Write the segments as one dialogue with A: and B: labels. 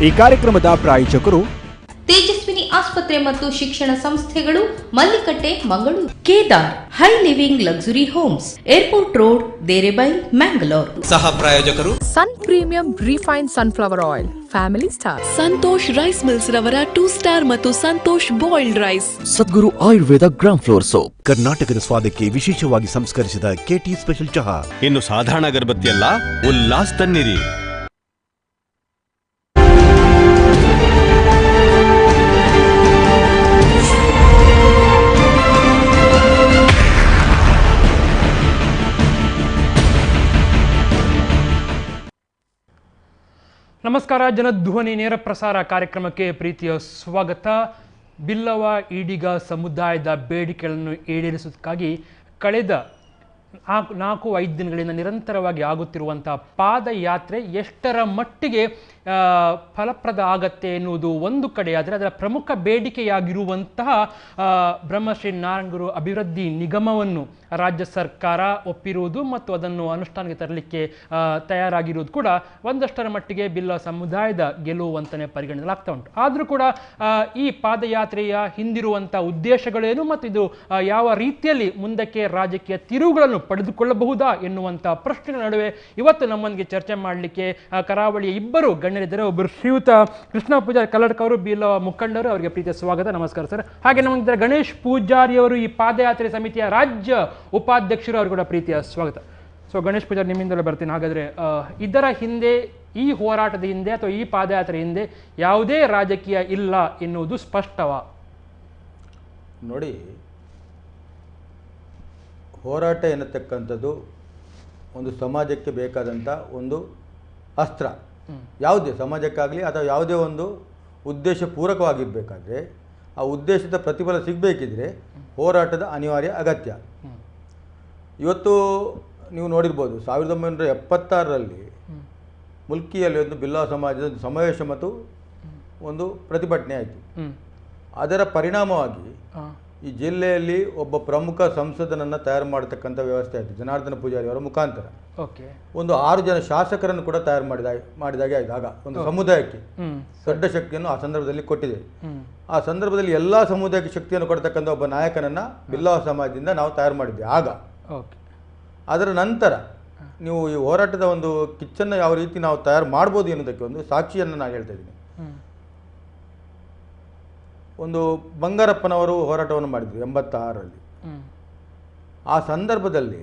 A: ಈ ಕಾರ್ಯಕ್ರಮದ ಪ್ರಾಯೋಜಕರು
B: ತೇಜಸ್ವಿನಿ ಆಸ್ಪತ್ರೆ ಮತ್ತು ಶಿಕ್ಷಣ ಸಂಸ್ಥೆಗಳು, Mallikatte, Mangaluru. Kedar high living luxury homes, airport road, Derebail, Mangalore.
C: ಸಹ ಪ್ರಾಯೋಜಕರು
D: sun premium refined sunflower oil, family star,
E: Santosh rice mills ರವರ 2 ಸ್ಟಾರ್ ಮತ್ತು Santosh boiled rice,
F: Sadguru Ayurveda gram flour soap, ಕರ್ನಾಟಕದ ಸ್ವಾದಕ್ಕೆ ವಿಶೇಷವಾಗಿ ಸಂಸ್ಕರಿಸಿದ ಕೆಟಿ ಸ್ಪೆಷಲ್ ಚಹಾ.
G: ಇನ್ನು ಸಾಧಾರಣ ಅಗರಬತ್ತಿ ಅಲ್ಲ, ಉಲ್ಲಾಸ್ ತನ್ನಿರಿ.
H: ನಮಸ್ಕಾರ. ಜನಧ್ವನಿ ನೇರ ಪ್ರಸಾರ ಕಾರ್ಯಕ್ರಮಕ್ಕೆ ಪ್ರೀತಿಯ ಸ್ವಾಗತ. ಬಿಲ್ಲವ ಈಡಿಗ ಸಮುದಾಯದ ಬೇಡಿಕೆಗಳನ್ನು ಈಡೇರಿಸುವುದಕ್ಕಾಗಿ ಕಳೆದ 4-5 ದಿನಗಳಿಂದ ನಿರಂತರವಾಗಿ ಆಗುತ್ತಿರುವಂತಹ ಪಾದಯಾತ್ರೆ ಎಷ್ಟರ ಮಟ್ಟಿಗೆ ಫಲಪ್ರದ ಆಗತ್ತೆ ಎನ್ನುವುದು ಒಂದು ಕಡೆ. ಆದರೆ ಅದರ ಪ್ರಮುಖ ಬೇಡಿಕೆಯಾಗಿರುವಂತಹ ಬ್ರಹ್ಮಶ್ರೀ ನಾರಾಯಣಗುರು ಅಭಿವೃದ್ಧಿ ನಿಗಮವನ್ನು ರಾಜ್ಯ ಸರ್ಕಾರ ಒಪ್ಪಿರುವುದು ಮತ್ತು ಅದನ್ನು ಅನುಷ್ಠಾನಕ್ಕೆ ತರಲಿಕ್ಕೆ ತಯಾರಾಗಿರುವುದು ಕೂಡ ಒಂದಷ್ಟರ ಮಟ್ಟಿಗೆ ಬಿಲ್ಲವ ಸಮುದಾಯದ ಗೆಲುವು ಅಂತಲೇ ಪರಿಗಣಿಸಲಾಗ್ತಾ ಉಂಟು. ಆದರೂ ಕೂಡ ಈ ಪಾದಯಾತ್ರೆಯ ಹಿಂದಿರುವಂಥ ಉದ್ದೇಶಗಳೇನು ಮತ್ತು ಇದು ಯಾವ ರೀತಿಯಲ್ಲಿ ಮುಂದಕ್ಕೆ ರಾಜಕೀಯ ತಿರುವುಗಳನ್ನು ಪಡೆದುಕೊಳ್ಳಬಹುದಾ ಎನ್ನುವಂಥ ಪ್ರಶ್ನೆಗಳ ನಡುವೆ ಇವತ್ತು ನಮ್ಮೊಂದಿಗೆ ಚರ್ಚೆ ಮಾಡಲಿಕ್ಕೆ ಕರಾವಳಿಯ ಇಬ್ಬರು ಗಣ್ಯರಿದ್ದಾರೆ. ಒಬ್ಬರು ಶ್ರೀಯುತ ಕೃಷ್ಣ ಪೂಜಾರಿ ಕಲ್ಲಡ್ಕ ಅವರು, ಬಿಲ್ಲವ ಮುಖಂಡರು, ಅವರಿಗೆ ಪ್ರೀತಿಯ ಸ್ವಾಗತ. ನಮಸ್ಕಾರ ಸರ್. ಹಾಗೆ ನಮ್ಮಂದಿದ್ದಾರೆ ಗಣೇಶ್ ಪೂಜಾರಿ ಅವರು, ಈ ಪಾದಯಾತ್ರೆ ಸಮಿತಿಯ ರಾಜ್ಯ ಉಪಾಧ್ಯಕ್ಷರು, ಅವರು ಕೂಡ ಪ್ರೀತಿಯ ಸ್ವಾಗತ. ಸೊ ಗಣೇಶ್ ಪೂಜಾರಿ, ನಿಮ್ಮಿಂದಲೇ ಬರ್ತೀನಿ. ಹಾಗಾದರೆ ಇದರ ಹಿಂದೆ, ಈ ಹೋರಾಟದ ಹಿಂದೆ ಅಥವಾ ಈ ಪಾದಯಾತ್ರೆ ಹಿಂದೆ ಯಾವುದೇ ರಾಜಕೀಯ ಇಲ್ಲ ಎನ್ನುವುದು ಸ್ಪಷ್ಟವಾ?
I: ನೋಡಿ, ಹೋರಾಟ ಎನ್ನತಕ್ಕಂಥದ್ದು ಒಂದು ಸಮಾಜಕ್ಕೆ ಬೇಕಾದಂಥ ಒಂದು ಅಸ್ತ್ರ. ಯಾವುದೇ ಸಮಾಜಕ್ಕಾಗಲಿ ಅಥವಾ ಯಾವುದೇ ಒಂದು ಉದ್ದೇಶ ಪೂರಕವಾಗಿರಬೇಕಾದ್ರೆ, ಆ ಉದ್ದೇಶದ ಪ್ರತಿಫಲ ಸಿಗಬೇಕಿದ್ರೆ ಹೋರಾಟದ ಅನಿವಾರ್ಯ ಅಗತ್ಯ. ಇವತ್ತು ನೀವು ನೋಡಿರ್ಬೋದು, 1976ರಲ್ಲಿ ಮುಲ್ಕಿಯಲ್ಲಿ ಒಂದು ಬಿಲ್ಲವ ಸಮಾಜದ ಒಂದು ಸಮಾವೇಶ ಮತ್ತು ಒಂದು ಪ್ರತಿಭಟನೆ ಆಯಿತು. ಅದರ ಪರಿಣಾಮವಾಗಿ ಈ ಜಿಲ್ಲೆಯಲ್ಲಿ ಒಬ್ಬ ಪ್ರಮುಖ ಸಂಸದನನ್ನು ತಯಾರು ಮಾಡತಕ್ಕಂಥ ವ್ಯವಸ್ಥೆ ಆಯಿತು ಜನಾರ್ದನ ಪೂಜಾರಿ ಅವರ ಮುಖಾಂತರ. ಒಂದು 6 ಜನ ಶಾಸಕರನ್ನು ಕೂಡ ತಯಾರು ಮಾಡಿದಾಗೆ ಆಯಿತು. ಆಗ ಒಂದು ಸಮುದಾಯಕ್ಕೆ ದೊಡ್ಡ ಶಕ್ತಿಯನ್ನು ಆ ಸಂದರ್ಭದಲ್ಲಿ ಕೊಟ್ಟಿದೆ. ಆ ಸಂದರ್ಭದಲ್ಲಿ ಎಲ್ಲ ಸಮುದಾಯಕ್ಕೆ ಶಕ್ತಿಯನ್ನು ಕೊಡ್ತಕ್ಕಂಥ ಒಬ್ಬ ನಾಯಕನನ್ನು ಬಿಲ್ಲವ ಸಮಾಜದಿಂದ ನಾವು ತಯಾರು ಮಾಡಿದ್ವಿ ಆಗ. ಅದರ ನಂತರ ನೀವು ಈ ಹೋರಾಟದ ಒಂದು ಕಿಚ್ಚನ್ನು ಯಾವ ರೀತಿ ನಾವು ತಯಾರು ಮಾಡ್ಬೋದು ಎನ್ನುವುದಕ್ಕೆ ಒಂದು ಸಾಕ್ಷಿಯನ್ನು ನಾನು ಹೇಳ್ತಾ ಇದ್ದೀನಿ. ಒಂದು ಬಂಗಾರಪ್ಪನವರು ಹೋರಾಟವನ್ನು ಮಾಡಿದ್ರು 86ರಲ್ಲಿ. ಆ ಸಂದರ್ಭದಲ್ಲಿ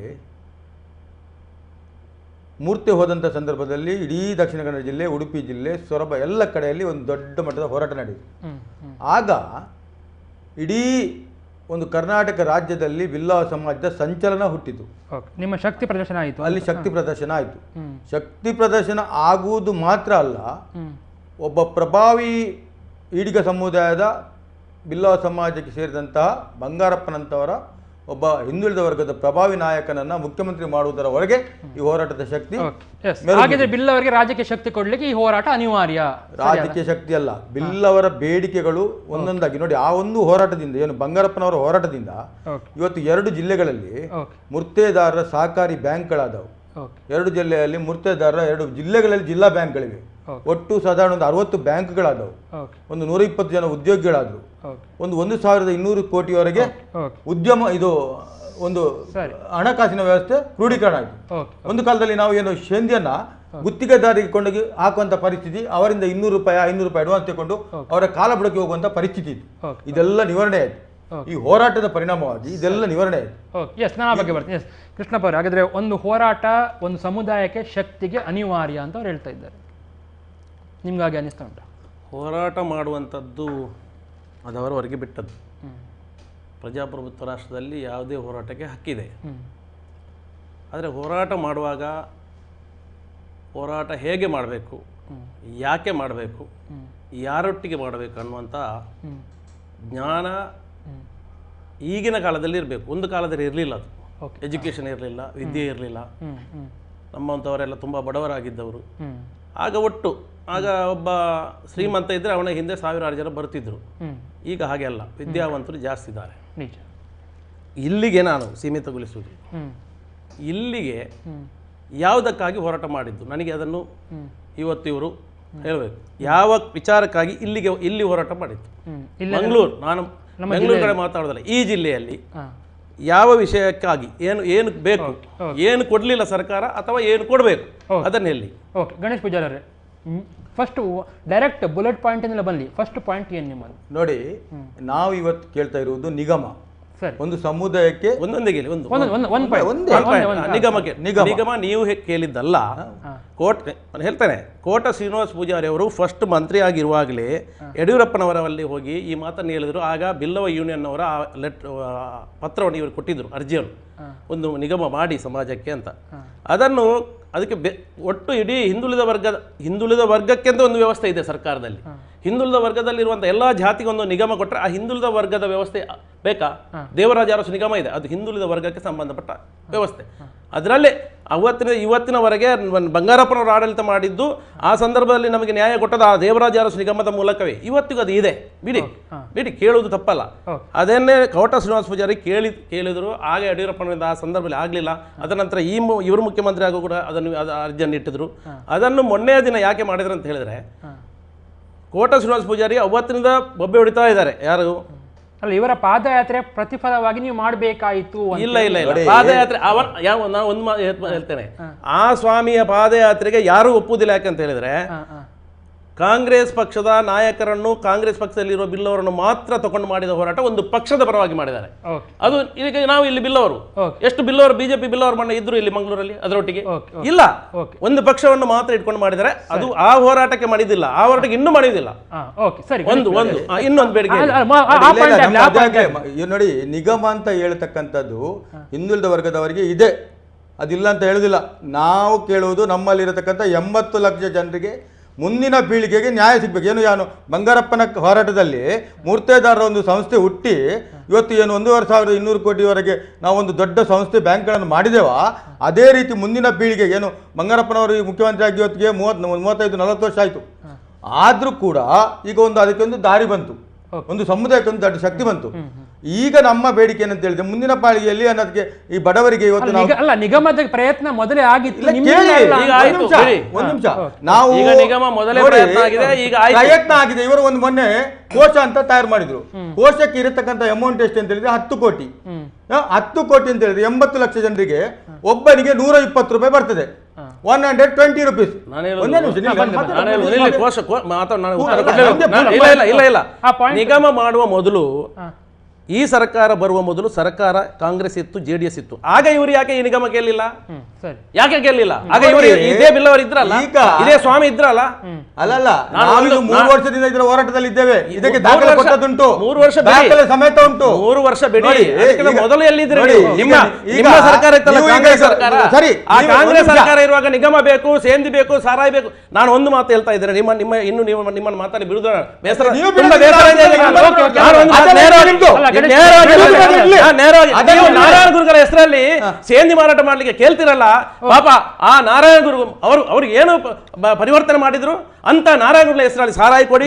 I: ಮೂರ್ತಿ ಹೋದಂಥ ಸಂದರ್ಭದಲ್ಲಿ ಇಡೀ ದಕ್ಷಿಣ ಕನ್ನಡ ಜಿಲ್ಲೆ, ಉಡುಪಿ ಜಿಲ್ಲೆ, ಸೊರಬ ಎಲ್ಲ ಕಡೆಯಲ್ಲಿ ಒಂದು ದೊಡ್ಡ ಮಟ್ಟದ ಹೋರಾಟ ನಡೆಯಿತು. ಆಗ ಇಡೀ ಒಂದು ಕರ್ನಾಟಕ ರಾಜ್ಯದಲ್ಲಿ ಬಿಲ್ಲವ ಸಮಾಜದ ಸಂಚಲನ ಹುಟ್ಟಿತು.
H: ನಿಮ್ಮ ಶಕ್ತಿ ಪ್ರದರ್ಶನ ಆಯಿತು.
I: ಅಲ್ಲಿ ಶಕ್ತಿ ಪ್ರದರ್ಶನ ಆಯಿತು. ಶಕ್ತಿ ಪ್ರದರ್ಶನ ಆಗುವುದು ಮಾತ್ರ ಅಲ್ಲ, ಒಬ್ಬ ಪ್ರಭಾವಿ ಈಡಿಗ ಸಮುದಾಯದ ಬಿಲ್ಲವ ಸಮಾಜಕ್ಕೆ ಸೇರಿದಂತಹ ಬಂಗಾರಪ್ಪನಂತವರ ಒಬ್ಬ ಹಿಂದುಳಿದ ವರ್ಗದ ಪ್ರಭಾವಿ ನಾಯಕನನ್ನು ಮುಖ್ಯಮಂತ್ರಿ ಮಾಡುವುದರವರೆಗೆ ಈ ಹೋರಾಟದ ಶಕ್ತಿ.
H: ಬಿಲ್ಲವರಿಗೆ ರಾಜಕೀಯ ಶಕ್ತಿ ಕೊಡಲಿಕ್ಕೆ ಈ ಹೋರಾಟ ಅನಿವಾರ್ಯ.
I: ರಾಜಕೀಯ ಶಕ್ತಿ ಅಲ್ಲ, ಬಿಲ್ಲವರ ಬೇಡಿಕೆಗಳು ಒಂದೊಂದಾಗಿ ನೋಡಿ. ಆ ಒಂದು ಹೋರಾಟದಿಂದ, ಏನು ಬಂಗಾರಪ್ಪನವರ ಹೋರಾಟದಿಂದ ಇವತ್ತು 2 ಜಿಲ್ಲೆಗಳಲ್ಲಿ ಮುರ್ತೇದಾರರ ಸಹಕಾರಿ ಬ್ಯಾಂಕ್ಗಳಾದವು. 2 ಜಿಲ್ಲೆಯಲ್ಲಿ ಮುರ್ತೇದಾರರ 2 ಜಿಲ್ಲೆಗಳಲ್ಲಿ ಜಿಲ್ಲಾ ಬ್ಯಾಂಕ್ಗಳಿವೆ. ಒಟ್ಟು ಸಾಧಾರಣ ಒಂದು 60 ಬ್ಯಾಂಕ್ಗಳಾದವು. ಒಂದು 120 ಜನ ಉದ್ಯೋಗಿಗಳಾದರು. ಒಂದು 1200 ಕೋಟಿಯವರೆಗೆ ಉದ್ಯಮ, ಇದು ಒಂದು ಹಣಕಾಸಿನ ವ್ಯವಸ್ಥೆ ಕ್ರೋಢೀಕರಣ ಆಯಿತು. ಒಂದು ಕಾಲದಲ್ಲಿ ನಾವು ಏನು ಶೇಂದಿಯನ್ನ ಗುತ್ತಿಗೆದಾರಿಗೆ ಕೊಂಡೋಗಿ ಹಾಕುವಂತ ಪರಿಸ್ಥಿತಿ, ಅವರಿಂದ 200 ರೂಪಾಯಿ 500 ರೂಪಾಯಿ ಅಡ್ವಾನ್ಸ್ ತಗೊಂಡು ಅವರ ಕಾಲ ಬುಡಕ್ಕೆ ಹೋಗುವಂತ ಪರಿಸ್ಥಿತಿ ಇತ್ತು. ಇದೆಲ್ಲ ನಿವಾರಣೆ ಆಯಿತು. ಈ ಹೋರಾಟದ ಪರಿಣಾಮವಾಗಿ ಇದೆಲ್ಲ ನಿವಾರಣೆ ಆಯಿತು.
H: ನಾನು ಆ ಬಗ್ಗೆ ಬರ್ತೀನಿ. ಕೃಷ್ಣಪ್ಪ ಅವರು, ಹಾಗಾದ್ರೆ ಒಂದು ಹೋರಾಟ ಒಂದು ಸಮುದಾಯಕ್ಕೆ ಶಕ್ತಿಗೆ ಅನಿವಾರ್ಯ ಅಂತ ಅವ್ರು ಹೇಳ್ತಾ ಇದ್ದಾರೆ. ನಿಮ್ಗಾಗಿ ಅನಿಸ್ತಾ ಉಂಟು?
J: ಹೋರಾಟ ಮಾಡುವಂಥದ್ದು ಅದವರವರೆಗೆ ಬಿಟ್ಟದ್ದು. ಪ್ರಜಾಪ್ರಭುತ್ವ ರಾಷ್ಟ್ರದಲ್ಲಿ ಯಾವುದೇ ಹೋರಾಟಕ್ಕೆ ಹಕ್ಕಿದೆ. ಆದರೆ ಹೋರಾಟ ಮಾಡುವಾಗ ಹೋರಾಟ ಹೇಗೆ ಮಾಡಬೇಕು, ಯಾಕೆ ಮಾಡಬೇಕು, ಯಾರೊಟ್ಟಿಗೆ ಮಾಡಬೇಕು ಅನ್ನುವಂಥ ಜ್ಞಾನ ಈಗಿನ ಕಾಲದಲ್ಲಿ ಇರಬೇಕು. ಒಂದು ಕಾಲದಲ್ಲಿ ಇರಲಿಲ್ಲ. ಅದು ಎಜುಕೇಷನ್ ಇರಲಿಲ್ಲ, ವಿದ್ಯೆ ಇರಲಿಲ್ಲ. ನಮ್ಮಂಥವರೆಲ್ಲ ತುಂಬ ಬಡವರಾಗಿದ್ದವರು. ಆಗ ಒಬ್ಬ ಶ್ರೀಮಂತ ಇದ್ದರೆ ಅವನ ಹಿಂದೆ 1000 ಜನ ಬರ್ತಿದ್ರು. ಈಗ ಹಾಗೆ ಅಲ್ಲ, ವಿದ್ಯಾವಂತರು ಜಾಸ್ತಿ ಇದ್ದಾರೆ. ಇಲ್ಲಿಗೆ ನಾನು ಸೀಮಿತಗೊಳಿಸುವುದು. ಇಲ್ಲಿಗೆ ಯಾವುದಕ್ಕಾಗಿ ಹೋರಾಟ ಮಾಡಿದ್ದು ನನಗೆ ಅದನ್ನು ಇವತ್ತು ಇವರು ಹೇಳಬೇಕು ಯಾವ ವಿಚಾರಕ್ಕಾಗಿ ಇಲ್ಲಿ ಹೋರಾಟ ಮಾಡಿತ್ತು. ಮಂಗಳೂರು, ನಾನು ಬೆಂಗಳೂರು ಕಡೆ ಮಾತಾಡೋದಲ್ಲ, ಈ ಜಿಲ್ಲೆಯಲ್ಲಿ ಯಾವ ವಿಷಯಕ್ಕಾಗಿ ಏನು ಬೇಕು, ಏನು ಕೊಡಲಿಲ್ಲ ಸರ್ಕಾರ ಅಥವಾ ಏನು ಕೊಡಬೇಕು ಅದನ್ನ ಹೇಳಿ.
H: ಓಕೆ, ಗಣೇಶ್ ಪೂಜಾರಿ ಅವರೇ, ಫಸ್ಟ್ ಡೈರೆಕ್ಟ್ ಬುಲೆಟ್ ಪಾಯಿಂಟ್ ಬನ್ನಿ. ಫಸ್ಟ್ ಪಾಯಿಂಟ್ ಏನು ನಿಮ್ಮದು?
I: ನೋಡಿ, ನಾವು ಇವತ್ತು ಕೇಳ್ತಾ ಇರುವುದು ನಿಗಮ. ಒಂದು ಸಮುದಾಯಕ್ಕೆ ನಿಗಮ ನೀವು ಕೇಳಿದ್ದಲ್ಲ. ಹೇಳ್ತೇನೆ, ಕೋಟ ಶ್ರೀನಿವಾಸ ಪೂಜಾರಿ ಅವರು ಫಸ್ಟ್ ಮಂತ್ರಿ ಆಗಿರುವಾಗಲೇ ಯಡಿಯೂರಪ್ಪನವರಲ್ಲಿ ಹೋಗಿ ಈ ಮಾತನ್ನು ಹೇಳಿದ್ರು. ಆಗ ಬಿಲ್ಲವ ಯೂನಿಯನ್ ಅವರ ಪತ್ರವನ್ನು ಇವರು ಕೊಟ್ಟಿದ್ರು, ಅರ್ಜಿಯನ್ನು, ಒಂದು ನಿಗಮ ಮಾಡಿ ಸಮಾಜಕ್ಕೆ ಅಂತ. ಅದಕ್ಕೆ ಒಟ್ಟು ಇಡೀ ಹಿಂದುಳಿದ ವರ್ಗಕ್ಕೆ ಅಂತ ಒಂದು ವ್ಯವಸ್ಥೆ ಇದೆ ಸರ್ಕಾರದಲ್ಲಿ. ಹಿಂದುಳಿದ ವರ್ಗದಲ್ಲಿರುವಂಥ ಎಲ್ಲ ಜಾತಿಗೆ ಒಂದು ನಿಗಮ ಕೊಟ್ಟರೆ ಆ ಹಿಂದುಳಿದ ವರ್ಗದ ವ್ಯವಸ್ಥೆ ಬೇಕಾ? ದೇವರಾಜ ಅರಸು ನಿಗಮ ಇದೆ, ಅದು ಹಿಂದುಳಿದ ವರ್ಗಕ್ಕೆ ಸಂಬಂಧಪಟ್ಟ ವ್ಯವಸ್ಥೆ. ಅದರಲ್ಲೇ ಇವತ್ತಿನವರೆಗೆ ಬಂಗಾರಪ್ಪನವರು ಆಡಳಿತ ಮಾಡಿದ್ದು, ಆ ಸಂದರ್ಭದಲ್ಲಿ ನಮಗೆ ನ್ಯಾಯ ಕೊಟ್ಟದ್ದು ಆ ದೇವರಾಜ ಅರಸು ನಿಗಮದ ಮೂಲಕವೇ. ಇವತ್ತಿಗೂ ಅದು ಇದೆ, ಬಿಡಿ ಕೇಳುವುದು ತಪ್ಪಲ್ಲ. ಅದನ್ನೇ ಕೋಟ ಶ್ರೀನಿವಾಸ ಪೂಜಾರಿ ಕೇಳಿದ್ರು. ಆಗ ಯಡಿಯೂರಪ್ಪನಿಂದ ಆ ಸಂದರ್ಭದಲ್ಲಿ ಆಗಲಿಲ್ಲ. ಅದರ ನಂತರ ಇವರು ಮುಖ್ಯಮಂತ್ರಿ ಆಗೋ ಕೂಡ ಅರ್ಜಿಯನ್ನು ಇಟ್ಟಿದ್ರು. ಅದನ್ನು ಮೊನ್ನೆಯ ದಿನ ಯಾಕೆ ಮಾಡಿದ್ರು ಅಂತ ಹೇಳಿದ್ರೆ, ಕೋಟ ಶ್ರೀನಿವಾಸ ಪೂಜಾರಿ ಅವತ್ತಿನಿಂದ ಬೊಬ್ಬೆ ಹೊಡಿತಾ ಇದ್ದಾರೆ. ಯಾರು
H: ಅಲ್ಲ, ಇವರ ಪಾದಯಾತ್ರೆ ಪ್ರತಿಫಲವಾಗಿ ನೀವು ಮಾಡಬೇಕಾಯಿತು.
J: ಇಲ್ಲ, ಪಾದಯಾತ್ರೆ ನಾನು ಒಂದು ಹೇಳ್ತೇನೆ, ಆ ಸ್ವಾಮಿಯ ಪಾದಯಾತ್ರೆಗೆ ಯಾರು ಒಪ್ಪುವುದಿಲ್ಲ. ಯಾಕಂತ ಹೇಳಿದ್ರೆ ಕಾಂಗ್ರೆಸ್ ಪಕ್ಷದ ನಾಯಕರನ್ನು, ಕಾಂಗ್ರೆಸ್ ಪಕ್ಷದಲ್ಲಿರುವ ಬಿಲ್ಲವರನ್ನು ಮಾತ್ರ ತಗೊಂಡು ಮಾಡಿದ ಹೋರಾಟ ಒಂದು ಪಕ್ಷದ ಪರವಾಗಿ ಮಾಡಿದ್ದಾರೆ. ಅದು ಈಗ ನಾವು ಇಲ್ಲಿ ಬಿಲ್ಲವರು ಎಷ್ಟು ಬಿಲ್ಲವರು ಬಿಜೆಪಿ ಬಿಲ್ಲವರು ಮಣ್ಣ ಇದ್ರು ಇಲ್ಲಿ ಮಂಗಳೂರಲ್ಲಿ, ಅದರೊಟ್ಟಿಗೆ ಇಲ್ಲ, ಒಂದು ಪಕ್ಷವನ್ನು ಮಾತ್ರ ಇಟ್ಕೊಂಡು ಮಾಡಿದ್ದಾರೆ. ಅದು ಆ ಹೋರಾಟಕ್ಕೆ ಮಾಡಿದಿಲ್ಲ, ಆ ಹೋರಾಟಕ್ಕೆ ಇನ್ನೂ ಮಾಡಿದಿಲ್ಲ. ಇನ್ನೊಂದು ಬೇಡಿಕೆ
I: ನೋಡಿ, ನಿಗಮ ಅಂತ ಹೇಳ್ತಕ್ಕಂಥದ್ದು ಹಿಂದುಳಿದ ವರ್ಗದವರಿಗೆ ಇದೆ, ಅದಿಲ್ಲ ಅಂತ ಹೇಳುದಿಲ್ಲ. ನಾವು ಕೇಳುವುದು ನಮ್ಮಲ್ಲಿರತಕ್ಕಂಥ 80 ಲಕ್ಷ ಜನರಿಗೆ ಮುಂದಿನ ಪೀಳಿಗೆಗೆ ನ್ಯಾಯ ಸಿಗಬೇಕು. ಏನು ಬಂಗಾರಪ್ಪನ ಹೋರಾಟದಲ್ಲಿ ಮೂರ್ತೇದಾರರ ಒಂದು ಸಂಸ್ಥೆ ಹುಟ್ಟಿ ಇವತ್ತು ಏನು 1,200 ಕೋಟಿವರೆಗೆ ನಾವೊಂದು ದೊಡ್ಡ ಸಂಸ್ಥೆ ಬ್ಯಾಂಕ್ಗಳನ್ನು ಮಾಡಿದೆವ, ಅದೇ ರೀತಿ ಮುಂದಿನ ಪೀಳಿಗೆಗೆ ಏನು ಬಂಗಾರಪ್ಪನವರು ಮುಖ್ಯಮಂತ್ರಿ ಆಗಿ ಇವತ್ತಿಗೆ 35-40 ವರ್ಷ ಆಯಿತು. ಆದರೂ ಕೂಡ ಈಗ ಅದಕ್ಕೆ ಒಂದು ದಾರಿ ಬಂತು, ಒಂದು ಸಮುದಾಯಕ್ಕೆ ಒಂದು ದೊಡ್ಡ ಶಕ್ತಿ ಬಂತು. ಈಗ ನಮ್ಮ ಬೇಡಿಕೆ ಏನಂತ ಹೇಳಿದ್ರೆ, ಮುಂದಿನ ಪಾಳಿಗೆಯಲ್ಲಿ ಅನ್ನೋದಕ್ಕೆ ಈ ಬಡವರಿಗೆ ಇವತ್ತು
H: ನಿಗಮದ ಪ್ರಯತ್ನ ಮೊದಲೇ ಆಗಿತ್ತು.
I: ಒಂದು ನಿಮಿಷ, ನಾವು ಪ್ರಯತ್ನ ಆಗಿದೆ. ಇವರು ಒಂದು ಮೊನ್ನೆ ಕೋಶ ಅಂತ ತಯಾರು ಮಾಡಿದ್ರು. ಕೋಶಕ್ಕೆ ಇರತಕ್ಕಂಥ ಅಮೌಂಟ್ ಎಷ್ಟು ಅಂತ ಹೇಳಿದ್ರೆ 10 ಕೋಟಿ. 10 ಕೋಟಿ ಅಂತ ಹೇಳಿದ್ರೆ 80 ಲಕ್ಷ ಜನರಿಗೆ ಒಬ್ಬನಿಗೆ 120 ರೂಪಾಯಿ ಬರ್ತದೆ, 120 rupees.
J: ನಿಗಮ ಮಾಡುವ ಮೊದಲು, ಈ ಸರ್ಕಾರ ಬರುವ ಮೊದಲು ಸರ್ಕಾರ ಕಾಂಗ್ರೆಸ್ ಇತ್ತು, ಜೆಡಿಎಸ್ ಇತ್ತು. ಆಗ ಇವರು ಯಾಕೆ ಈ ನಿಗಮ ಕೇಳಲಿಲ್ಲ? ಯಾಕೆ ಕೇಳಲಿಲ್ಲ? ಆಗ ಇವರು ಇದೇ ಬಿಲ್ಲವರು ಇದ್ರಲ್ಲ, ಇದೇ ಸ್ವಾಮಿ ಇದ್ರಲ್ಲ.
I: ಅಲ್ಲಲ್ಲ, ನಾವು 3 ವರ್ಷದಿಂದ ಇದರ ಹೋರಾಟದಲ್ಲಿ ಇದ್ದೇವೆ. ಇದಕ್ಕೆ ದಾಖಲೆ ಕೊಟ್ಟದುಂಟು,
J: 3 ವರ್ಷ
I: ಸಮೇತ ಉಂಟು.
J: 3 ವರ್ಷ ಬಿಡಿ, ಮೊದಲು ಎಲ್ಲಿದ್ರಿ? ನಿಮ್ಮ ಸರ್ಕಾರ ಇತ್ತಲ್ಲ, ಕಾಂಗ್ರೆಸ್ ಸರ್ಕಾರ. ಸರಿ, ಆ ಕಾಂಗ್ರೆಸ್ ಸರ್ಕಾರ ಇರುವಾಗ ನಿಗಮ ಬೇಕು, ಸೇಂದಿ ಬೇಕು, ಸಾರಾಯಿ ಬೇಕು. ನಾನು ಒಂದು ಮಾತು ಹೇಳ್ತಾ ಇದ್ದೇನೆ, ನಿಮ್ಮನ್ನು ಮಾತಾಡಿ ಬಿಡುದ ಬೇಸರ. ನಾರಾಯಣ ಗುರುಗಳ ಹೆಸರಲ್ಲಿ ಸೇಂದಿ ಮಾರಾಟ ಮಾಡ್ಲಿಕ್ಕೆ ಕೇಳ್ತಿರಲ್ಲ ಪಾಪ. ಆ ನಾರಾಯಣ ಗುರು ಅವ್ರಿಗೆ ಏನು ಪರಿವರ್ತನೆ ಮಾಡಿದ್ರು ಅಂತ ನಾರಾಯಣ ಗುರುಗಳ ಹೆಸರಲ್ಲಿ ಸಾರಾಯಿ ಕೊಡಿ,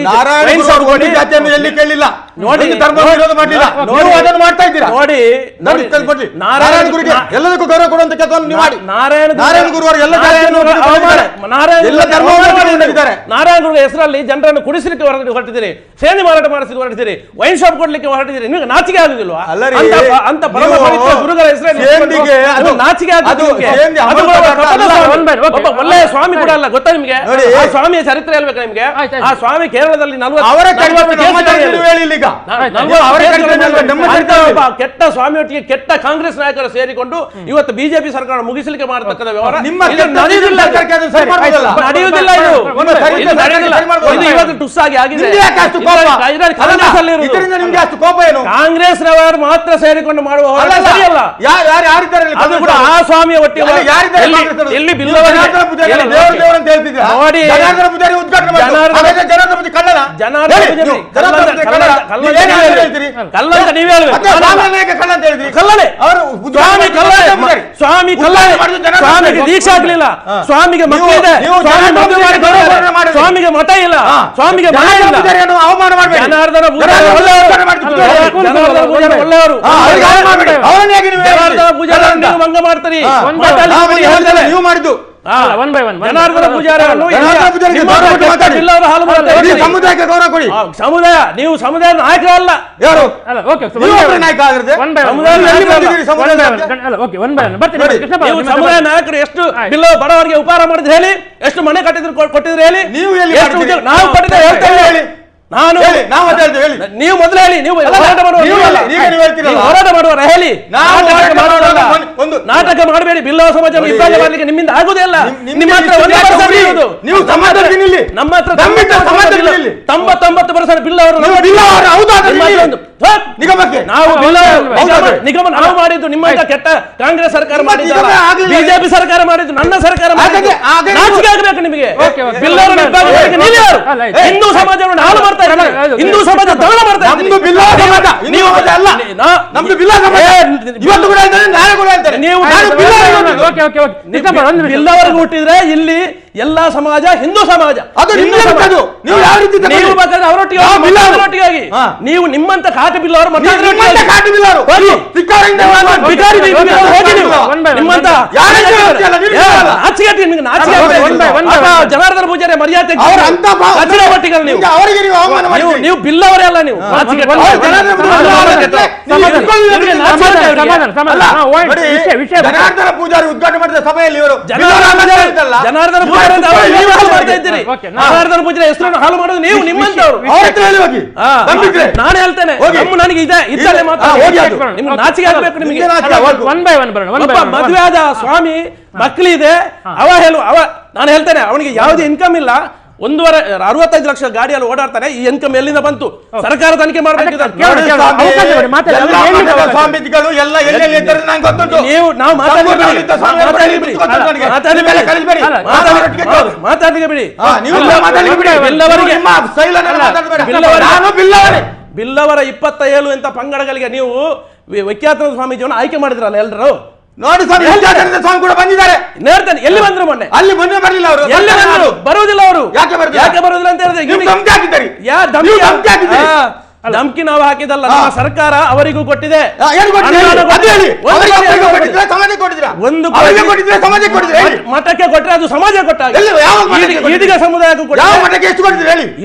I: ಎಲ್ಲಿ ಕೇಳಿಲ್ಲ
J: ನೋಡಿ. ನೋಡಿ,
I: ನಾರಾಯಣ ಗುರುಗೆ ಎಲ್ಲದಕ್ಕೂ ಗೌರವ ಕೊಡುವಂತ ಕೆಲಸವನ್ನು ಮಾಡಿ. ನಾರಾಯಣ ಗುರು
J: ನಾರಾಯಣ ಗುರುಗಳ ಹೆಸರಲ್ಲಿ ಜನರನ್ನು ಕುಡಿಸಲಿಕ್ಕೆ ಹೊರಟಿದ್ದೀರಿ, ಸೇಂದಿ ಮಾರಾಟ ಮಾಡಿಸಿ ಹೊರಟಿದ್ದೀರಿ, ವೈನ್ ಶಾಪ್ ಕೊಡ್ಲಿಕ್ಕೆ ಹೊರಟಿದ್ದೀರಿ. ನಿಮಗೆ ನಾಚಿಕೆ ಆಗುದಿಲ್ವಾ? ಅಂತ ಪರಮ ಪವಿತ್ರ ಗುರುಗಳ ಹೆಸರಲ್ಲಿ ನಾಚಿಕೆ ಒಬ್ಬ ಒಳ್ಳೆಯ ಸ್ವಾಮಿ ಕೂಡ ಅಲ್ಲ, ಗೊತ್ತಾ ನಿಮ್ಗೆ? ಆ ಸ್ವಾಮಿಯ ಚರಿತ್ರೆ ಹೇಳ್ಬೇಕಾ ನಿಮ್ಗೆ? ಆ ಸ್ವಾಮಿ ಕೇರಳದಲ್ಲಿ 40 ಕೆಟ್ಟ ಸ್ವಾಮಿ ಒಟ್ಟಿಗೆ ಕೆಟ್ಟ ಕಾಂಗ್ರೆಸ್ ನಾಯಕರು ಸೇರಿಕೊಂಡು ಇವತ್ತು ಬಿಜೆಪಿ ಸರ್ಕಾರ ಮುಗಿಸಲಿಕ್ಕೆ ಮಾಡತಕ್ಕಂಥ ವ್ಯವಹಾರ ನಡೆಯುವುದಿಲ್ಲ. ಇವತ್ತು ಟುಸ್ಸಾಗಿ ಆಗಿದೆ. ಕಾಂಗ್ರೆಸ್ ನವರು ಮಾತ್ರ ಸೇರಿಕೊಂಡು ಮಾಡುವ ಹೋರಾಟ ಸರಿಯಲ್ಲ. ಅದು ಕೂಡ ಆ ಸ್ವಾಮಿಯ ಒಟ್ಟಿಗೆ ಎಲ್ಲಿ ಸ್ವಾಮಿಗೆ ದೀಕ್ಷೆ ಆಗ್ಲಿಲ್ಲ, ಸ್ವಾಮಿಗೆ ಮಕ್ಕಳಿದೆ, ಸ್ವಾಮಿಗೆ ಮಠ ಇಲ್ಲ, ಸ್ವಾಮಿಗೆ ಮನೆ ಇಲ್ಲ. ಜನಾರ್ದನ ಒಳ್ಳೆಯವರು ಭಂಗ ಮಾಡ್ತಾರೆ.
H: One by one
J: Janardhana Poojary
I: ಸಮುದಾಯಕ್ಕೆ ಗೌರವ ಕೊಡಿ.
J: ಸಮುದಾಯ ನೀವು ಸಮುದಾಯ ನಾಯಕರಲ್ಲ.
I: ಯಾರು
H: ಅಲ್ಲ ಓಕೆ
I: ನಾಯಕ ಆಗಿರುತ್ತೆ.
J: ನೀವು ಸಮುದಾಯ ನಾಯಕರು ಎಷ್ಟು ಬಿಲ್ ಬಡವರಿಗೆ ಉಪಹಾರ ಮಾಡಿದ್ರೆ ಹೇಳಿ, ಎಷ್ಟು ಮನೆ ಕೊಟ್ಟಿದ್ರು ಹೇಳಿ,
I: ನೀವು ಎಲ್ಲಿ
J: ನಾವು ಕೊಟ್ಟಿದ್ದೇವೆ ಹೇಳ್ತೇವೆ ಹೇಳಿ. ನಾನು ನೀವು ಮೊದಲು ಹೇಳಿ, ನೀವು ಹೋರಾಟ ಮಾಡುವವರ ಹೇಳಿ, ನಾಟಕ ಮಾಡಬೇಡಿ. ಬಿಲ್ಲವ ಸಮಾಜ ಇಬ್ಬಾಗ ಮಾಡಲಿಕ್ಕೆ ನಿಮ್ಮಿಂದ ಆಗುದಿಲ್ಲ. ನಿಮ್ಮ ಹತ್ರ 99% ಬಿಲ್ಲವರು ನಿಗಮ ನಾವು ಮಾಡಿದ್ದು, ನಿಮ್ಮಂತ ಕೆಟ್ಟ ಕಾಂಗ್ರೆಸ್ ಸರ್ಕಾರ ಮಾಡಿದ್ದು, ಬಿಜೆಪಿ ಸರ್ಕಾರ ಮಾಡಿದ್ದು, ನನ್ನ ಸರ್ಕಾರ ಮಾಡಿದ್ದು. ನಾಚಿಕೆ ಆಗಬೇಕು ನಿಮಗೆ. ಬಿಲ್ಲವರು ಹಿಂದೂ ಸಮಾಜವನ್ನು ಹಾಳು ಮಾಡ್ತಾ ಇದ್ದಾರೆ, ಹಿಂದೂ ಸಮಾಜ ದಮನ ಮಾಡ್ತಾ ಇದ್ದಾರೆ. ಬಿಲ್ಲವರೆಗೂ ಹುಟ್ಟಿದ್ರೆ ಇಲ್ಲಿ ಎಲ್ಲಾ ಸಮಾಜ ಹಿಂದೂ ಸಮಾಜ. ಅವರೊಟ್ಟಿಗೆ ನೀವು ನಿಮ್ಮಂತ ಕಾಟಿ ಬಿಲ್ಲವರು ಜನಾರ್ದನ ಪೂಜಾರಿ ಮರ್ಯಾದೆ ನೀವು ಬಿಲ್ಲವರೇ ಅಲ್ಲ. ನೀವು
I: ಜನಾರ್ದನ ಪೂಜಾರಿ ಉದ್ಘಾಟನೆ ಮಾಡಿದ ಸಭೆಯಲ್ಲಿ ಇವರು
J: ಜನಾರ್ದನ ಜನಾರ್ದನ ಪೂಜಾರಿ ಹೆಸರನ್ನು ಹಾಳು ಮಾಡೋದು ನೀವು. ನಿಮ್ಮಂತವ್ರು ನಾನು ಹೇಳ್ತೇನೆ, ನನಗೆ ಇದೆ ಇದ್ದಲ್ಲೇ ನಿಮ್ಗೆ ನಾಚಿಕೆ ಆಗಬೇಕು. ನಿಮಗೆ ಮದುವೆ ಆದ ಸ್ವಾಮಿ ಮಕ್ಕಳಿದೆ, ನಾನು ಹೇಳ್ತೇನೆ ಅವನಿಗೆ ಯಾವುದೇ ಇನ್ಕಮ್ ಇಲ್ಲ, 65 ಲಕ್ಷ ಗಾಡಿಯಲ್ಲಿ ಓಡಾಡ್ತಾನೆ. ಈ ಇನ್ಕಮ್ ಎಲ್ಲಿಂದ ಬಂತು? ಸರ್ಕಾರ ತನಿಖೆ ಮಾಡಬೇಕು. ಬಿಲ್ಲವರ 27 ಅಂತ ಪಂಗಡಗಳಿಗೆ ನೀವು ವಿಖ್ಯಾತ ಸ್ವಾಮೀಜಿಯನ್ನು ಆಯ್ಕೆ ಮಾಡಿದ್ರಲ್ಲ ಎಲ್ಲರೂ.
I: ನೋಡಿ ಸ್ವಾಮಿ ಕೂಡ ಬಂದಿದ್ದಾರೆ.
J: ನೋಡ್ತಾನೆ ಎಲ್ಲಿ ಬಂದ್ರು? ಮೊನ್ನೆ
I: ಅಲ್ಲಿ ಮೊನ್ನೆ ಬರಲಿಲ್ಲ ಅವರು.
J: ಎಲ್ಲಿ ಬಂದ್ರು? ಬರುವುದಿಲ್ಲ ಅವರು. ಯಾಕೆ ಬರುವುದಿಲ್ಲ ಅಂತ ಹೇಳಿದ್ರೆ ಧಮ್ಕಿ ನಾವು ಹಾಕಿದಲ್ಲ, ನಮ್ಮ ಸರ್ಕಾರ ಅವರಿಗೂ ಕೊಟ್ಟಿದೆ. ಮಠಕ್ಕೆ ಕೊಟ್ಟರೆ ಅದು ಸಮಾಜ ಕೊಟ್ಟ. ಈಡಿಗ ಸಮುದಾಯಕ್ಕೂ ಕೊಟ್ಟಿದೆ.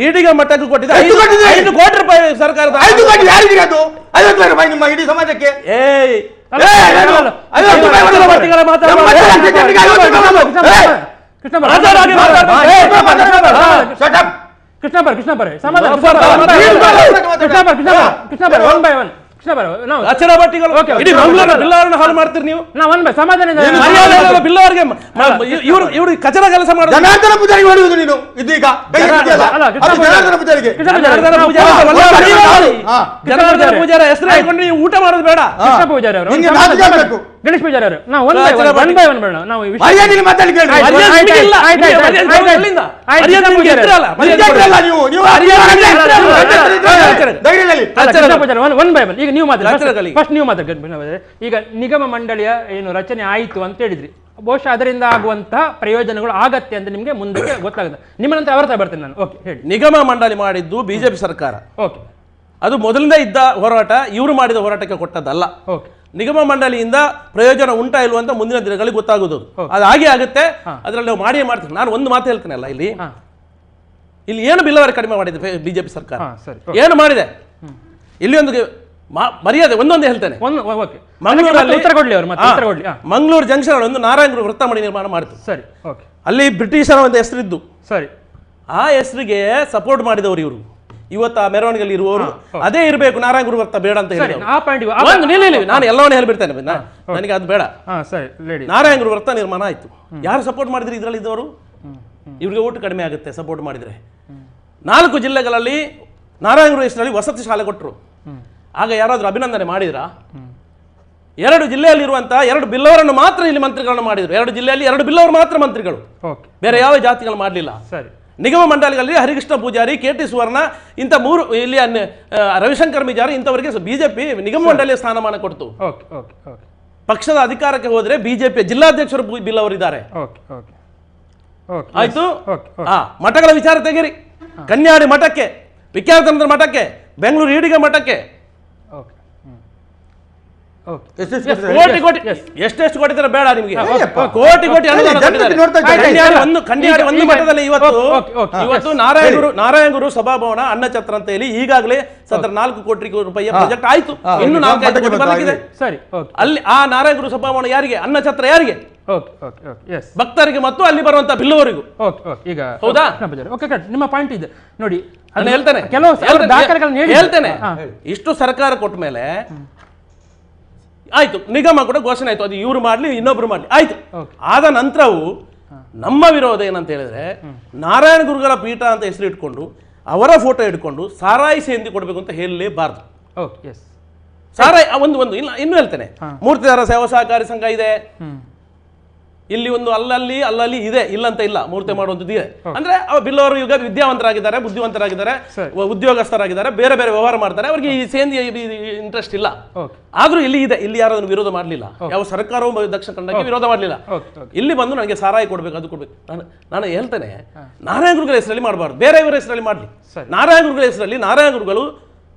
J: ಈಡಿಗ ಮಠಕ್ಕೂ ಕೊಟ್ಟಿದೆ 5 ಕೋಟಿ ರೂಪಾಯಿ ಸರ್ಕಾರದ.
I: 5 ಕೋಟಿ ಯಾರಿಗೆ? ಅದು 50 ರೂಪಾಯಿ ನಿಮ್ಮ ಇಡೀ ಸಮಾಜಕ್ಕೆ.
J: ಹಾಳು ಮಾಡ್ತೀರಿ ನೀವು. ಬಿಲ್ಲವರಿಗೆ ಇವರು ಕಚರ ಕೆಲಸ ಮಾಡೋದು.
I: ಜನಾರ್ದನ ಪೂಜಾರಿಗೆ ಹೊಡೆಯುವುದು ನೀನು. ಇದೀಗ
J: ಜನಾರ್ದನ ಪೂಜಾರ ಹೆಸರು ಹಾಕೊಂಡು ನೀವು ಊಟ ಮಾಡೋದು ಬೇಡ.
H: ಗಣೇಶ್ ಪೂಜಾರಿ ಅವರು ನಾವು ಈಗ ನೀವು ಮಾತಾಡಿ. ಈಗ ನಿಗಮ ಮಂಡಳಿಯ ಏನು ರಚನೆ ಆಯಿತು ಅಂತ ಹೇಳಿದ್ರಿ, ಬಹುಶಃ ಅದರಿಂದ ಆಗುವಂತಹ ಪ್ರಯೋಜನಗಳು ಆಗತ್ತೆ ಅಂತ ನಿಮ್ಗೆ ಮುಂದಕ್ಕೆ ಗೊತ್ತಾಗುತ್ತೆ. ನಿಮ್ಮ ನಂತರ ಅವರ ಬರ್ತೇನೆ ನಾನು. ಓಕೆ ಹೇಳಿ.
J: ನಿಗಮ ಮಂಡಳಿ ಮಾಡಿದ್ದು ಬಿಜೆಪಿ ಸರ್ಕಾರ.
H: ಓಕೆ,
J: ಅದು ಮೊದಲಿಂದ ಇದ್ದ ಹೋರಾಟ, ಇವರು ಮಾಡಿದ ಹೋರಾಟಕ್ಕೆ ಕೊಟ್ಟದ್ದಲ್ಲ.
H: ಓಕೆ,
J: ನಿಗಮ ಮಂಡಳಿಯಿಂದ ಪ್ರಯೋಜನ ಉಂಟಾ ಇಲ್ವ ಅಂತ ಮುಂದಿನ ದಿನಗಳಿಗೆ ಗೊತ್ತಾಗುವುದು. ಅದು ಹಾಗೆ ಆಗುತ್ತೆ, ಅದರಲ್ಲಿ ನಾವು ಮಾಡಿಯೇ ಮಾಡ್ತೀವಿ. ನಾನು ಒಂದು ಮಾತು ಹೇಳ್ತೇನಲ್ಲ, ಇಲ್ಲಿ ಏನು ಬಿಲ್ಲವರೆ ಕಡಿಮೆ ಮಾಡಿದೆ ಬಿಜೆಪಿ ಸರ್ಕಾರ, ಏನು ಮಾಡಿದೆ ಇಲ್ಲಿ ಒಂದು ಮರ್ಯಾದೆ ಒಂದೊಂದು ಹೇಳ್ತೇನೆ. ಮಂಗಳೂರು ಜಂಕ್ಷನ್ ಒಂದು ನಾರಾಯಣಗುರು ವೃತ್ತ ಮಡಿ ನಿರ್ಮಾಣ ಮಾಡಿತು.
H: ಸರಿ,
J: ಅಲ್ಲಿ ಬ್ರಿಟಿಷರ ಒಂದು ಹೆಸರಿದ್ದು.
H: ಸರಿ,
J: ಆ ಹೆಸರಿಗೆ ಸಪೋರ್ಟ್ ಮಾಡಿದವರು ಇವರು. ಇವತ್ತು ಆ ಮೆರವಣಿಗೆಯಲ್ಲಿ ಇರುವವರು ಅದೇ ಇರಬೇಕು, ನಾರಾಯಣಗುರು ವೃತ್ತ ಬೇಡ ಅಂತ ಹೇಳಿ ನಾನು ಎಲ್ಲವನ್ನೂ ಹೇಳ್ಬಿಡ್ತೇನೆ. ನನಗೆ ಅದು ಬೇಡ. ನಾರಾಯಣಗುರು ವೃತ್ತ ನಿರ್ಮಾಣ ಆಯ್ತು. ಯಾರು ಸಪೋರ್ಟ್ ಮಾಡಿದ್ರಿ ಇದರಲ್ಲಿ ಇದ್ದವರು? ಇವ್ರಿಗೆ ಓಟು ಕಡಿಮೆ ಆಗುತ್ತೆ ಸಪೋರ್ಟ್ ಮಾಡಿದ್ರೆ. 4 ಜಿಲ್ಲೆಗಳಲ್ಲಿ ನಾರಾಯಣಗುರು ಹೆಸರಲ್ಲಿ ವಸತಿ ಶಾಲೆ ಕೊಟ್ಟರು. ಆಗ ಯಾರಾದ್ರೂ ಅಭಿನಂದನೆ ಮಾಡಿದ್ರಾ? 2 ಜಿಲ್ಲೆಯಲ್ಲಿರುವಂತಹ 2 ಬಿಲ್ಲವರನ್ನು ಮಾತ್ರ ಇಲ್ಲಿ ಮಂತ್ರಿಗಳನ್ನು ಮಾಡಿದ್ರು. 2 ಜಿಲ್ಲೆಯಲ್ಲಿ 2 ಬಿಲ್ಲವರು ಮಾತ್ರ ಮಂತ್ರಿಗಳು, ಬೇರೆ ಯಾವ ಜಾತಿಗಳು ಮಾಡಲಿಲ್ಲ. ನಿಗಮ ಮಂಡಳಿಗಳಲ್ಲಿ ಹರಿಕೃಷ್ಣ ಪೂಜಾರಿ, KT ಸುವರ್ಣ ಇಂಥ 3 ಇಲ್ಲಿ ರವಿಶಂಕರ್ ಮಿಜಾರಿ ಇಂಥವರಿಗೆ ಬಿಜೆಪಿ ನಿಗಮ ಮಂಡಳಿಯ ಸ್ಥಾನಮಾನ ಕೊಡ್ತು. ಪಕ್ಷದ ಅಧಿಕಾರಕ್ಕೆ ಹೋದ್ರೆ ಬಿಜೆಪಿ ಜಿಲ್ಲಾಧ್ಯಕ್ಷರು ಬಿಲ್ಲವರಿದ್ದಾರೆ. ಆಯ್ತು. ಮಠಗಳ ವಿಚಾರ ತೆಗೀರಿ. ಕನ್ಯಾಡಿ ಮಠಕ್ಕೆ, ವಿಖ್ಯಾತ ಮಠಕ್ಕೆ, ಬೆಂಗಳೂರು ಈಡಿಗ ಮಠಕ್ಕೆ
I: ಎಷ್ಟೆಷ್ಟು
J: ಕೋಟಿ ಕೋಟಿ ಎಷ್ಟೆಷ್ಟು ಕೊಟ್ಟಿದ್ದಾರೆ ಬೇಡ ನಿಮಗೆ, ಕೋಟಿ ಕೋಟಿ ಅನುದಾನ
I: ಜನತೆ ನೋಡ್ತಾ ಇದ್ದಾರೆ.
J: ಕನ್ಯಾಡಿ ಒಂದು ಮಠದಲ್ಲಿ ಇವತ್ತು ನಾರಾಯಣಗುರು ಸಭಾಭವನ ಅನ್ನಛತ್ರ ಅಂತ ಹೇಳಿ ಈಗಾಗಲೇ 4 ಕೋಟಿ ರೂಪಾಯಿಯ ಪ್ರಾಜೆಕ್ಟ್ ಆಯ್ತು. ಇನ್ನು 4 ಕೋಟಿ ಬರಲಿದೆ.
H: ಸರಿ,
J: ಅಲ್ಲಿ ಆ ನಾರಾಯಣಗುರು ಸಭಾಭವನ ಯಾರಿಗೆ? ಅನ್ನಛತ್ರ ಯಾರಿಗೆ? ಭಕ್ತರಿಗೆ ಮತ್ತು ಅಲ್ಲಿ ಬರುವಂತ ಬಿಲ್ಲುವರಿಗೂ.
H: ಈಗ
J: ಹೌದಾ?
H: ನಿಮ್ಮ ಪಾಯಿಂಟ್ ಇದೆ ನೋಡಿ,
J: ನಾನು ಹೇಳ್ತೇನೆ, ಹೇಳ್ತೇನೆ. ಇಷ್ಟು ಸರ್ಕಾರ ಕೊಟ್ಟ ಮೇಲೆ ಆಯ್ತು, ನಿಗಮ ಕೂಡ ಘೋಷಣೆ ಆಯ್ತು, ಅದು ಇವ್ರು ಮಾಡ್ಲಿ ಇನ್ನೊಬ್ರು ಮಾಡ್ಲಿ ಆಯ್ತು. ಆದ ನಂತರವು ನಮ್ಮ ವಿರೋಧ ಏನಂತ ಹೇಳಿದ್ರೆ, ನಾರಾಯಣ ಗುರುಗಳ ಪೀಠ ಅಂತ ಹೆಸರು ಇಟ್ಕೊಂಡು ಅವರ ಫೋಟೋ ಇಟ್ಕೊಂಡು ಸಾರಾಯಿ ಸೇಂದಿ ಕೊಡ್ಬೇಕು ಅಂತ ಹೇಳಲೇಬಾರ್ದು. ಸಾರಾಯಿ ಒಂದು ಇಲ್ಲ, ಇನ್ನು ಹೇಳ್ತೇನೆ, ಮೂರ್ತಿದಾರ ಸೇವಾ ಸಹಕಾರಿ ಸಂಘ ಇದೆ ಇಲ್ಲಿ, ಒಂದು ಅಲ್ಲಲ್ಲಿ ಇದೆ, ಇಲ್ಲ ಅಂತ ಇಲ್ಲ, ಮೂರ್ತಿ ಮಾಡುವಂಥದ್ದು ಇದೆ. ಅಂದ್ರೆ ಬಿಲ್ಲವರು ಈಗ ವಿದ್ಯಾವಂತರಾಗಿದ್ದಾರೆ, ಬುದ್ಧಿವಂತರಾಗಿದ್ದಾರೆ, ಉದ್ಯೋಗಸ್ಥರಾಗಿದ್ದಾರೆ, ಬೇರೆ ಬೇರೆ ವ್ಯವಹಾರ ಮಾಡ್ತಾರೆ, ಅವರಿಗೆ ಈ ಸೇಂದಿ ಇಂಟ್ರೆಸ್ಟ್ ಇಲ್ಲ. ಆದ್ರೂ ಇಲ್ಲಿ ಇದೆ, ಇಲ್ಲಿ ಯಾರು ಅದನ್ನು ವಿರೋಧ ಮಾಡಲಿಲ್ಲ, ಯಾವ ಸರ್ಕಾರವು ದಕ್ಷಿಣ ಕನ್ನಡಕ್ಕೆ ವಿರೋಧ ಮಾಡಲಿಲ್ಲ. ಇಲ್ಲಿ ಬಂದು ನನಗೆ ಸಾರಾಯಿ ಕೊಡ್ಬೇಕು, ಅದು ಕೊಡ್ಬೇಕು. ನಾನು ಹೇಳ್ತೇನೆ, ನಾರಾಯಣ ಗುರುಗಳ ಹೆಸರಲ್ಲಿ ಮಾಡಬಾರ್ದು, ಬೇರೆಯವರ ಹೆಸರಲ್ಲಿ ಮಾಡಲಿ. ನಾರಾಯಣ ಗುರುಗಳ ಹೆಸರಲ್ಲಿ ನಾರಾಯಣ ಗುರುಗಳು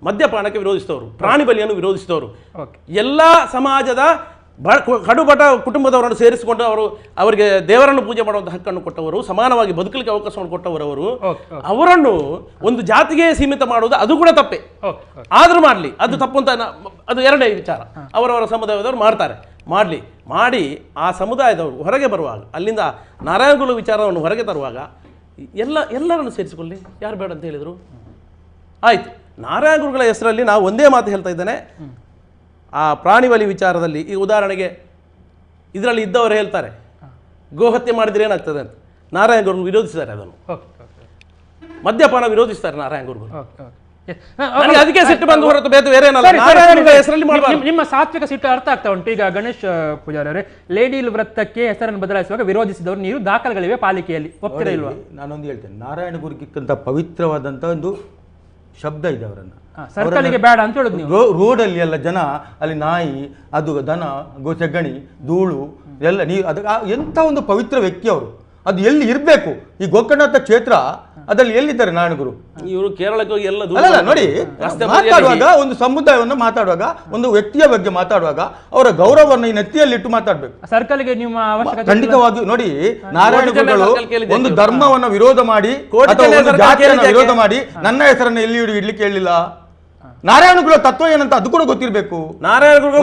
J: ಮದ್ಯಪಾನಕ್ಕೆ ವಿರೋಧಿಸಿದವರು, ಪ್ರಾಣಿ ಬಲಿಯನ್ನು ವಿರೋಧಿಸಿದವರು, ಎಲ್ಲಾ ಸಮಾಜದ ಕಡುಬಟ ಕುಟುಂಬದವರನ್ನು ಸೇರಿಸಿಕೊಂಡು ಅವರಿಗೆ ದೇವರನ್ನು ಪೂಜೆ ಮಾಡುವಂತಹ ಹಕ್ಕನ್ನು ಕೊಟ್ಟವರು, ಸಮಾನವಾಗಿ ಬದುಕಲಿಕ್ಕೆ ಅವಕಾಶವನ್ನು ಕೊಟ್ಟವರು, ಅವರನ್ನು ಒಂದು ಜಾತಿಗೆ ಸೀಮಿತ ಮಾಡುವುದು ಅದು ಕೂಡ ತಪ್ಪೆ. ಆದ್ರೂ ಮಾಡಲಿ, ಅದು ತಪ್ಪು ಅಂತ ಅದು ಎರಡನೇ ವಿಚಾರ. ಅವರವರ ಸಮುದಾಯದವರು ಮಾಡ್ತಾರೆ, ಮಾಡಿ ಆ ಸಮುದಾಯದವರು ಹೊರಗೆ ಬರುವಾಗ, ಅಲ್ಲಿಂದ ನಾರಾಯಣಗುರು ವಿಚಾರವನ್ನು ಹೊರಗೆ ತರುವಾಗ ಎಲ್ಲರನ್ನು ಸೇರಿಸಿಕೊಳ್ಳಿ, ಯಾರು ಬೇಡ ಅಂತ ಹೇಳಿದರು. ಆಯ್ತು, ನಾರಾಯಣ ಗುರುಗಳ ಹೆಸರಲ್ಲಿ ನಾವು ಒಂದೇ ಮಾತು ಹೇಳ್ತಾ ಇದ್ದೇನೆ, ಆ ಪ್ರಾಣಿ ಬಲಿ ವಿಚಾರದಲ್ಲಿ ಈ ಉದಾಹರಣೆಗೆ ಇದರಲ್ಲಿ ಇದ್ದವರು ಹೇಳ್ತಾರೆ ಗೋಹತ್ಯೆ ಮಾಡಿದ್ರೆ ಏನಾಗ್ತದೆ ಅಂತ. ನಾರಾಯಣ ಗುರು ವಿರೋಧಿಸಿದ್ದಾರೆ ಅದನ್ನು, ಮದ್ಯಪಾನ ವಿರೋಧಿಸ್ತಾರೆ ನಾರಾಯಣ ಗುರುಗಳು. ಅದಕ್ಕೆ ಸಿಟ್ಟು ಬಂದು ಹೊರತು ಬೇರೆ ಏನಲ್ಲ, ನಾರಾಯಣ ಹೆಸರಲ್ಲಿ ಮಾಡಬಾರದು.
H: ನಿಮ್ಮ ಸಾತ್ವಿಕ ಸಿಟ್ಟು ಅರ್ಥ ಆಗ್ತಾ ಉಂಟು. ಈಗ ಗಣೇಶ್ ಪೂಜಾರಿ ಅವರೇ, ಲೇಡಿ ವೃತ್ತಕ್ಕೆ ಹೆಸರನ್ನು ಬದಲಾಯಿಸುವಾಗ ವಿರೋಧಿಸಿದವರು ನೀವು ದಾಖಲೆಗಳಿವೆ ಪಾಲಿಕೆಯಲ್ಲಿ, ಒಪ್ಪಿರ ಇಲ್ವಾ?
I: ನಾನೊಂದು ಹೇಳ್ತೇನೆ, ನಾರಾಯಣ ಗುರುಗಿಂತ ಪವಿತ್ರವಾದಂತ ಒಂದು ಶಬ್ದ ಇದೆ ಅವರನ್ನ.
H: ಸರ್ಕಲ್ಗೆ ಬೇಡ ಅಂತ ಹೇಳುದು ನೀವು.
I: ರೋಡಲ್ಲಿ ಎಲ್ಲ ಜನ, ಅಲ್ಲಿ ನಾಯಿ, ಅದು ದನ, ಸೆಗಣಿ, ಧೂಳು ಎಲ್ಲ ನೀರು, ಅದಕ್ಕೆ ಎಂಥ ಒಂದು ಪವಿತ್ರ ವ್ಯಕ್ತಿ ಅವರು. ಅದು ಎಲ್ಲಿ ಇರಬೇಕು? ಈ ಗೋಕರ್ಣನಾಥ ಕ್ಷೇತ್ರ ಅದ್ರಲ್ಲಿ ಎಲ್ಲಿದ್ದಾರೆ ನಾರಾಯಣಗುರು?
J: ಇವರು ಕೇರಳಕ್ಕೆ ಹೋಗಿ ಎಲ್ಲ
I: ನೋಡಿ, ಮಾತಾಡುವಾಗ ಒಂದು ಸಮುದಾಯವನ್ನು ಮಾತಾಡುವಾಗ, ಒಂದು ವ್ಯಕ್ತಿಯ ಬಗ್ಗೆ ಮಾತಾಡುವಾಗ ಅವರ ಗೌರವವನ್ನು ಈ ನೆತ್ತಿಯಲ್ಲಿಟ್ಟು ಮಾತಾಡ್ಬೇಕು.
H: ಸರ್ಕಲ್ಗೆ ನಿಮ್ಮ ಅವಶ್ಯಕತೆ
I: ಖಂಡಿತವಾಗಿಯೂ ನೋಡಿ, ನಾರಾಯಣ ಗುರುಗಳು ಒಂದು ಧರ್ಮವನ್ನು ವಿರೋಧ ಮಾಡಿ ಅಥವಾ ಒಂದು ಜಾತಿಯನ್ನು ವಿರೋಧ ಮಾಡಿ ನನ್ನ ಹೆಸರನ್ನು ಎಲ್ಲಿ ಇಡ್ಲಿಕ್ಕೆ ಹೇಳಿಲ್ಲ. ನಾರಾಯಣ ಗುರುಗಳ ತತ್ವ ಏನಂತ ಅದು ಕೂಡ ಗೊತ್ತಿರಬೇಕು.
J: ನಾರಾಯಣ ಗುರುಗಳು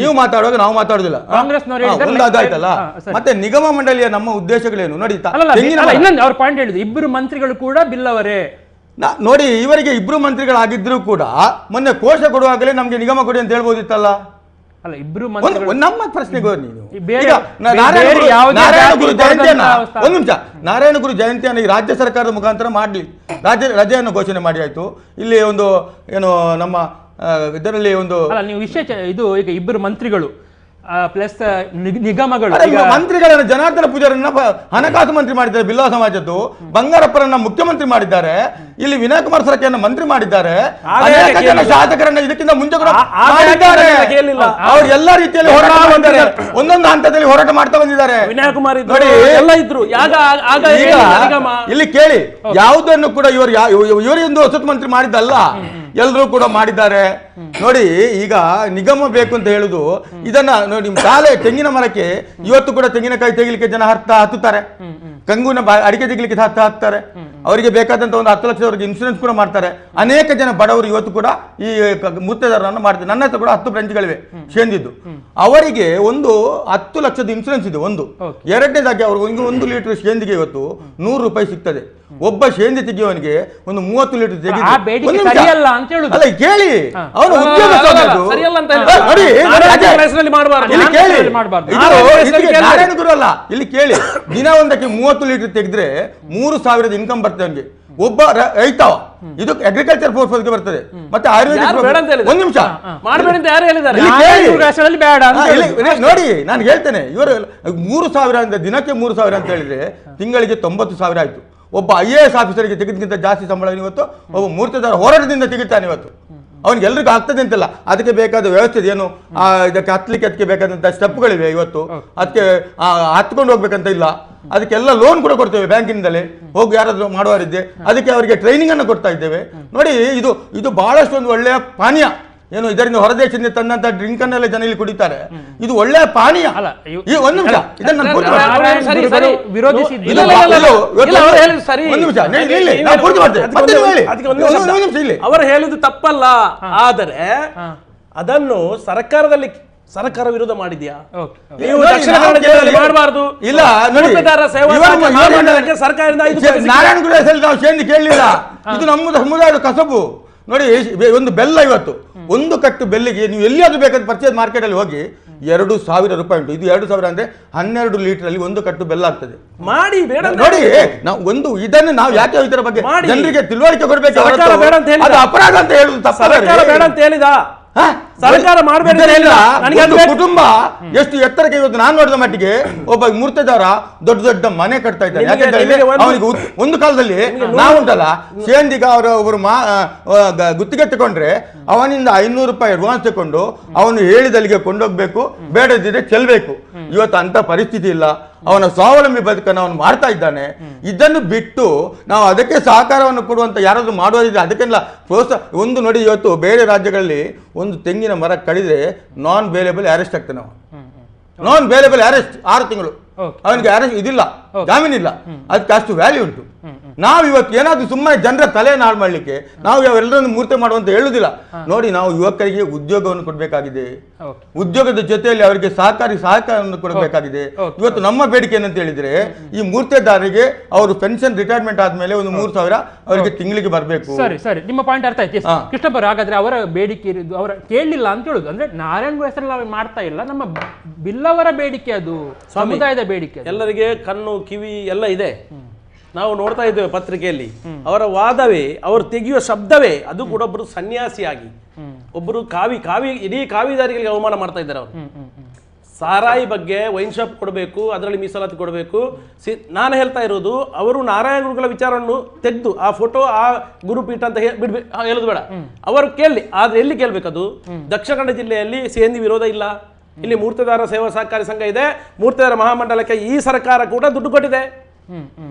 I: ನೀವು ಮಾತಾಡುವಾಗ ನಾವು ಮಾತಾಡುದಿಲ್ಲ, ಒಂದಾಯ್ತಲ್ಲ. ಮತ್ತೆ ನಿಗಮ ಮಂಡಳಿಯ ನಮ್ಮ ಉದ್ದೇಶಗಳೇನು ನೋಡಿ.
H: ಅವ್ರ ಪಾಯಿಂಟ್ ಹೇಳಿದ್ರು, ಇಬ್ಬರು ಮಂತ್ರಿಗಳು ಕೂಡ ಬಿಲ್ಲವರೇ.
I: ನೋಡಿ, ಇವರಿಗೆ ಇಬ್ರು ಮಂತ್ರಿಗಳಾಗಿದ್ರು ಕೂಡ ಮೊನ್ನೆ ಕೋಶ ಕೊಡುವಾಗಲೇ ನಮ್ಗೆ ನಿಗಮ ಕೊಡಿ ಅಂತ ಹೇಳ್ಬೋದಿತ್ತಲ್ಲ. ನಮ್ಮ ಪ್ರಶ್ನೆಗೆ ಒಂದು ನಿಮಿಷ, ನಾರಾಯಣ ಗುರು ಜಯಂತಿಯನ್ನು ಈ ರಾಜ್ಯ ಸರ್ಕಾರದ ಮುಖಾಂತರ ಮಾಡಲಿ, ರಜೆಯನ್ನು ಘೋಷಣೆ ಮಾಡಿ ಆಯ್ತು. ಇಲ್ಲಿ ಒಂದು ಏನು ನಮ್ಮ ಇದರಲ್ಲಿ ಒಂದು
H: ನೀವು ವಿಷಯ ಇದು, ಈಗ ಇಬ್ಬರು ಮಂತ್ರಿಗಳು ಪ್ಲಸ್ ನಿಗಮಗಳು,
I: ಮಂತ್ರಿಗಳನ್ನ ಜನಾರ್ದನ ಪೂಜಾರನ್ನ ಹಣಕಾಸು ಮಂತ್ರಿ ಮಾಡಿದ್ದಾರೆ, ಬಿಲ್ಲವ ಸಮಾಜದ್ದು ಬಂಗಾರಪ್ಪರನ್ನ ಮುಖ್ಯಮಂತ್ರಿ ಮಾಡಿದ್ದಾರೆ, ಇಲ್ಲಿ ವಿನಯ್ ಕುಮಾರ್ ಸರಕೆಯನ್ನ ಮಂತ್ರಿ ಮಾಡಿದ್ದಾರೆ, ಅನೇಕ ಜನ ಶಾಸಕರನ್ನ ಇದಕ್ಕಿಂತ ಮುಂಚೆ ಕೂಡ ಮಾಡಿದ್ದಾರೆ. ಅವ್ರು ಎಲ್ಲ ರೀತಿಯಲ್ಲಿ ಹೋರಾಟ ಮಾಡಿದ್ದಾರೆ, ಒಂದೊಂದು ಹಂತದಲ್ಲಿ ಹೋರಾಟ ಮಾಡ್ತಾ ಬಂದಿದ್ದಾರೆ.
J: ವಿನಯ್ ಕುಮಾರ್
I: ನೋಡಿ
J: ಎಲ್ಲ ಇದ್ರು.
I: ಇಲ್ಲಿ ಕೇಳಿ, ಯಾವುದನ್ನು ಕೂಡ ಇವರೊಂದು ಹೊಸ ಮಂತ್ರಿ ಮಾಡಿದ್ದಲ್ಲ, ಎಲ್ಲರೂ ಕೂಡ ಮಾಡಿದ್ದಾರೆ. ನೋಡಿ, ಈಗ ನಿಗಮ ಬೇಕು ಅಂತ ಹೇಳುದು ಇದನ್ನ ನೋಡಿ, ನಿಮ್ ತಾಲೆ ತೆಂಗಿನ ಮರಕ್ಕೆ ಇವತ್ತು ಕೂಡ ತೆಂಗಿನಕಾಯಿ ತೆಗಿಲಿಕ್ಕೆ ಜನ ಹತ್ತುತ್ತಾರೆ, ಕಂಗುನ ಅಡಿಕೆ ತೆಗಿಲಿಕ್ಕೆ ಹತ್ತಾರೆ. ಅವರಿಗೆ ಬೇಕಾದಂತ ಒಂದು 10 ಲಕ್ಷದವರೆಗೆ ಇನ್ಶೂರೆನ್ಸ್ ಕೂಡ ಮಾಡ್ತಾರೆ. ಅನೇಕ ಜನ ಬಡವರು ಇವತ್ತು ಕೂಡ ಈ ಮುತ್ತೇದಾರರನ್ನು ಮಾಡ್ತಾರೆ. ನನ್ನ ಹತ್ರ ಕೂಡ 10 ಬ್ರಾಂಚ್ಗಳಿವೆ ಸೇಂದಿದ್ದು. ಅವರಿಗೆ ಒಂದು 10 ಲಕ್ಷದ ಇನ್ಶೂರೆನ್ಸ್ ಇದೆ ಒಂದು. ಎರಡನೇದಾಗಿ ಅವ್ರಿಗೆ 1 ಲೀಟರ್ ಸೇಂದಿಗೆ ಇವತ್ತು 100 ರೂಪಾಯಿ ಸಿಗ್ತದೆ. ಒಬ್ಬ ಸೇಂದಿ ತೆಗೆಯುವವನಿಗೆ ಒಂದು 30 ಲೀಟರ್ ತೆಗೆದು ಕೇಳಿ, ಅವನು ಉದ್ಯೋಗ ನಾರಾಯಣ ಗುರು ಅಲ್ಲ. ಇಲ್ಲಿ ಕೇಳಿ, ದಿನ ಒಂದಕ್ಕೆ 30 ಲೀಟರ್ ತೆಗೆದ್ರೆ 3,000 ಇನ್ಕಮ್ ಬರ್ತದೆ ಅವನಿಗೆ. ಒಬ್ಬ ರೈತವ, ಇದು ಅಗ್ರಿಕಲ್ಚರ್ ಫೋರ್ಸ್ಗೆ ಬರ್ತದೆ. ಮತ್ತೆ ಆಯುರ್ವೇದಿಕ್, ಒಂದು ನಿಮಿಷ ನೋಡಿ, ನಾನು ಹೇಳ್ತೇನೆ, ಇವರು 3,000 ದಿನಕ್ಕೆ 3,000 ಅಂತ ಹೇಳಿದ್ರೆ ತಿಂಗಳಿಗೆ 90,000 ಆಯ್ತು. ಒಬ್ಬ IAS ಆಫೀಸರ್ಗೆ ತೆಗೆದಕ್ಕಿಂತ ಜಾಸ್ತಿ ಸಂಬಳ ಇವತ್ತು ಒಬ್ಬ ಮೂರ್ತಿದಾರ ಹೋರಾಟದಿಂದ ತೆಗಿತಾನೆ ಇವತ್ತು. ಅವನಿಗೆ ಎಲ್ರಿಗೂ ಆಗ್ತದೆ ಅಂತಿಲ್ಲ, ಅದಕ್ಕೆ ಬೇಕಾದ ವ್ಯವಸ್ಥೆ ಏನು, ಇದಕ್ಕೆ ಹತ್ತಲಿಕ್ಕೆ ಅದಕ್ಕೆ ಬೇಕಾದಂತ ಸ್ಟೆಪ್ಗಳಿವೆ. ಇವತ್ತು ಅದಕ್ಕೆ ಹತ್ಕೊಂಡು ಹೋಗ್ಬೇಕಂತ ಇಲ್ಲ, ಅದಕ್ಕೆಲ್ಲ ಲೋನ್ ಕೂಡ ಕೊಡ್ತೇವೆ ಬ್ಯಾಂಕಿನಿಂದಲೇ. ಹೋಗಿ ಯಾರಾದ್ರೂ ಮಾಡುವವರಿದ್ದೆ ಅದಕ್ಕೆ ಅವರಿಗೆ ಟ್ರೈನಿಂಗ್ ಅನ್ನು ಕೊಡ್ತಾ ಇದ್ದೇವೆ. ನೋಡಿ, ಇದು ಬಹಳಷ್ಟು ಒಂದು ಒಳ್ಳೆಯ ಪಾನೀಯ. ಏನು ಇದರಿಂದ ಹೊರದೇಶದಿಂದ ತಂದಂತ ಡ್ರಿಂಕ್ ಅನ್ನೆಲ್ಲ ಜನ ಇಲ್ಲಿ ಕುಡಿತಾರೆ. ಇದು ಒಳ್ಳೆಯ ಪಾನೀಯ
H: ಅಲ್ಲ,
I: ಈ ಒಂದು ನಿಮಿಷ ಇದನ್ನ ನಾನು ಪೂರ್ತಿ ಮಾಡ್ತೀನಿ.
H: ನಾರಾಯಣ್
J: ಸರಿ,
H: ಗುರುಗಳು
J: ಸರಿ.
H: ವಿರೋಧಿಸಿದ್ದು
J: ಇಲ್ಲ, ಇಲ್ಲ, ಇಲ್ಲ, ಇಲ್ಲ. ಇಲ್ಲ, ಅವ್ರು ಹೇಳಿದ್ದು ಸರಿ.
I: ಒಂದು ನಿಮಿಷ ನಾನು ಪೂರ್ತಿ ಮಾಡ್ತೇನೆ. ಮತ್ತೆ ನೀವು ಹೇಳಿ.
J: ಅದಕ್ಕೆ ಒಂದು
I: ನಿಮಿಷ ಇಲ್ಲಿ
J: ಅವರು ಹೇಳಿದ್ದು ತಪ್ಪಲ್ಲ, ಆದರೆ ಅದನ್ನು ಸರ್ಕಾರ ವಿರೋಧ ಮಾಡಿದ್ಯಾ? ನೀವು
I: ನೋಡಿ,
J: ದಕ್ಷಿಣ
I: ನಾವು
J: ಕನ್ನಡ ಜಿಲ್ಲೆಯಲ್ಲಿ
I: ಕೇಳಿ-
J: ಮಾಡಬಾರದು.
I: ಇಲ್ಲ ನೋಡಿ,
J: ಗುತ್ತಿಗೆದಾರ ಸೇವಾ
I: ಇವರು
J: ಮಹಾಮಂಡಲಕ್ಕೆ ಸರ್ಕಾರದಿಂದ 5 ಕೋಟಿ ಸಿಕ್ಕಿದೆ.
I: ನಾರಾಯಣ ಗುರು ಹೆಸರಲ್ಲಿ ನಾವು ಸೇರಿ ಕೇಳಲಿಲ್ಲ. ಇದು ನಮ್ಮ ಸಮುದಾಯದ ಕಸಬು. ನೋಡಿ, ಒಂದು ಬೆಲ್ಲ ಇವತ್ತು 1 ಕಟ್ಟು ಬೆಲ್ಲಿಗೆ ನೀವು ಎಲ್ಲಿಯಾದ್ರೂ ಬೇಕಾದ ಪರ್ಚೇಸ್ ಮಾರ್ಕೆಟ್ ಅಲ್ಲಿ ಹೋಗಿ 2,000 ರೂಪಾಯಿ ಉಂಟು. ಇದು 2,000 ಅಂದ್ರೆ 12 ಲೀಟರ್ ಅಲ್ಲಿ 1 ಕಟ್ಟು ಬೆಲ್ಲ ಆಗ್ತದೆ.
J: ಮಾಡಿ ಬೇಡ
I: ನೋಡಿ, ನಾವು ಇದನ್ನು ನಾವು ಯಾಕೆ ಇದರ ಬಗ್ಗೆ
J: ಮಾಡಿ.
I: ಜನರಿಗೆ ತಿಳುವಳಿಕೆ ಕೊಡಬೇಕು.
J: ಸರ್ಕಾರ ಬೇಡ ಅಂತ ಹೇಳಿದ.
I: ಅದು ಅಪರಾಧ ಅಂತ ಹೇಳುದು
J: ಸರ್ಕಾರ ಬೇಡ ಅಂತ ಹೇಳಿದ. ಸರ್ಕಾರ ಮಾಡಬೇಡ ಅಂತ ಹೇಳಿದ. ನನಗೆ ಅದು ಬೇಕು.
I: ಕುಟುಂಬ ಎಷ್ಟು ಎತ್ತರಕ್ಕೆ ಇವತ್ತು ನಾನು ನೋಡಿದ ಮಟ್ಟಿಗೆ ಒಬ್ಬ ಮೂರ್ತಿದಾರ ದೊಡ್ಡ ದೊಡ್ಡ ಮನೆ ಕಟ್ತಾ ಇದ್ದಾರೆ. ಯಾಕೆಂದ್ರೆ ಅವನಿಗೆ ಒಂದು ಕಾಲದಲ್ಲಿ ನಾವುಂಟಲ್ಲ ಸೇಂದಿಗ ಒಬ್ಬರು ಗುತ್ತಿಗೆ ತಗೊಂಡ್ರೆ ಅವನಿಂದ 500 ರೂಪಾಯಿ ಅಡ್ವಾನ್ಸ್ ತಗೊಂಡು ಅವನು ಹೇಳಿದಲ್ಲಿಗೆ ಕೊಂಡೋಗ್ಬೇಕು, ಬೇಡದಿದ್ರೆ ಚೆಲ್ಬೇಕು. ಇವತ್ತು ಅಂತ ಪರಿಸ್ಥಿತಿ ಇಲ್ಲ. ಅವನ ಸ್ವಾವಲಂಬಿ ಬದುಕನ್ನು ಅವನು ಮಾಡ್ತಾ ಇದ್ದಾನೆ. ಇದನ್ನು ಬಿಟ್ಟು ನಾವು ಅದಕ್ಕೆ ಸಹಕಾರವನ್ನು ಕೊಡುವಂತ ಯಾರಾದ್ರೂ ಮಾಡೋದಿದ್ರೆ ಅದಕ್ಕೆಲ್ಲ ಪ್ರೋತ್ಸಾಹ. ಒಂದು ನೋಡಿ, ಇವತ್ತು ಬೇರೆ ರಾಜ್ಯಗಳಲ್ಲಿ ಒಂದು ತೆಂಗಿನ ಮರ ಕಡಿದ್ರೆ ನಾನ್ ಬೇಲೇಬಲ್ ಅರೆಸ್ಟ್ ಆಗ್ತಾನೆ. ನಾನ್ ಬೇಲೇಬಲ್ ಅರೆಸ್ಟ್ 6 ತಿಂಗಳು ಅವನಿಗೆ ಅರೆಸ್ಟ್ ಇದಿಲ್ಲ, ಜಾಮೀನಿಲ್ಲ. ಅದಕ್ಕೆ ಅಷ್ಟು ವ್ಯಾಲ್ಯೂ ಉಂಟು. ನಾವು ಇವತ್ತು ಏನಾದ್ರೂ ಸುಮ್ಮನೆ ಜನರ ತಲೆ ನಾಳು ಮಾಡಲಿಕ್ಕೆ ನಾವು ಎಲ್ಲರನ್ನು ಮೂರ್ತಿ ಮಾಡುವಂತ ಹೇಳುದಿಲ್ಲ. ನೋಡಿ, ನಾವು ಯುವಕರಿಗೆ ಉದ್ಯೋಗವನ್ನು ಕೊಡಬೇಕಾಗಿದೆ. ಉದ್ಯೋಗದ ಜೊತೆಯಲ್ಲಿ ಅವರಿಗೆ ಸಹಕಾರವನ್ನು ಕೊಡಬೇಕಾಗಿದೆ. ಇವತ್ತು ನಮ್ಮ ಬೇಡಿಕೆ ಏನಂತ ಹೇಳಿದ್ರೆ, ಈ ಮೂರ್ತಿದಾರರಿಗೆ ಅವರು ಪೆನ್ಷನ್ ರಿಟೈರ್ಮೆಂಟ್ ಆದ್ಮೇಲೆ ಒಂದು 3,000 ಅವರಿಗೆ ತಿಂಗಳಿಗೆ ಬರಬೇಕು.
H: ಸರಿ ಸರಿ, ನಿಮ್ಮ ಪಾಯಿಂಟ್ ಅರ್ಥ ಆಯ್ತು. ಕೃಷ್ಣಪ್ಪ, ಹಾಗಾದ್ರೆ ಅವರ ಬೇಡಿಕೆ ಇರೋದು ಅವರ ಕೇಳಲಿಲ್ಲ ಅಂತ ಹೇಳುದು ಅಂದ್ರೆ ನಾರಾಯಣ್ ಹೆಸರಲ್ಲಿ ನಾವು ಮಾಡ್ತಾ ಇಲ್ಲ, ನಮ್ಮ ಬಿಲ್ಲವರ ಬೇಡಿಕೆ, ಅದು ಸಮುದಾಯದ ಬೇಡಿಕೆ.
J: ಎಲ್ಲರಿಗೆ ಕಣ್ಣು ಕಿವಿ ಎಲ್ಲ ಇದೆ. ನಾವು ನೋಡ್ತಾ ಇದ್ದೇವೆ ಪತ್ರಿಕೆಯಲ್ಲಿ. ಅವರ ವಾದವೇ, ಅವರು ತೆಗೆಯುವ ಶಬ್ದವೇ ಅದು ಕೂಡ ಒಬ್ಬರು ಸನ್ಯಾಸಿಯಾಗಿ, ಒಬ್ಬರು ಇಡೀ ಕಾವಿದಾರಿಗಳಿಗೆ ಅವಮಾನ ಮಾಡ್ತಾ ಇದ್ದಾರೆ ಅವರು. ಸಾರಾಯಿ ಬಗ್ಗೆ ವೈನ್ ಶಾಪ್ ಕೊಡಬೇಕು, ಅದರಲ್ಲಿ ಮೀಸಲಾತಿ ಕೊಡಬೇಕು. ನಾನು ಹೇಳ್ತಾ ಇರೋದು, ಅವರು ನಾರಾಯಣ ಗುರುಗಳ ವಿಚಾರವನ್ನು ತೆಗೆದು ಆ ಫೋಟೋ ಆ ಗುರುಪೀಠ ಅಂತ ಹೇಳೋದು ಬೇಡ. ಅವರು ಕೇಳಲಿ, ಆದ್ರೆ ಎಲ್ಲಿ ಕೇಳ್ಬೇಕದು? ದಕ್ಷಿಣ ಕನ್ನಡ ಜಿಲ್ಲೆಯಲ್ಲಿ ಸೇಂದಿ ವಿರೋಧ ಇಲ್ಲ. ಇಲ್ಲಿ ಮೂರ್ತಿದಾರ ಸೇವಾ ಸಹಕಾರಿ ಸಂಘ ಇದೆ. ಮೂರ್ತಿದಾರ ಮಹಾಮಂಡಲಕ್ಕೆ ಈ ಸರ್ಕಾರ ಕೂಡ ದುಡ್ಡು ಕೊಟ್ಟಿದೆ.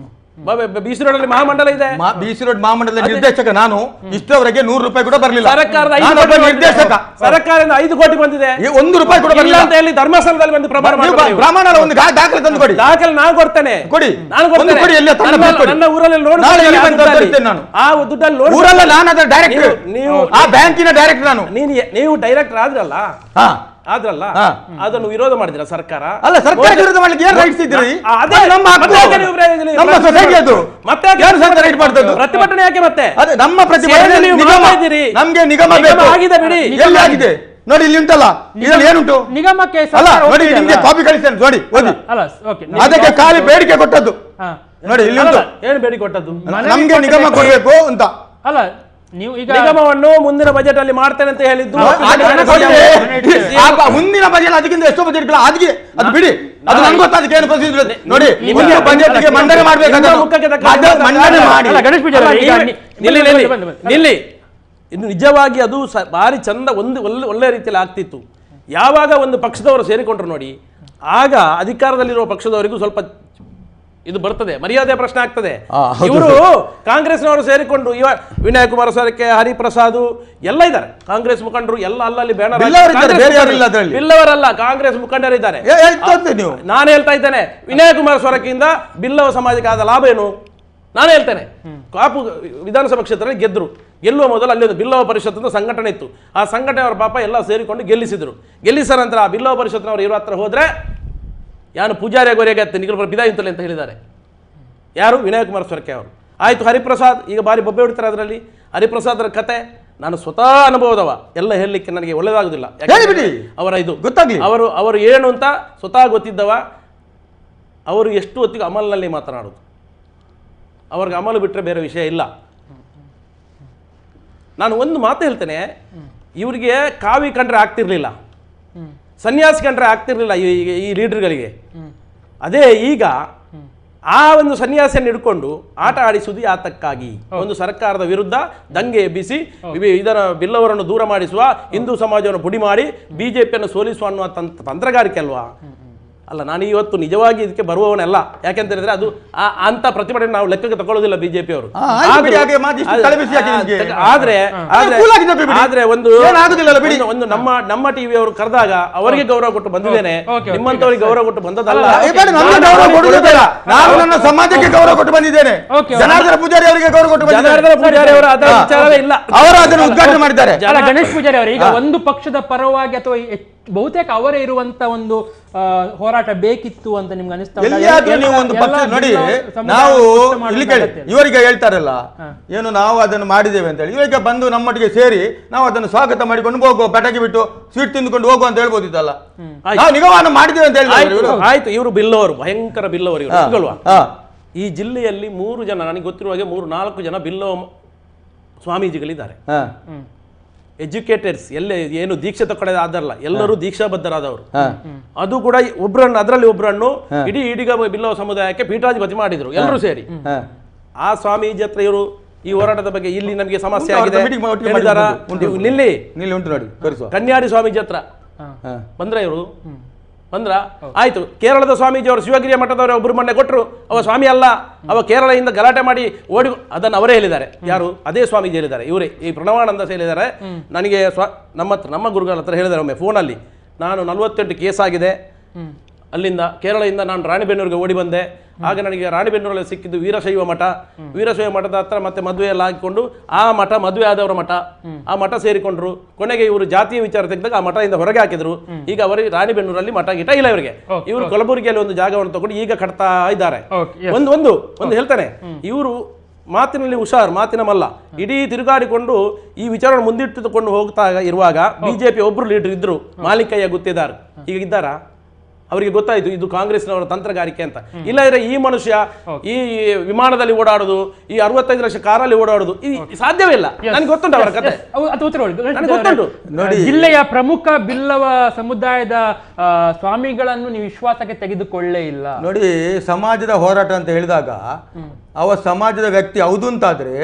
J: ಬಿಸಿ ರೋಡಲ್ಲಿ ಮಹಾಮಂಡಲ ಇದೆ.
I: ಬಿಸಿ ರೋಡ್ ಮಹಾಮಂಡಲದ ನಿರ್ದೇಶಕ ನಾನು. ಇಷ್ಟವರೆಗೆ 100 ರೂಪಾಯಿ ಕೂಡ ಬರಲಿಲ್ಲ.
J: ಸರ್ಕಾರದ
I: ನಿರ್ದೇಶಕ
J: ಸರ್ಕಾರದಿಂದ 5 ಕೋಟಿ ಬಂದಿದೆ.
I: 1 ರೂಪಾಯಿ ಕೂಡ ಬರಲಿಲ್ಲ
J: ಅಂತ ಹೇಳಿ ಧರ್ಮಸ್ಥಳದಲ್ಲಿ ಬಂದು ಪ್ರಮಾಣ
I: ಬ್ರಾಹ್ಮಣರ ಒಂದು ದಾಖಲೆ ತಂದು ಕೊಡಿ.
J: ದಾಖಲೆ ನಾನು ಕೊಡ್ತೇನೆ.
I: ಕೊಡಿ,
J: ನಾನು ಕೊಡ್ತೇನೆ. ನನ್ನ ಊರಲ್ಲಿ
I: ನಾನು
J: ಆ ದುಡ್ಡಲ್ಲಿ
I: ಊರಲ್ಲ, ನಾನು ಅದರ ಡೈರೆಕ್ಟರ್, ನೀವು ಆ ಬ್ಯಾಂಕಿನ ಡೈರೆಕ್ಟರ್. ನಾನು
J: ನೀವು ಡೈರೆಕ್ಟರ್ ಆದ್ರಲ್ಲ, ಅದನ್ನು ವಿರೋಧ ಮಾಡಿದ್ರ ಸರ್ಕಾರ?
I: ಅಲ್ಲ, ಸರ್ಕಾರ ವಿರೋಧ ಮಾಡ್ಲಿಕ್ಕೆ ಏನು ರೈಟ್ಸ್ ಇದ್ರಿ?
J: ಅದೇ
I: ನಮ್ಮ ಸೊಸೈಟಿ ಅದು.
J: ಮತ್ತೆ
I: ರೈಟ್ ಮಾಡ್ತದ್ದು
J: ಪ್ರತಿಭಟನೆ ಯಾಕೆ? ಮತ್ತೆ
I: ಅದೇ ನಮ್ಮ ಪ್ರತಿಭಟನೆ. ನಮಗೆ ನಿಗಮ ಬೇಕು.
J: ಆಗಿದೆ ಬಿಡಿ.
I: ಎಲ್ಲಿ ಆಗಿದೆ ನೋಡಿ, ಇಲ್ಲಿ ಉಂಟಲ್ಲ, ಇದ್ರಲ್ಲಿ ಏನುಂಟು?
H: ನಿಗಮಕ್ಕೆ
I: ಅಲ್ಲ ನೋಡಿ, ನಿಮ್ಗೆ ಕಾಪಿ ಕಳಿಸ್ತೇನೆ ನೋಡಿ, ಓದಿ. ಅದಕ್ಕೆ ಖಾಲಿ ಬೇಡಿಕೆ ಕೊಟ್ಟದ್ದು ನೋಡಿ, ಇಲ್ಲಿ ಉಂಟು.
J: ಏನು ಬೇಡಿಕೆ ಕೊಟ್ಟದ್ದು?
I: ನಮ್ಗೆ ನಿಗಮ ಕೊಡಬೇಕು ಅಂತ.
H: ಅಲ್ಲ, ನೀವು ಈಗ
J: ನಿಗಮವನ್ನು ಮುಂದಿನ ಬಜೆಟ್ ಅಲ್ಲಿ ಮಾಡ್ತೇನೆ ಅಂತ ಹೇಳಿದ್ದು.
I: ಮುಂದಿನ ಬಜೆಟ್ ಅದಕ್ಕಿಂತ ಎಷ್ಟೋ ಬಜೆಟ್ ಅದಕ್ಕೆ ಅದು ಬಿಡಿ, ಅದು ನಂಗೆ ಗೊತ್ತ. ಅದಕ್ಕೆ ಏನು ಪ್ರೊಸೀಜರ್ ನೋಡಿ, ಮುಂದಿನ ಬಜೆಟ್ಗೆ ಮಂಡನೆ ಮಾಡಬೇಕಾದ್ರೆ ಮಂಡನೆ ಮಾಡಿ.
H: ಗಣೇಶ್ ಪೂಜಾರಿ,
J: ನಿಲ್ಲಿ. ಇದು ನಿಜವಾಗಿ ಅದು ಭಾರಿ ಚಂದ, ಒಳ್ಳೆ ರೀತಿಯಲ್ಲಿ ಆಗ್ತಿತ್ತು. ಯಾವಾಗ ಒಂದು ಪಕ್ಷದವರು ಸೇರಿಕೊಂಡ್ರು ನೋಡಿ, ಆಗ ಅಧಿಕಾರದಲ್ಲಿರುವ ಪಕ್ಷದವರಿಗೂ ಸ್ವಲ್ಪ ಇದು ಬರ್ತದೆ, ಮರ್ಯಾದೆ ಪ್ರಶ್ನೆ ಆಗ್ತದೆ. ಇವರು ಕಾಂಗ್ರೆಸ್ನವರು ಸೇರಿಕೊಂಡು ವಿನಯ್ ಕುಮಾರ್ ಸರಕ್ಕೆ, ಹರಿಪ್ರಸಾದ್ ಎಲ್ಲ ಇದ್ದಾರೆ, ಕಾಂಗ್ರೆಸ್ ಮುಖಂಡರು ಎಲ್ಲ ಅಲ್ಲಲ್ಲಿ ಬ್ಯಾನರ್. ಬಿಲ್ಲವರಲ್ಲ, ಕಾಂಗ್ರೆಸ್ ಮುಖಂಡರಿದ್ದಾರೆ. ನಾನು ಹೇಳ್ತಾ ಇದ್ದೇನೆ, ವಿನಯ್ ಕುಮಾರ್ ಸೊರಕೆಯಿಂದ ಬಿಲ್ಲವ ಸಮಾಜಕ್ಕೆ ಆದ ಲಾಭ ಏನು ನಾನು ಹೇಳ್ತೇನೆ. ಕಾಪು ವಿಧಾನಸಭಾ ಕ್ಷೇತ್ರದಲ್ಲಿ ಗೆಲ್ಲುವ ಮೊದಲು ಅಲ್ಲಿ ಒಂದು ಬಿಲ್ಲವ ಪರಿಷತ್ ಅಂತ ಸಂಘಟನೆ ಇತ್ತು. ಆ ಸಂಘಟನೆಯವರ ಪಾಪ ಎಲ್ಲ ಸೇರಿಕೊಂಡು ಗೆಲ್ಲಿಸಿದ ನಂತರ ಆ ಬಿಲ್ಲವ ಪರಿಷತ್ನವರು ಇವ್ರ ಹತ್ರ ಹೋದ್ರೆ ಯಾನು ಪೂಜಾರಿ ಗೋರೆಗೆ ನಿಗಮ ಬಿದಾಯಿಂತಲೆ ಅಂತ ಹೇಳಿದ್ದಾರೆ. ಯಾರು? ವಿನಯ್ ಕುಮಾರ್ ಸೊರಕೆ ಅವರು. ಆಯ್ತು, ಹರಿಪ್ರಸಾದ್ ಈಗ ಬಾರಿ ಬೊಬ್ಬೆ ಹೊಡಿತಾರೆ ಅದರಲ್ಲಿ. ಹರಿಪ್ರಸಾದ್ರ ಕತೆ ನಾನು ಸ್ವತಃ ಅನುಭವದವ, ಎಲ್ಲ ಹೇಳಲಿಕ್ಕೆ ನನಗೆ ಒಳ್ಳೆಯದಾಗುದಿಲ್ಲ. ಅವರ ಇದು ಗೊತ್ತಾಗ್ಲಿ, ಅವರು ಏನು ಅಂತ ಸ್ವತಃ ಗೊತ್ತಿದ್ದವ. ಅವರು ಎಷ್ಟು ಹೊತ್ತಿಗೆ ಅಮಲ್ನಲ್ಲಿ ಮಾತನಾಡೋದು, ಅವ್ರಿಗೆ ಅಮಲು ಬಿಟ್ಟರೆ ಬೇರೆ ವಿಷಯ ಇಲ್ಲ. ನಾನು ಒಂದು ಮಾತು ಹೇಳ್ತೇನೆ, ಇವರಿಗೆ ಕಾವಿ ಕಂಡ್ರೆ ಆಗ್ತಿರ್ಲಿಲ್ಲ, ಸನ್ಯಾಸಿ ಕಂಡ್ರೆ ಆಗ್ತಿರ್ಲಿಲ್ಲ ಈ ಲೀಡರ್ಗಳಿಗೆ. ಅದೇ ಈಗ ಆ ಒಂದು ಸನ್ಯಾಸಿಯನ್ನು ಹಿಡ್ಕೊಂಡು ಆಟ ಆಡಿಸುವುದು ಯಾತಕ್ಕಾಗಿ? ಒಂದು ಸರ್ಕಾರದ ವಿರುದ್ಧ ದಂಗೆ ಎಬ್ಬಿಸಿ ಇದರ ಬಿಲ್ಲವರನ್ನು ದೂರ ಮಾಡಿಸುವ, ಹಿಂದೂ ಸಮಾಜವನ್ನು ಪುಡಿ ಮಾಡಿ ಬಿಜೆಪಿಯನ್ನು ಸೋಲಿಸುವ ಅನ್ನುವ ತಂತ್ರಗಾರಿಕೆ ಅಲ್ವಾ? ಅಲ್ಲ, ನಾನು ಇವತ್ತು ನಿಜವಾಗಿ ಇದಕ್ಕೆ ಬರುವವನಲ್ಲ. ಯಾಕೆಂತ ಹೇಳಿದ್ರೆ ಅದು ಅಂತ ಪ್ರತಿಭಟನೆ ನಾವು ಲೆಕ್ಕಕ್ಕೆ ತಗೊಳ್ಳೋದಿಲ್ಲ ಬಿಜೆಪಿ ಅವರು. ಆದ್ರೆ ಒಂದು ನಮ್ಮ ಟಿವಿ ಅವರು ಕರೆದಾಗ ಅವರಿಗೆ ಗೌರವ ಕೊಟ್ಟು ಬಂದಿದ್ದೇನೆ, ನಿಮ್ಮಂತವರಿಗೆ ಗೌರವ ಕೊಟ್ಟು ಬಂದದಲ್ಲ.
I: ನಾನು ನನ್ನ ಸಮಾಜಕ್ಕೆ ಗೌರವ ಕೊಟ್ಟು ಬಂದಿದ್ದೇನೆ. ಜನಾರ್ದನ ಪೂಜಾರಿ ಅವರಿಗೆ ಗೌರವ ಕೊಟ್ಟು
J: ಜನಾರ್ದನ ಪೂಜಾರಿ ಅವರು ಅದರ ವಿಚಾರವೇ ಇಲ್ಲ,
I: ಅವರು ಅದನ್ನು ಉದ್ಘಾಟನೆ ಮಾಡಿದ್ದಾರೆ.
H: ಗಣೇಶ್ ಪೂಜಾರಿ ಅವರು ಈಗ ಒಂದು ಪಕ್ಷದ ಪರವಾಗಿ ಅಥವಾ ಬಹುತೇಕ ಅವರೇ ಇರುವಂತ ಒಂದು ಹೋರಾಟ ಬೇಕಿತ್ತು ಅಂತ ನಿಮ್ಗೆ ಅನಿಸ್ತಾ
I: ನೀವು ಒಂದು ಪಕ್ಷ ನೋಡಿ, ನಾವು ಇಲ್ಲಿ ಕೇಳಿ, ಇವರಿಗೆ ಹೇಳ್ತಾರಲ್ಲ ಏನು ನಾವು ಅದನ್ನು ಮಾಡಿದ್ದೇವೆ ಅಂತ ಹೇಳಿ, ಇವರಿಗೆ ಬಂದು ನಮ್ಮೊಟ್ಟಿಗೆ ಸೇರಿ ನಾವು ಅದನ್ನು ಸ್ವಾಗತ ಮಾಡಿಕೊಂಡು ಹೋಗುವ, ಪಟಾಕಿ ಬಿಟ್ಟು ಸ್ವೀಟ್ ತಿಂದುಕೊಂಡು ಹೋಗುವ ಅಂತ ಹೇಳ್ಬೋದಿತ್ತಲ್ಲ. ನಾವು ನಿಗಮವನ್ನು ಮಾಡಿದ್ದೇವೆ ಅಂತ ಹೇಳಿ
J: ಆಯ್ತು. ಇವರು ಬಿಲ್ಲವರು, ಭಯಂಕರ ಬಿಲ್ಲವರು ಇವರು. ಈ ಜಿಲ್ಲೆಯಲ್ಲಿ 3 ಜನ, ನನಗೆ ಗೊತ್ತಿರುವ ಹಾಗೆ 3-4 ಜನ ಬಿಲ್ಲವ ಸ್ವಾಮೀಜಿಗಳಿದ್ದಾರೆ. ಎಜುಕೇಟೆಡ್ಸ್, ಏನು ದೀಕ್ಷೆ ತಗೊಳ್ಳೋದು ಆದಲ್ಲ, ಎಲ್ಲರೂ ದೀಕ್ಷಾಬದ್ಧರಾದವರು. ಅದು ಕೂಡ ಅದರಲ್ಲಿ ಒಬ್ಬರನ್ನು ಇಡೀ ಈಡಿಗ ಬಿಲ್ಲವ ಸಮುದಾಯಕ್ಕೆ ಪೀಠಾಧಿಪತಿ ಮಾಡಿದ್ರು ಎಲ್ಲರೂ ಸೇರಿ. ಆ ಸ್ವಾಮೀಜಿ ಹತ್ರ ಇವರು ಈ ಹೋರಾಟದ ಬಗ್ಗೆ ಇಲ್ಲಿ ನಮಗೆ ಸಮಸ್ಯೆ ಆಗಿದೆ ಕನ್ಯಾಡಿ ಸ್ವಾಮೀಜಿ ಹತ್ರ ಬಂದ್ರ ಇವರು ಬಂದ್ರ ಆಯ್ತು. ಕೇರಳದ ಸ್ವಾಮೀಜಿ ಅವರು ಶಿವಗಿರಿಯ ಮಠದವರು ಒಬ್ಬರು ಮೊನ್ನೆ ಕೊಟ್ಟರು, ಅವ ಸ್ವಾಮಿ ಅಲ್ಲ, ಅವ ಕೇರಳದಿಂದ ಗಲಾಟೆ ಮಾಡಿ ಓಡಿ, ಅದನ್ನು ಅವರೇ ಹೇಳಿದ್ದಾರೆ. ಯಾರು? ಅದೇ ಸ್ವಾಮೀಜಿ ಹೇಳಿದ್ದಾರೆ, ಇವರೇ ಈ ಪ್ರಣವಾನಂದ ಹೇಳಿದ್ದಾರೆ. ನನಗೆ ನಮ್ಮ ಗುರುಗಳ ಹತ್ರ ಹೇಳಿದ್ದಾರೆ ಒಮ್ಮೆ ಫೋನಲ್ಲಿ, ನಾನು 48 ಕೇಸ್ ಆಗಿದೆ, ಅಲ್ಲಿಂದ ಕೇರಳದಿಂದ ನಾನು ರಾಣಿಬೆನ್ನೂರಿಗೆ ಓಡಿ ಬಂದೆ. ಆಗ ನನಗೆ ರಾಣಿಬೆನ್ನೂರಲ್ಲಿ ಸಿಕ್ಕಿದ್ದು ವೀರಶೈವ ಮಠ. ವೀರಶೈವ ಮಠದ ಹತ್ರ ಮತ್ತೆ ಮದುವೆ ಎಲ್ಲ ಹಾಕಿಕೊಂಡು ಆ ಮಠ ಮದುವೆ ಆದವರ ಮಠ, ಆ ಮಠ ಸೇರಿಕೊಂಡ್ರು. ಕೊನೆಗೆ ಇವರು ಜಾತಿಯ ವಿಚಾರ ತೆಗೆದಾಗ ಆ ಮಠದಿಂದ ಹೊರಗೆ ಹಾಕಿದ್ರು. ಈಗ ಅವರಿಗೆ ರಾಣಿಬೆನ್ನೂರಲ್ಲಿ ಮಠ ಗಿಟ ಇಲ್ಲ ಇವರಿಗೆ. ಇವರು ಕಲಬುರಗಿಯಲ್ಲಿ ಒಂದು ಜಾಗವನ್ನು ತಗೊಂಡು ಈಗ ಕಟ್ತಾ ಇದ್ದಾರೆ. ಒಂದು ಹೇಳ್ತಾನೆ, ಇವರು ಮಾತಿನಲ್ಲಿ ಹುಷಾರ್, ಮಾತಿನ ಮಲ್ಲ. ಇಡೀ ತಿರುಗಾಡಿಕೊಂಡು ಈ ವಿಚಾರವನ್ನು ಮುಂದಿಟ್ಟುಕೊಂಡು ಹೋಗ್ತಾ ಇರುವಾಗ ಬಿಜೆಪಿ ಒಬ್ರು ಲೀಡರ್ ಇದ್ರು, ಮಾಲಿಕಯ್ಯ ಗುತ್ತೇದಾರ್. ಈಗ ಇದ್ದಾರಾ? ಅವರಿಗೆ ಗೊತ್ತಾಯ್ತು ಇದು ಕಾಂಗ್ರೆಸ್ನವರ ತಂತ್ರಗಾರಿಕೆ ಅಂತ. ಇಲ್ಲದ್ರೆ ಈ ಮನುಷ್ಯ ಈ ವಿಮಾನದಲ್ಲಿ ಓಡಾಡೋದು, ಈ 65 ಲಕ್ಷ ಕಾರಲ್ಲಿ ಓಡಾಡೋದು ಸಾಧ್ಯವೇ ಇಲ್ಲ. ನನಗೆ ಗೊತ್ತುಂಟು ಅವರ ಕತೆ, ಗೊತ್ತುಂಟು.
H: ಜಿಲ್ಲೆಯ ಪ್ರಮುಖ ಬಿಲ್ಲವ ಸಮುದಾಯದ ಸ್ವಾಮಿಗಳನ್ನು ನೀವು ವಿಶ್ವಾಸಕ್ಕೆ ತೆಗೆದುಕೊಳ್ಳೇ ಇಲ್ಲ.
I: ನೋಡಿ, ಸಮಾಜದ ಹೋರಾಟ ಅಂತ ಹೇಳಿದಾಗ ಅವ ಸಮಾಜದ ವ್ಯಕ್ತಿ ಹೌದು ಅಂತಾದ್ರೆ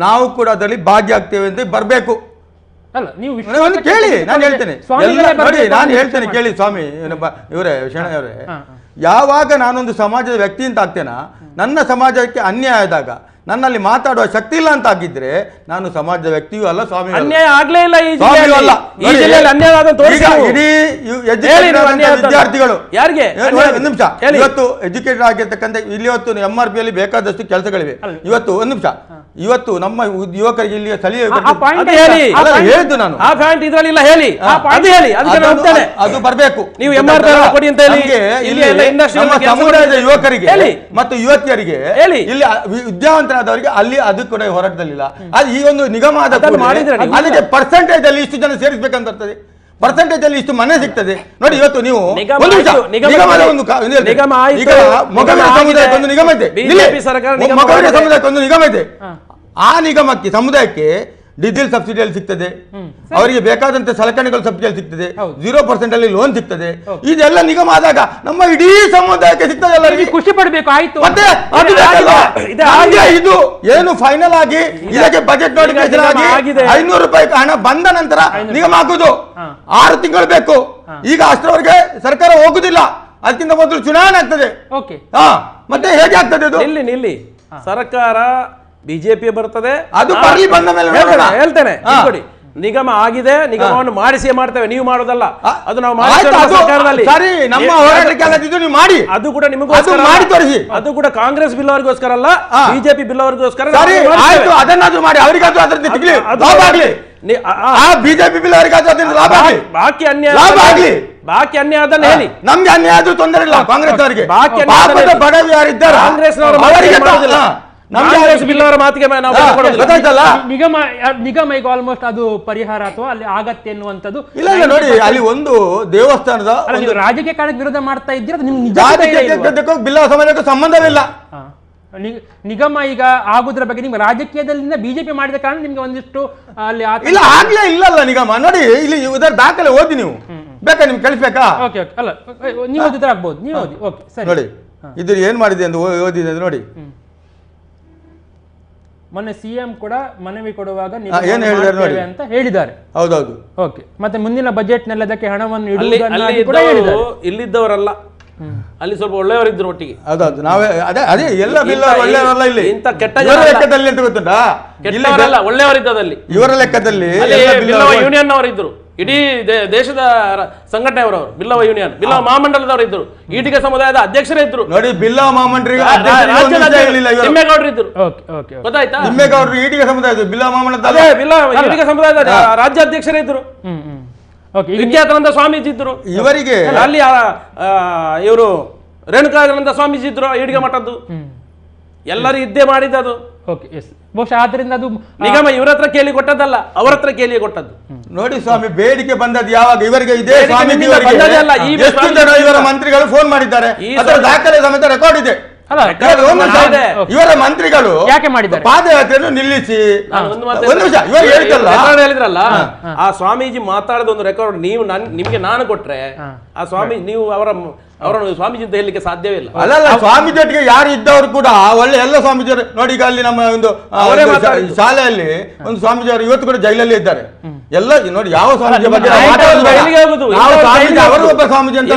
I: ನಾವು ಕೂಡ ಅದರಲ್ಲಿ ಭಾಗಿಯಾಗ್ತೇವೆ ಅಂತ ಬರಬೇಕು. ಕೇಳಿ, ನಾನು ಹೇಳ್ತೇನೆ ನೋಡಿ, ನಾನು ಹೇಳ್ತೇನೆ ಕೇಳಿ ಸ್ವಾಮಿ ಇವರೇ, ಶರಣಯವರೇ, ಯಾವಾಗ ನಾನೊಂದು ಸಮಾಜದ ವ್ಯಕ್ತಿ ಅಂತ ಆಗ್ತೇನಾ, ನನ್ನ ಸಮಾಜಕ್ಕೆ ಅನ್ಯಾಯ ಆದಾಗ ನನ್ನಲ್ಲಿ ಮಾತಾಡುವ ಶಕ್ತಿ ಇಲ್ಲ ಅಂತ ಆಗಿದ್ರೆ ನಾನು ಸಮಾಜದ ವ್ಯಕ್ತಿಯೂ ಅಲ್ಲ, ಸ್ವಾಮಿ
J: ಅನ್ಯಾಯ ಆಗ್ಲೇ ಇಲ್ಲ.
I: ವಿದ್ಯಾರ್ಥಿಗಳು ಯಾರಿಗೆ ಒಂದು ನಿಮಿಷ, ಇವತ್ತು ಎಜುಕೇಟೆಡ್ ಆಗಿರ್ತಕ್ಕಂಥ ಇಲ್ಲಿ ಇವತ್ತು MRP ಅಲ್ಲಿ ಬೇಕಾದಷ್ಟು ಕೆಲಸಗಳಿವೆ. ಇವತ್ತು ಒಂದು ನಿಮಿಷ, ಇವತ್ತು ನಮ್ಮ ಯುವಕರಿಗೆ ಇಲ್ಲಿ ಸ್ಥಳೀಯ ಹೇಳಿದ್ದು ನಾನು
J: ಆ ಪಾಯಿಂಟ್ ಇದರಲ್ಲಿ ಇಲ್ಲ, ಹೇಳಿ
I: ಅದು ಬರಬೇಕು.
J: ನೀವು MRP ಕೊಡಿ ಅಂತ ಹೇಳಿ
I: ಸಮುದಾಯದ ಯುವಕರಿಗೆ ಮತ್ತು ಯುವತಿಯರಿಗೆ ಇಲ್ಲಿ ವಿದ್ಯಾವಂತರಾದವರಿಗೆ ಅಲ್ಲಿ ಅದು ಕೂಡ ಹೋರಾಟದಲ್ಲಿಲ್ಲ. ಅದು ಈ ಒಂದು ನಿಗಮ ಅದಕ್ಕೆ ಪರ್ಸೆಂಟೇಜ್ ಅಲ್ಲಿ ಇಷ್ಟು ಜನ ಸೇರಿಸಬೇಕಂತ ಪರ್ಸೆಂಟೇಜ್ ಅಲ್ಲಿ ಇಷ್ಟು ಮನೆ ಸಿಗ್ತದೆ ನೋಡಿ. ಇವತ್ತು ನೀವು ಸಮುದಾಯಕ್ಕೊಂದು ನಿಗಮ ಇದೆ, ಸಮುದಾಯಕ್ಕೊಂದು ನಿಗಮ ಇದೆ. ಆ ನಿಗಮಕ್ಕೆ ಸಮುದಾಯಕ್ಕೆ ಡೀಸೆಲ್ ಸಬ್ಸಿಡಿಯಲ್ಲಿ ಸಿಗ್ತದೆ, ಅವರಿಗೆ ಬೇಕಾದಂತೆ ಸಲಕರಣೆಗಳು ಸಬ್ಸಿಡಿಯಲ್ಲಿ ಸಿಗ್ತದೆ, 0% ಅಲ್ಲಿ ಲೋನ್ ಸಿಗ್ತದೆ. ಇದೆಲ್ಲ ನಿಗಮ ಆದಾಗ ನಮ್ಮ ಇಡೀ ಸಮುದಾಯಕ್ಕೆ ಸಿಗ್ತದೆ, ಎಲ್ಲರಿಗೆ ಖುಷಿ ಪಡಬೇಕು. ಆಯ್ತು, ಮತ್ತೆ ಇದು ಏನು ಫೈನಲ್ ಆಗಿ ಇದಕ್ಕೆ ಬಜೆಟ್ ನೋಟಿಫಿಕೇಶನ್ ಆಗಿ 500 ರೂಪಾಯಿ ಹಣ ಬಂದ ನಂತರ ನಿಗಮ ಆಗುದು 6 ತಿಂಗಳು ಬೇಕು. ಈಗ ಅಷ್ಟರವರೆಗೆ ಸರ್ಕಾರ ಹೋಗುದಿಲ್ಲ, ಅದಕ್ಕಿಂತ ಮೊದಲು ಚುನಾವಣೆ ಆಗ್ತದೆ. ಮತ್ತೆ ಹೇಗೆ ಆಗ್ತದೆ ಅದು?
J: ನಿಲ್ಲಿ ಸರ್ಕಾರ ಬಿಜೆಪಿ ಬರ್ತದೆ,
I: ಅದು ಬರಲಿ, ಬಂದ ಮೇಲೆ
J: ಹೇಳ್ತೇನೆ. ನಿಗಮ ಆಗಿದೆ, ನಿಗಮವನ್ನು ಮಾಡಿಸಿ ಮಾಡ್ತೇವೆ, ನೀವು ಮಾಡೋದಲ್ಲ. ಅದು ನಾವು
I: ಸರಿ, ನಮ್ಮ ಹೋರಾಟಕ್ಕೆ ನೀವು ಮಾಡಿ,
J: ಅದು ಕೂಡ ನಿಮಗೋಸ್ಕರ ಮಾಡಿ ತೋರಿಸಿ. ಅದು ಕೂಡ ಕಾಂಗ್ರೆಸ್ ಬಿಲ್ ಅವರಿಗೋಸ್ಕರ ಅಲ್ಲ, ಬಿಜೆಪಿ ಬಿಲ್ ಅವರಿಗೋಸ್ಕರ.
I: ಅದನ್ನಾದ್ರೂ ಮಾಡಿ, ಅವರಿಗಾದ್ರೂ ಅದರಲ್ಲಿ ಲಾಭ ಆಗ್ಲಿ, ಬಿಜೆಪಿ ಬಿಲ್ ಅವರಿಗಾದ್ರೂ ಅದರಿಂದ ಲಾಭ ಆಗ್ಲಿ.
J: ಬಾಕಿ ಅನ್ಯಾಯ ಅದನ್ನ ಹೇಳಿ.
I: ನಮ್ಗೆ ಅನ್ಯಾಯ ಆದ್ರೂ ತೊಂದರೆ ಇಲ್ಲ, ಕಾಂಗ್ರೆಸ್ ಅವರಿಗೆ ಬಡವಿ ಯಾರಿದ್ದಾರೆ
J: ಕಾಂಗ್ರೆಸ್ ಮಾತಿಗೆ
H: ನಿಗಮ ಈಗ ಆಲ್ಮೋಸ್ಟ್ ಅದು ಪರಿಹಾರ ಅಥವಾ ಅಲ್ಲಿ ಆಗತ್ತೆ ಎನ್ನುವಂಥದ್ದು
I: ಇಲ್ಲ. ನೋಡಿ, ಅಲ್ಲಿ ಒಂದು ದೇವಸ್ಥಾನದ
H: ರಾಜಕೀಯ ಕಾರಣಕ್ಕೆ ವಿರೋಧ ಮಾಡ್ತಾ ಇದ್ದೀರಾ,
I: ಬಿಲ್ಲವ ಸಮಾಜಕ್ಕೂ ಸಂಬಂಧವಿಲ್ಲ.
H: ನಿಗಮ ಈಗ ಆಗುದ್ರ ಬಗ್ಗೆ ನಿಮ್ಮ ರಾಜಕೀಯದಲ್ಲಿ ಬಿಜೆಪಿ ಮಾಡಿದ ಕಾರಣ ನಿಮ್ಗೆ ಒಂದಿಷ್ಟು ಅಲ್ಲಿ
I: ಇಲ್ಲ ಆಗ್ಲೇ ಇಲ್ಲಲ್ಲ ನಿಗಮ. ನೋಡಿ, ಇಲ್ಲಿ ಇದರ ದಾಖಲೆ ಓದಿ, ನೀವು ಬೇಕಾ ನಿಮ್ಗೆ ಕಳಿಸ್ಬೇಕಾ?
H: ಅಲ್ಲ, ನೀವು ಓದಿದ್ರೆ ಆಗ್ಬೋದು, ನೀವು ಓದಿ. ಓಕೆ, ಸರಿ.
I: ನೋಡಿ, ಇದ್ರ ಏನ್ ಮಾಡಿದೆ ಅಂತ ಓದಿದೆ ನೋಡಿ.
H: ಮೊನ್ನೆ ಸಿಎಂ ಕೂಡ ಮನವಿ ಕೊಡುವಾಗ
I: ಏನು ಹೇಳಿದ್ದಾರೆ ನೋಡಿ
H: ಅಂತ ಹೇಳಿದ್ದಾರೆ.
I: ಹೌದೌದು.
H: ಓಕೆ, ಮತ್ತೆ ಮುಂದಿನ ಬಜೆಟ್ ನಲ್ಲಿ ಅದಕ್ಕೆ ಹಣವನ್ನು
J: ಇಲ್ಲಿದ್ದವರಲ್ಲ, ಅಲ್ಲಿ ಸ್ವಲ್ಪ ಒಳ್ಳೆಯವರಿದ್ರು ಒಟ್ಟಿಗೆ.
I: ಅದು ನಾವೇ ಅದೇ ಎಲ್ಲ ಬಿಲ್ಲವರು ಒಳ್ಳೆಯವರಲ್ಲ ಇಲ್ಲಿ.
J: ಇಂಥ ಕೆಟ್ಟ
I: ಇವರ ಲೆಕ್ಕದಲ್ಲಿ ಅಂತ ಗೊತ್ತುಂಟಾ?
J: ಕೆಟ್ಟವರಲ್ಲ, ಒಳ್ಳೆಯವರಿದ್ದದಲ್ಲಿ.
I: ಇವರ ಲೆಕ್ಕದಲ್ಲಿ
J: ಬಿಲ್ಲವ ಯೂನಿಯನ್ ಅವರಿದ್ರು, ಇಡೀ ದೇಶದ ಸಂಘಟನೆಯವರು, ಬಿಲ್ಲವ ಯೂನಿಯನ್, ಬಿಲ್ಲವ ಮಹಾಮಂಡಲದವರು ಇದ್ರು, ಈಟಿಗ ಸಮುದಾಯದ ಅಧ್ಯಕ್ಷರೇ ಇದ್ರು
I: ನೋಡಿ. ಬಿಲ್ಲವ ಮಹಾಮಂಡಲಿಗೆ
J: ನಿಮ್ಮೇಗೌಡರು ಇದ್ರು, ಗೊತ್ತಾಯ್ತಾ?
I: ನಿಮ್ಮೇಗೌಡರು ಈಟಿಗ ಸಮುದಾಯದ ಬಿಲ್ಲವ ಮಹಾಮಂಡಲದ
J: ಬಿಲ್ಲವ ಈಟಿಗ ಸಮುದಾಯದ ರಾಜ್ಯಾಧ್ಯಕ್ಷರೇ ಇದ್ರು. ವಿದ್ಯಾರ್ಥಾನಂದ ಸ್ವಾಮೀಜಿ ಇದ್ರು
I: ಇವರಿಗೆ.
J: ಅಲ್ಲಿ ಇವರು ರೇಣುಕಾನಂದ ಸ್ವಾಮೀಜಿ ಇದ್ರು, ಈಡಿಗ ಮಠದ್ದು. ಎಲ್ಲರೂ ಇದ್ದೇ ಮಾಡಿದ್ದದು.
H: ಬಹುಶಃ ಆದ್ರಿಂದ ಅದು
J: ನಿಗಮ ಇವ್ರ ಹತ್ರ ಕೇಳಿ ಕೊಟ್ಟದ್ದಲ್ಲ, ಅವರ ಹತ್ರ ಕೇಳಿ ಕೊಟ್ಟದ್ದು.
I: ನೋಡಿ ಸ್ವಾಮಿ, ಬೇಡಿಕೆ ಬಂದದ್ದು ಯಾವಾಗ? ಇವರಿಗೆ ಇದೇ ಸ್ವಾಮೀಜಿ ಇವರ ಮಂತ್ರಿಗಳು ಫೋನ್ ಮಾಡಿದ್ದಾರೆ, ಅದರ ದಾಖಲೆ ಸಮೇತ ರೆಕಾರ್ಡ್ ಇದೆ. ಇವರ ಮಂತ್ರಿಗಳು
H: ಯಾಕೆ ಮಾಡಿದ್ದಾರೆ?
I: ಪಾದಯಾತ್ರೆಯನ್ನು ನಿಲ್ಲಿಸಿ. ಒಂದು ನಿಮಿಷ, ಇವಾಗ
J: ಹೇಳಿದ್ರಲ್ಲ, ಆ ಸ್ವಾಮೀಜಿ ಮಾತಾಡದ ಒಂದು ರೆಕಾರ್ಡ್ ನೀವು ನಿಮ್ಗೆ ನಾನು ಕೊಟ್ರೆ, ಆ ಸ್ವಾಮಿ ನೀವು ಅವರನ್ನು ಸ್ವಾಮೀಜಿ ಅಂತ ಹೇಳಲಿಕ್ಕೆ ಸಾಧ್ಯವೇ ಇಲ್ಲ.
I: ಅಲ್ಲಲ್ಲ, ಸ್ವಾಮೀಜಿ ಒಟ್ಟಿಗೆ ಯಾರು ಇದ್ದವರು ಕೂಡ ಒಳ್ಳೆ ಎಲ್ಲ ಸ್ವಾಮೀಜಿಯವರು ನೋಡಿ. ಈಗ ಅಲ್ಲಿ ನಮ್ಮ ಒಂದು ಶಾಲೆಯಲ್ಲಿ ಒಂದು ಸ್ವಾಮೀಜಿಯವರು ಇವತ್ತು ಕೂಡ ಜೈಲಲ್ಲಿ ಇದ್ದಾರೆ. ಎಲ್ಲ ನೋಡಿ, ಯಾವ ಸ್ವಾಮೀಜಿ ಬಗ್ಗೆ ಅವರು ಒಬ್ಬ ಸ್ವಾಮೀಜಿ ಅಂತ,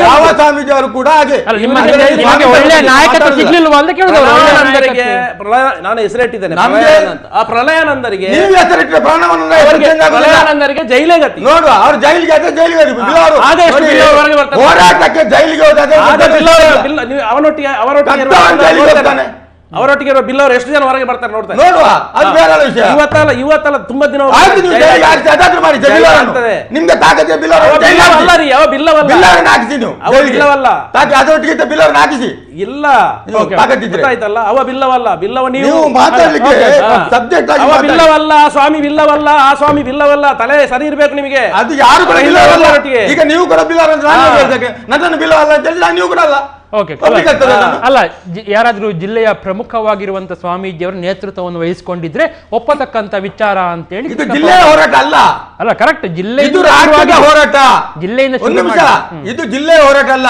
I: ಯಾವ ಸ್ವಾಮೀಜಿ ಅವರು ಕೂಡ ಹಾಗೆ.
J: ನಾನು ಹೆಸರಿಟ್ಟಿದ್ದೇನೆ ಆ ಪ್ರಳಯಾನಂದರಿಗೆ, ಪ್ರಳಯಾನಂದರಿಗೆ ಜೈಲೇ ಗತಿ
I: ನೋಡುವ. ಅವ್ರು ಜೈಲಿಗೆ ಹೋರಾಟಕ್ಕೆ ಜೈಲಿಗೆ
J: ಅವರೊಟ್ಟಿಗೆ ಇರೋ ಬಿಲ್ ಅವರು ಎಷ್ಟು ಜನ ಹೊರಗೆ ಬರ್ತಾರೆ ನೋಡ್ತಾರೆ.
I: ನೋಡುವ, ಅದು ಬೇರೆ ವಿಷಯ.
J: ಇವತ್ತಲ್ಲ ತುಂಬಾ ದಿನ
I: ನಿಮ್ಗೆ ತಾಕತ್ತೆ ಅದರೊಟ್ಟಿಗೆ ಬಿಲ್ಲವನ್ನ ಹಾಕಿಸಿ
J: ಇಲ್ಲ ಆಯ್ತಲ್ಲ. ಅವ ಬಿಲ್ಲವಲ್ಲ, ಬಿಲ್ಲವ ನೀವು
I: ಮಾತಾಡ್ಲಿಕ್ಕೆ ಸಬ್ಜೆಕ್ಟ್
J: ಅವ ಬಿಲ್ಲವಲ್ಲ, ಆ ಸ್ವಾಮಿ ಬಿಲ್ಲವಲ್ಲ, ಆ ಸ್ವಾಮಿ ಬಿಲ್ಲವಲ್ಲ. ತಲೆ ಸರಿ ಇರ್ಬೇಕು ನಿಮಗೆ.
I: ಅದು ಯಾರು ಕೂಡ ಬಿಲ್ಲವಲ್ಲ. ಈಗ ನೀವು ಕೂಡ ಬಿಲ್ಲವಲ್ಲ, ನನ್ನನ್ನು ಬಿಲ್ಲವಲ್ಲ ಅಂತ ಹೇಳಿ ನೀವು ಕೂಡ ಅಲ್ಲ.
H: ಅಲ್ಲ, ಯಾರಾದ್ರೂ ಜಿಲ್ಲೆಯ ಪ್ರಮುಖವಾಗಿರುವಂತ ಸ್ವಾಮೀಜಿಯವರ ನೇತೃತ್ವವನ್ನು ವಹಿಸಿಕೊಂಡಿದ್ರೆ ಒಪ್ಪತಕ್ಕಂತ ವಿಚಾರ ಅಂತ ಹೇಳಿ.
I: ಇದು ಜಿಲ್ಲೆಯ ಹೋರಾಟ ಅಲ್ಲ.
H: ಅಲ್ಲ, ಕರೆಕ್ಟ್, ಜಿಲ್ಲೆ
I: ಇದು ರಾಜ್ಯದ ಹೋರಾಟ.
H: ಜಿಲ್ಲೆಯಿಂದ
I: ಇದು ಜಿಲ್ಲೆಯ ಹೋರಾಟ ಅಲ್ಲ.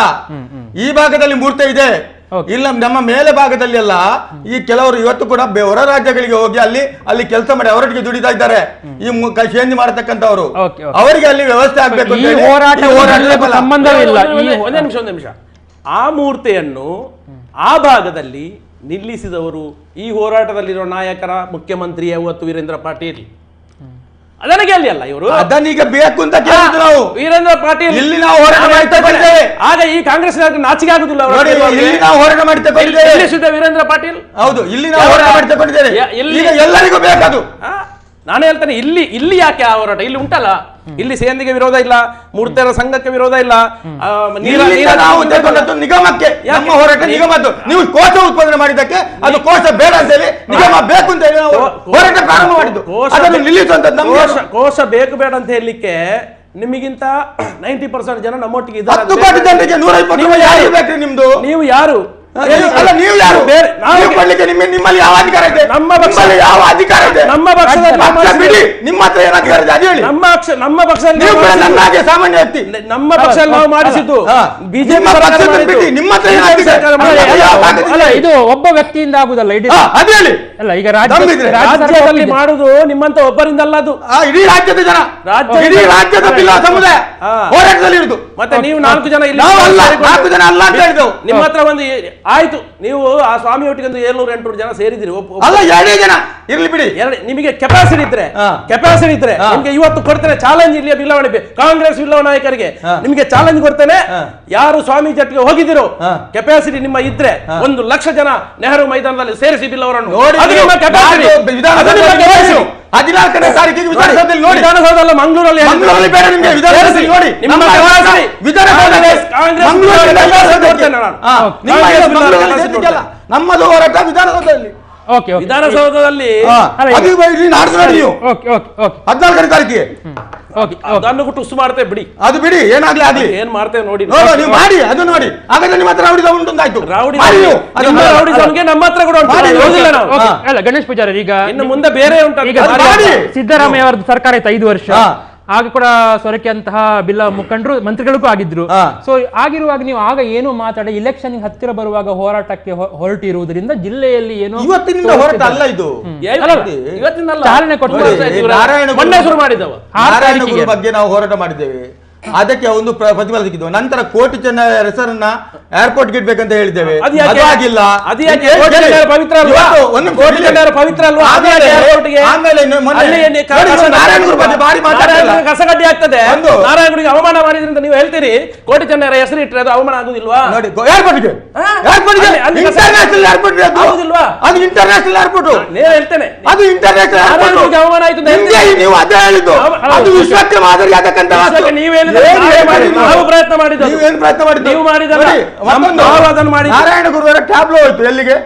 I: ಈ ಭಾಗದಲ್ಲಿ ಮೂರ್ತಿ ಇದೆ, ಇಲ್ಲ ನಮ್ಮ ಮೇಲೆ ಭಾಗದಲ್ಲಿ ಅಲ್ಲ. ಈ ಕೆಲವರು ಇವತ್ತು ಕೂಡ ಹೊರ ರಾಜ್ಯಗಳಿಗೆ ಹೋಗಿ ಅಲ್ಲಿ ಕೆಲಸ ಮಾಡಿ ಅವರೊಟ್ಟಿಗೆ ದುಡಿತಾ ಇದ್ದಾರೆ. ಈ ಚೇಂಜ್ ಮಾಡತಕ್ಕಂಥವ್ರು, ಅವರಿಗೆ ಅಲ್ಲಿ ವ್ಯವಸ್ಥೆ ಆಗ್ಬೇಕು.
H: ಸಂಬಂಧವಿಲ್ಲ.
J: ಒಂದೇ ನಿಮಿಷ. ಆ ಮೂರ್ತಿಯನ್ನು ಆ ಭಾಗದಲ್ಲಿ ನಿಲ್ಲಿಸಿದವರು ಈ ಹೋರಾಟದಲ್ಲಿರೋ ನಾಯಕರ ಮುಖ್ಯಮಂತ್ರಿ ಅವತ್ತು ವೀರೇಂದ್ರ ಪಾಟೀಲ್. ಅದನಿಗೆ ಅಲ್ಲಿ ಅಲ್ಲ, ಇವರು
I: ಅದನ್ನೀಗ ಬೇಕು ಅಂತ ಕೇಳಿದ್ರು ನಾವು.
J: ವೀರೇಂದ್ರ ಪಾಟೀಲ್
I: ಇಲ್ಲಿ ನಾವು ಹೋರಾಟ ಮಾಡ್ತಾ ಇದ್ದೇವೆ.
J: ಆಗ ಈ ಕಾಂಗ್ರೆಸ್ ನಾಚಿಕೆ ಆಗುದಿಲ್ಲ.
I: ಇಲ್ಲಿ ನಾವು ಹೋರಾಟ ಮಾಡ್ತಾ ಇದ್ದೇವೆ.
J: ವೀರೇಂದ್ರ ಪಾಟೀಲ್
I: ಹೌದು, ಇಲ್ಲಿ ನಾವು ಹೋರಾಟ ಮಾಡ್ತಾ ಇದ್ದೇವೆ. ಎಲ್ಲರಿಗೂ ಬೇಕದು.
J: ನಾನು ಹೇಳ್ತೇನೆ, ಇಲ್ಲಿ ಯಾಕೆ ಆ ಹೋರಾಟ? ಇಲ್ಲಿ ಉಂಟಲ್ಲ, ಇಲ್ಲಿ ಸೇಂದಿಗೆ ವಿರೋಧ ಇಲ್ಲ, ಮೂರ್ತಿಯರ ಸಂಘಕ್ಕೆ ವಿರೋಧ ಇಲ್ಲ.
I: ನಿಗಮಕ್ಕೆ ನಮ್ಮ ಹೋರಾಟ ನಿಗಮದ್ದು. ನೀವು ಕೋಶ ಉತ್ಪಾದನೆ ಮಾಡಿದ್ದಕ್ಕೆ ಅದು ಕೋಶ ಬೇಡ ಅಂತ ಹೇಳಿ ನಿಗಮ ಬೇಕು ಅಂತ ಹೇಳಿ ನಾವು ಹೋರಾಟ ಪ್ರಾರಂಭ ಮಾಡಿದ್ದು.
J: ಕೋಶ ಬೇಕು ಬೇಡ ಅಂತ ಹೇಳಲಿಕ್ಕೆ ನಿಮಗಿಂತ 90% ಜನ ನಮ್ಮೊಟ್ಟಿಗೆ ಇದ್ದಾರೆ.
I: 10 ಕೋಟಿ ಜನರಿಗೆ 120 ಬೇಕ್ರಿ ನಿಮ್ದು.
J: ನೀವು ಯಾರು?
I: ನೀವು ಯಾರು? ನಿಮ್ಮಲ್ಲಿ ಯಾವ ಅಧಿಕಾರ ಇದೆ?
J: ನಮ್ಮ ಪಕ್ಷದಲ್ಲಿ
I: ಯಾವ ಅಧಿಕಾರ ಇದೆ?
J: ನಮ್ಮ ಪಕ್ಷದಲ್ಲಿ
I: ಬಿಡಿ, ನಿಮ್ಮ ಹತ್ರ ಏನು ಅಧಿಕಾರ ಇದೆ ಅದು ಹೇಳಿ.
J: ನಮ್ಮ ಪಕ್ಷದಲ್ಲಿ
I: ನನ್ನಾಗೆ ಸಾಮಾನ್ಯ ವ್ಯಕ್ತಿ,
J: ನಮ್ಮ ಪಕ್ಷದಲ್ಲಿ ನಾವು ಮಾಡಿಸಿದ್ದು ಬಿಜೆಪಿ.
I: ನಿಮ್ಮ ಹತ್ರ ಏನು ಅಧಿಕಾರ?
H: ಇದು ಒಬ್ಬ ವ್ಯಕ್ತಿಯಿಂದ ಆಗುದಲ್ಲ, ಇಡೀ
I: ಅದು ಹೇಳಿ.
H: ಅಲ್ಲ, ಈಗ
J: ರಾಜ್ಯದಲ್ಲಿ ಮಾಡುದು ನಿಮ್ಮಂತ ಒಬ್ಬರಿಂದ ಅಲ್ಲ, ಅದು
I: ಇಡೀ ರಾಜ್ಯದ ಜನ, ಇಡೀ ರಾಜ್ಯದ ಬಿಲ್ಲವ ಸಮುದಾಯ ಹೋರಾಟದಲ್ಲಿ ಇರುದು.
J: ಮತ್ತೆ ನೀವು 4 ಜನ ಇಲ್ಲಿ
I: 4 ಜನ ಅಲ್ಲ ಅಂತ ಹೇಳಿದೆವು.
J: ನಿಮ್ಮ ಹತ್ರ ಒಂದು ಆಯ್ತು, ನೀವು ಆ ಸ್ವಾಮಿ ಒಟ್ಟಿಗೆ 700-800 ಜನ ಸೇರಿದಿರಿ.
I: ಅಲ್ಲ, 2 ಜನ ಇರ್ಲಿ ಬಿಡಿ.
J: ನಿಮಗೆ ಕೆಪಾಸಿಟಿ ಇದ್ರೆ ನಿಮ್ಗೆ ಇವತ್ತು ಕೊಡ್ತೇನೆ ಚಾಲೆಂಜ್. ಇಲ್ಲಿ ಬಿಲ್ಲವಣೆ ಕಾಂಗ್ರೆಸ್ ಬಿಲ್ಲವ ನಾಯಕರಿಗೆ ನಿಮ್ಗೆ ಚಾಲೆಂಜ್ ಕೊಡ್ತೇನೆ. ಯಾರು ಸ್ವಾಮಿ ಜೊತೆಗೆ ಹೋಗಿದಿರೋ, ಕೆಪಾಸಿಟಿ ನಿಮ್ಮ ಇದ್ರೆ 1 ಲಕ್ಷ ಜನ ನೆಹರು ಮೈದಾನದಲ್ಲಿ ಸೇರಿಸಿ ಬಿಲ್ಲವರನ್ನು.
I: 14ನೇ ತಾರೀಕಿಗೆ ವಿಧಾನಸೌಧದಲ್ಲಿ ನೋಡಿ.
J: ವಿಧಾನಸೌಧಲ್ಲ, ಮಂಗಳೂರಲ್ಲಿ
I: ಬೇಡ ನಿಮಗೆ. ವಿಧಾನಸೌಧದಲ್ಲಿ ನೋಡಿ. ನಮ್ಮದು ಹೋರಾಟ ವಿಧಾನಸೌಧದಲ್ಲಿ.
J: ವಿಧಾನಸೌಧದಲ್ಲಿ
I: 14ನೇ ತಾರೀಕಿಗೆ
J: ಅದನ್ನು ಬಿಟ್ಟು ಉಸು ಮಾಡ್ತೇವೆ ಬಿಡಿ.
I: ಅದು ಬಿಡಿ, ಏನಾಗ್ಲಿ ಆಗ್ಲಿ,
J: ಏನ್ ಮಾಡ್ತೇವೆ ನೋಡಿ.
I: ನೀವು ಮಾಡಿ, ಅದು ನೋಡಿ. ಹಾಗಾದ್ರೆ ನಿಮ್ಮ ಹತ್ರ ರೌಡಿ ಉಂಟು.
J: ರೌಡಿ ನಮ್ಮ ಹತ್ರ ಕೂಡ
H: ಅಲ್ಲ, ಗಣೇಶ್ ಪೂಜಾರಿ, ಈಗ
J: ಇನ್ನು ಮುಂದೆ ಬೇರೆ ಉಂಟು.
H: ಸಿದ್ದರಾಮಯ್ಯ ಅವರದ್ದು ಸರ್ಕಾರ ಇತ್ತು 5 ವರ್ಷ. ಆಗ ಕೂಡ ಸೊರಕೆ ಅಂತಹ ಬಿಲ್ಲ ಮುಖಂಡರು ಮಂತ್ರಿಗಳಿಗೂ ಆಗಿದ್ರು. ಸೊ ಆಗಿರುವಾಗ ನೀವು ಆಗ ಏನು ಮಾತಾಡಿ ಇಲೆಕ್ಷನ್ ಹತ್ತಿರ ಬರುವಾಗ ಹೋರಾಟಕ್ಕೆ ಹೊರಟಿರುವುದರಿಂದ ಜಿಲ್ಲೆಯಲ್ಲಿ ಏನು
I: ಇವತ್ತಿನಿಂದ ಹೋರಾಟ ಅಲ್ಲ, ಇದು
H: ಚಾಲನೆ ಕೊಟ್ಟು
I: ನಾರಾಯಣಗುರು ಬಗ್ಗೆ ನಾವು ಹೋರಾಟ ಮಾಡಿದ್ದೇವೆ. ಅದಕ್ಕೆ ಒಂದು ಪ್ರತಿಫಲ ಸಿಕ್ಕಿದ್ವು. ನಂತರ ಕೋಟಿ ಚೆನ್ನಯ್ಯ ಹೆಸರನ್ನ ಏರ್ಪೋರ್ಟ್ ಇಡ್ಬೇಕಂತ ಹೇಳಿದ್ದೇವೆ,
J: ಅದು ಯಾಕೆ?
I: ಅದು ಆಗಿಲ್ಲ.
J: ಅದು ಯಾಕೆ? ಕೋಟಿ ಚೆನ್ನಯ್ಯ ಪವಿತ್ರ ಅಲ್ವಾ? ಕೋಟಿ ಚೆನ್ನಯ್ಯ ಪವಿತ್ರ ಅಲ್ವಾ?
I: ಆಮೇಲೆ ನಾರಾಯಣಗುರು ಬಗ್ಗೆ ಭಾರಿ ಮಾತಾಡ್ತಿಲ್ಲ.
J: ಕಸಗಡ್ಡಿ ಆಗ್ತದೆ. ನಾರಾಯಣಗುರಿಗೆ ಅವಮಾನ ಮಾಡಿದ್ರಿಂದ ನೀವು ಹೇಳ್ತೀರಿ ಕೋಟಿ ಚೆನ್ನಯ್ಯ ಹೆಸರು ಇಟ್ಟರೆ ಅದು ಅವಮಾನ ಆಗುದಿಲ್ವಾ?
I: ನೋಡಿ ಏರ್ಪೋರ್ಟ್ಗೆ ಇಂಟರ್ನ್ಯಾಷನಲ್ ಏರ್ಪೋರ್ಟ್
J: ಆಗುದಿಲ್ವಾ?
I: ಅದು ಇಂಟರ್ನ್ಯಾಷನಲ್ ಏರ್ಪೋರ್ಟ್.
J: నేను ಹೇಳ್ತೇನೆ
I: ಅದು ಇಂಟರ್ನ್ಯಾಷನಲ್ ಏರ್ಪೋರ್ಟ್.
J: ಅವಮಾನ ಆಯ್ತು
I: ನೀವು ಅದೇ ಹೇಳಿದ್ದು. ಅದು ವಿಶ್ವಕ್ಕೆ ಮಾದರಿ ಆಗಕ್ಕಂತ
J: ನಾವು ಪ್ರಯತ್ನ ಮಾಡಿದ್ದು.
I: ನೀವೇನು ಪ್ರಯತ್ನ ಮಾಡಿದ್ದು?
J: ನೀವು ಮಾಡಿದಲ್ಲ, ಅದನ್ನು ಮಾಡಿ.
I: ನಾರಾಯಣ ಗುರುವರ ಟ್ಯಾಬ್ಲೋ ಹೋಯ್ತು ಎಲ್ಲಿಗೆ?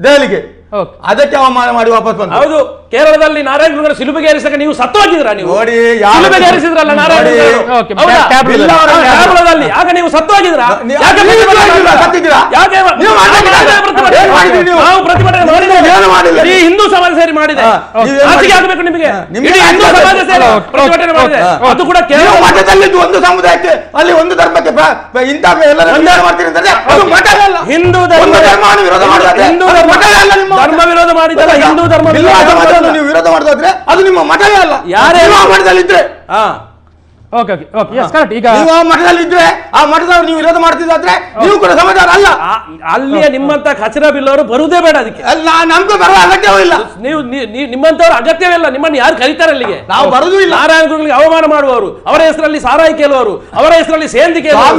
I: ದೆಹಲಿಗೆ. ಅದಕ್ಕೆ ಅವಮಾನ ಮಾಡಿ ವಾಪಸ್ ಬಂತು.
J: ಹೌದು, ಕೇರಳದಲ್ಲಿ ನಾರಾಯಣ ಗುರುಗಳ ಸಿಲುಬೆಗೆ ಏರಿಸಕ್ಕೆ ನೀವು ಸತ್ತೋಗಿದ್ರ. ನೀವು
I: ನೋಡಿ
J: ಸಿಲುಬೆಗೆ ಏರಿಸಿದ್ರಲ್ಲ ನಾರಾಯಣ ಕೇರಳದಲ್ಲಿ, ಆಗ ನೀವು ಸತ್ತೋಗಿದ್ರ. ನಾವು ಪ್ರತಿಭಟನೆ ಮಾಡಿದ್ದೇವೆ. ಈ ಹಿಂದೂ ಸಮಾಜ ಸೇರಿ ಮಾಡಿದೆ. ನಾಚಿಕೆ ಆಗಬೇಕು ನಿಮಗೆ. ಹಿಂದೂ ಸಮಾಜ ಸೇರಿ ಪ್ರತಿಭಟನೆ ಮಾಡಿದೆ. ಅದು ಕೂಡ ಕೇರಳ
I: ಮಠದಲ್ಲಿ ಒಂದು ಸಮುದಾಯಕ್ಕೆ, ಅಲ್ಲಿ ಒಂದು ಧರ್ಮಕ್ಕೆ ಇಂಥ ಎಲ್ಲ ಮಾಡ್ತೀನಿ ಅಂತಂದ್ರೆ ಅದು ಮಠ ಅಲ್ಲ.
J: ಹಿಂದೂ ಧರ್ಮವನ್ನು ವಿರೋಧ ಮಾಡಿದ್ರೆ ಹಿಂದೂ ಧರ್ಮ ವಿರೋಧ ಮಾಡಿದ್ರೆ ಹಿಂದೂ ಧರ್ಮ
I: ನೀವು ವಿರೋಧ ಮಾಡೋದಾದ್ರೆ ಅದು ನಿಮ್ಮ ಮಠವೇ ಅಲ್ಲ. ಯಾರೇ ಮಠದಲ್ಲಿದ್ರೆ
H: ಈಗ
I: ನೀವು ಆ ಮಠದಲ್ಲಿದ್ರೆ ಆ ಮಠದವ್ರು ನೀವು ವಿರೋಧ ಮಾಡ್ತಿದ್ರೆ ನೀವು ಕೂಡ ಸಮಾಚಾರ ಅಲ್ಲ.
J: ಅಲ್ಲಿಯ ನಿಮ್ಮಂತ ಕಚರ ಬಿಲ್ಲವರು ಬರುವುದೇ ಬೇಡ. ಅದಕ್ಕೆ
I: ನಮ್ಗೆ ಬರುವ ಅಗತ್ಯವೂ ಇಲ್ಲ.
J: ನೀವು ನಿಮ್ಮಂತವ್ರ ಅಗತ್ಯವೇ ಇಲ್ಲ. ನಿಮ್ಮನ್ನು ಯಾರು ಕರೀತಾರೆ ಅಲ್ಲಿಗೆ?
I: ನಾವು ಬರುದು ಇಲ್ಲ.
J: ನಾರಾಯಣ ಗುರುಗಳಿಗೆ ಅವಮಾನ ಮಾಡುವವರು, ಅವರ ಹೆಸರಲ್ಲಿ ಸಾರಾಯಿ ಕೇಳುವವರು, ಅವರ ಹೆಸರಲ್ಲಿ ಸೇಂದಿ ಕೇಳುವವರು.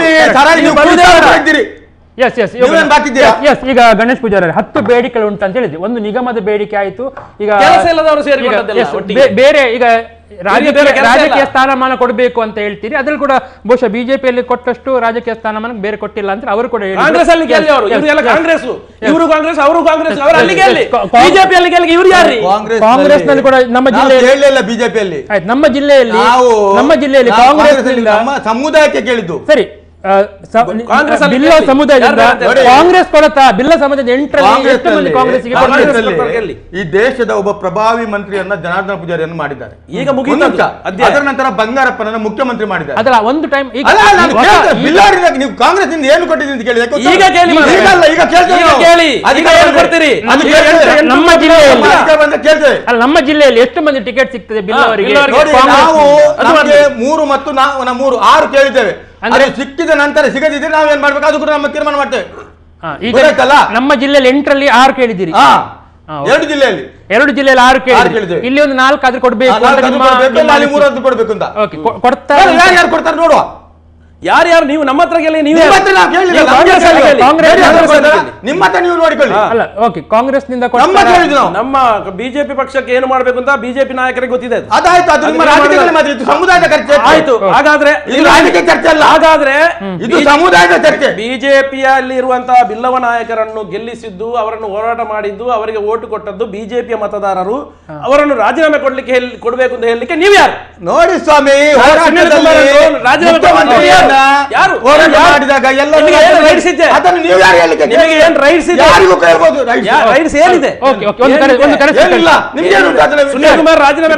H: ಈಗ ಗಣೇಶ್ ಪೂಜಾರಿ 10 ಬೇಡಿಕೆಗಳು ಉಂಟು ಅಂತ ಹೇಳಿದ್ವಿ. ಒಂದು ನಿಗಮದ ಬೇಡಿಕೆ ಆಯ್ತು. ಈಗ
J: ಕೆಲಸ ಇಲ್ಲದವರು ಸೇರಿಕೊಂಡದ್ದಲ್ಲ.
H: ಬೇರೆ ಈಗ ರಾಜಕೀಯ ಸ್ಥಾನಮಾನ ಕೊಡಬೇಕು ಅಂತ ಹೇಳ್ತೀರಿ. ಅದ್ರಲ್ಲಿ ಕೂಡ ಬಹುಶಃ ಬಿಜೆಪಿಯಲ್ಲಿ ಕೊಟ್ಟಷ್ಟು ರಾಜಕೀಯ ಸ್ಥಾನಮಾನ ಬೇರೆ ಕೊಟ್ಟಿಲ್ಲ ಅಂತ ಅವರು ಕೂಡ
J: ಕಾಂಗ್ರೆಸ್ ಅಲ್ಲಿ ಗೆಲ್ಲಿ ಅವರು. ಇವರೆಲ್ಲ ಕಾಂಗ್ರೆಸ್, ಇವರು ಕಾಂಗ್ರೆಸ್, ಅವರು ಕಾಂಗ್ರೆಸ್, ಅವರು ಅಲ್ಲಿ ಗೆಲ್ಲಿ. ಬಿಜೆಪಿಯಲ್ಲಿ ಗೆಲ್ಲಿ ಇವರು ಯಾರು?
H: ಕಾಂಗ್ರೆಸ್ ನಲ್ಲಿ ಕೂಡ ನಮ್ಮ ಜಿಲ್ಲೆಯಲ್ಲಿ
I: ಬಿಜೆಪಿಯಲ್ಲಿ
H: ನಮ್ಮ ಜಿಲ್ಲೆಯಲ್ಲಿ ಕಾಂಗ್ರೆಸ್
I: ಸಮುದಾಯಕ್ಕೆ ಕೇಳಿದ್ದು
H: ಸರಿ. ಬಿಲ್ಲ ಸಮುದಾಯದಿಂದ ಕಾಂಗ್ರೆಸ್ ಕೊಡತಾ? ಬಿಲ್ಲ ಸಮುದಾಯದ 8ರಲ್ಲಿ ಎಷ್ಟು ಮಂದಿ ಕಾಂಗ್ರೆಸ್ಗೆ?
I: ಈ ದೇಶದ ಒಬ್ಬ ಪ್ರಭಾವಿ ಮಂತ್ರಿಯನ್ನ ಜನಾರ್ದನ ಪೂಜಾರಿಯನ್ನು ಮಾಡಿದ್ದಾರೆ.
J: ಈಗ ಮುಗಿದ
I: ಅದರ ನಂತರ ಬಂಗಾರಪ್ಪನನ್ನ ಮುಖ್ಯಮಂತ್ರಿ ಮಾಡಿದ್ದಾರೆ.
H: ಅದಲ್ಲ ಒಂದು ಟೈಮ್
I: ನೀವು ಕಾಂಗ್ರೆಸ್ ನಿಂದ ಏನು ಕೊಟ್ಟಿದ್ದೀರಿ ಅಂತ ಕೇಳಿದೆ.
J: ಈಗ ಕೇಳಿ,
H: ನಮ್ಮ ಜಿಲ್ಲೆಯಲ್ಲಿ ಅಲ್ಲ, ನಮ್ಮ ಜಿಲ್ಲೆಯಲ್ಲಿ ಎಷ್ಟು ಮಂದಿ ಟಿಕೆಟ್ ಸಿಗ್ತದೆ ಬಿಲ್ಲ ಅವರಿಗೆ?
I: ನಾವು 3 ಮತ್ತು 6 ಕೇಳಿದ್ದೇವೆ. ಅಂದ್ರೆ ಸಿಕ್ಕಿದ ನಂತರ ಸಿಗದಿದ್ರೆ ನಾವೇನ್ ಮಾಡ್ಬೇಕು ಅದು ಕೂಡ ನಮ್ಮ ತೀರ್ಮಾನ ಮಾಡ್ತೇವೆ.
H: ನಮ್ಮ ಜಿಲ್ಲೆಯಲ್ಲಿ 8ರಲ್ಲಿ 6 ಕೇಳಿದಿರಿ.
I: 2 ಜಿಲ್ಲೆಯಲ್ಲಿ
H: 6 ಕೇಳಿದ್ವಿ. ಇಲ್ಲಿ ಒಂದು 4 ಆದ್ರೂ ಕೊಡ್ಬೇಕು,
I: 3 ಕೊಡ್ಬೇಕು ಅಂತ
H: ಕೊಡ್ತಾರೆ.
I: ಯಾರು ಕೊಡ್ತಾರೆ ನೋಡುವ.
J: ಯಾರ್ಯಾರು ನೀವು ನಮ್ಮ ಹತ್ರ ಗೆಲ್ಲಿ, ನೀವು
I: ನಿಮ್ಮ ಹತ್ರ ನೀವು ನೋಡಿಕೊಳ್ಳಿ.
H: ಅಲ್ಲ ಓಕೆ, ಕಾಂಗ್ರೆಸ್ ನಿಂದ
J: ನಮ್ಮ ಬಿಜೆಪಿ ಪಕ್ಷಕ್ಕೆ ಏನು ಮಾಡಬೇಕು ಅಂತ ಬಿಜೆಪಿ ನಾಯಕರಿಗೆ ಗೊತ್ತಿದೆ.
I: ಅದಾಯ್ತು, ಅದು ನಿಮ್ಮ ರಾಜಕೀಯದಲ್ಲಿ ಮಾತ್ರ. ಇದು ಸಮುದಾಯದ ಚರ್ಚೆ
J: ಆಯ್ತು. ಹಾಗಾದ್ರೆ
I: ಇದು ರಾಜಕೀಯ ಚರ್ಚೆ ಅಲ್ಲ.
J: ಹಾಗಾದ್ರೆ
I: ಇದು ಸಮುದಾಯದ ಚರ್ಚೆ.
J: ಬಿಜೆಪಿಯಲ್ಲಿ ಇರುವಂತಹ ಬಿಲ್ಲವ ನಾಯಕರನ್ನು ಗೆಲ್ಲಿಸಿದ್ದು, ಅವರನ್ನು ಹೋರಾಟ ಮಾಡಿದ್ದು, ಅವರಿಗೆ ಓಟು ಕೊಟ್ಟದ್ದು ಬಿಜೆಪಿಯ ಮತದಾರರು. ಅವರನ್ನು ರಾಜೀನಾಮೆ ಕೊಡಬೇಕು ಅಂತ ಹೇಳಲಿಕ್ಕೆ ನೀವು ಯಾರು?
I: ನೋಡಿ ಸ್ವಾಮಿ,
J: ರಾಜೀನಾಮೆ
I: ಮಾಡಿದಾಗ ಅದನ್ನು ನೀವು ಯಾರು ಹೇಳಿಕೆ? ಯಾರಿಗೂ ಕೇಳ್ಬೋದು.
J: ರೈಟ್ಸ್ ಏನಿದೆ?
I: ಸುನೀಲ್ ಕುಮಾರ್ ರಾಜೀನಾಮೆ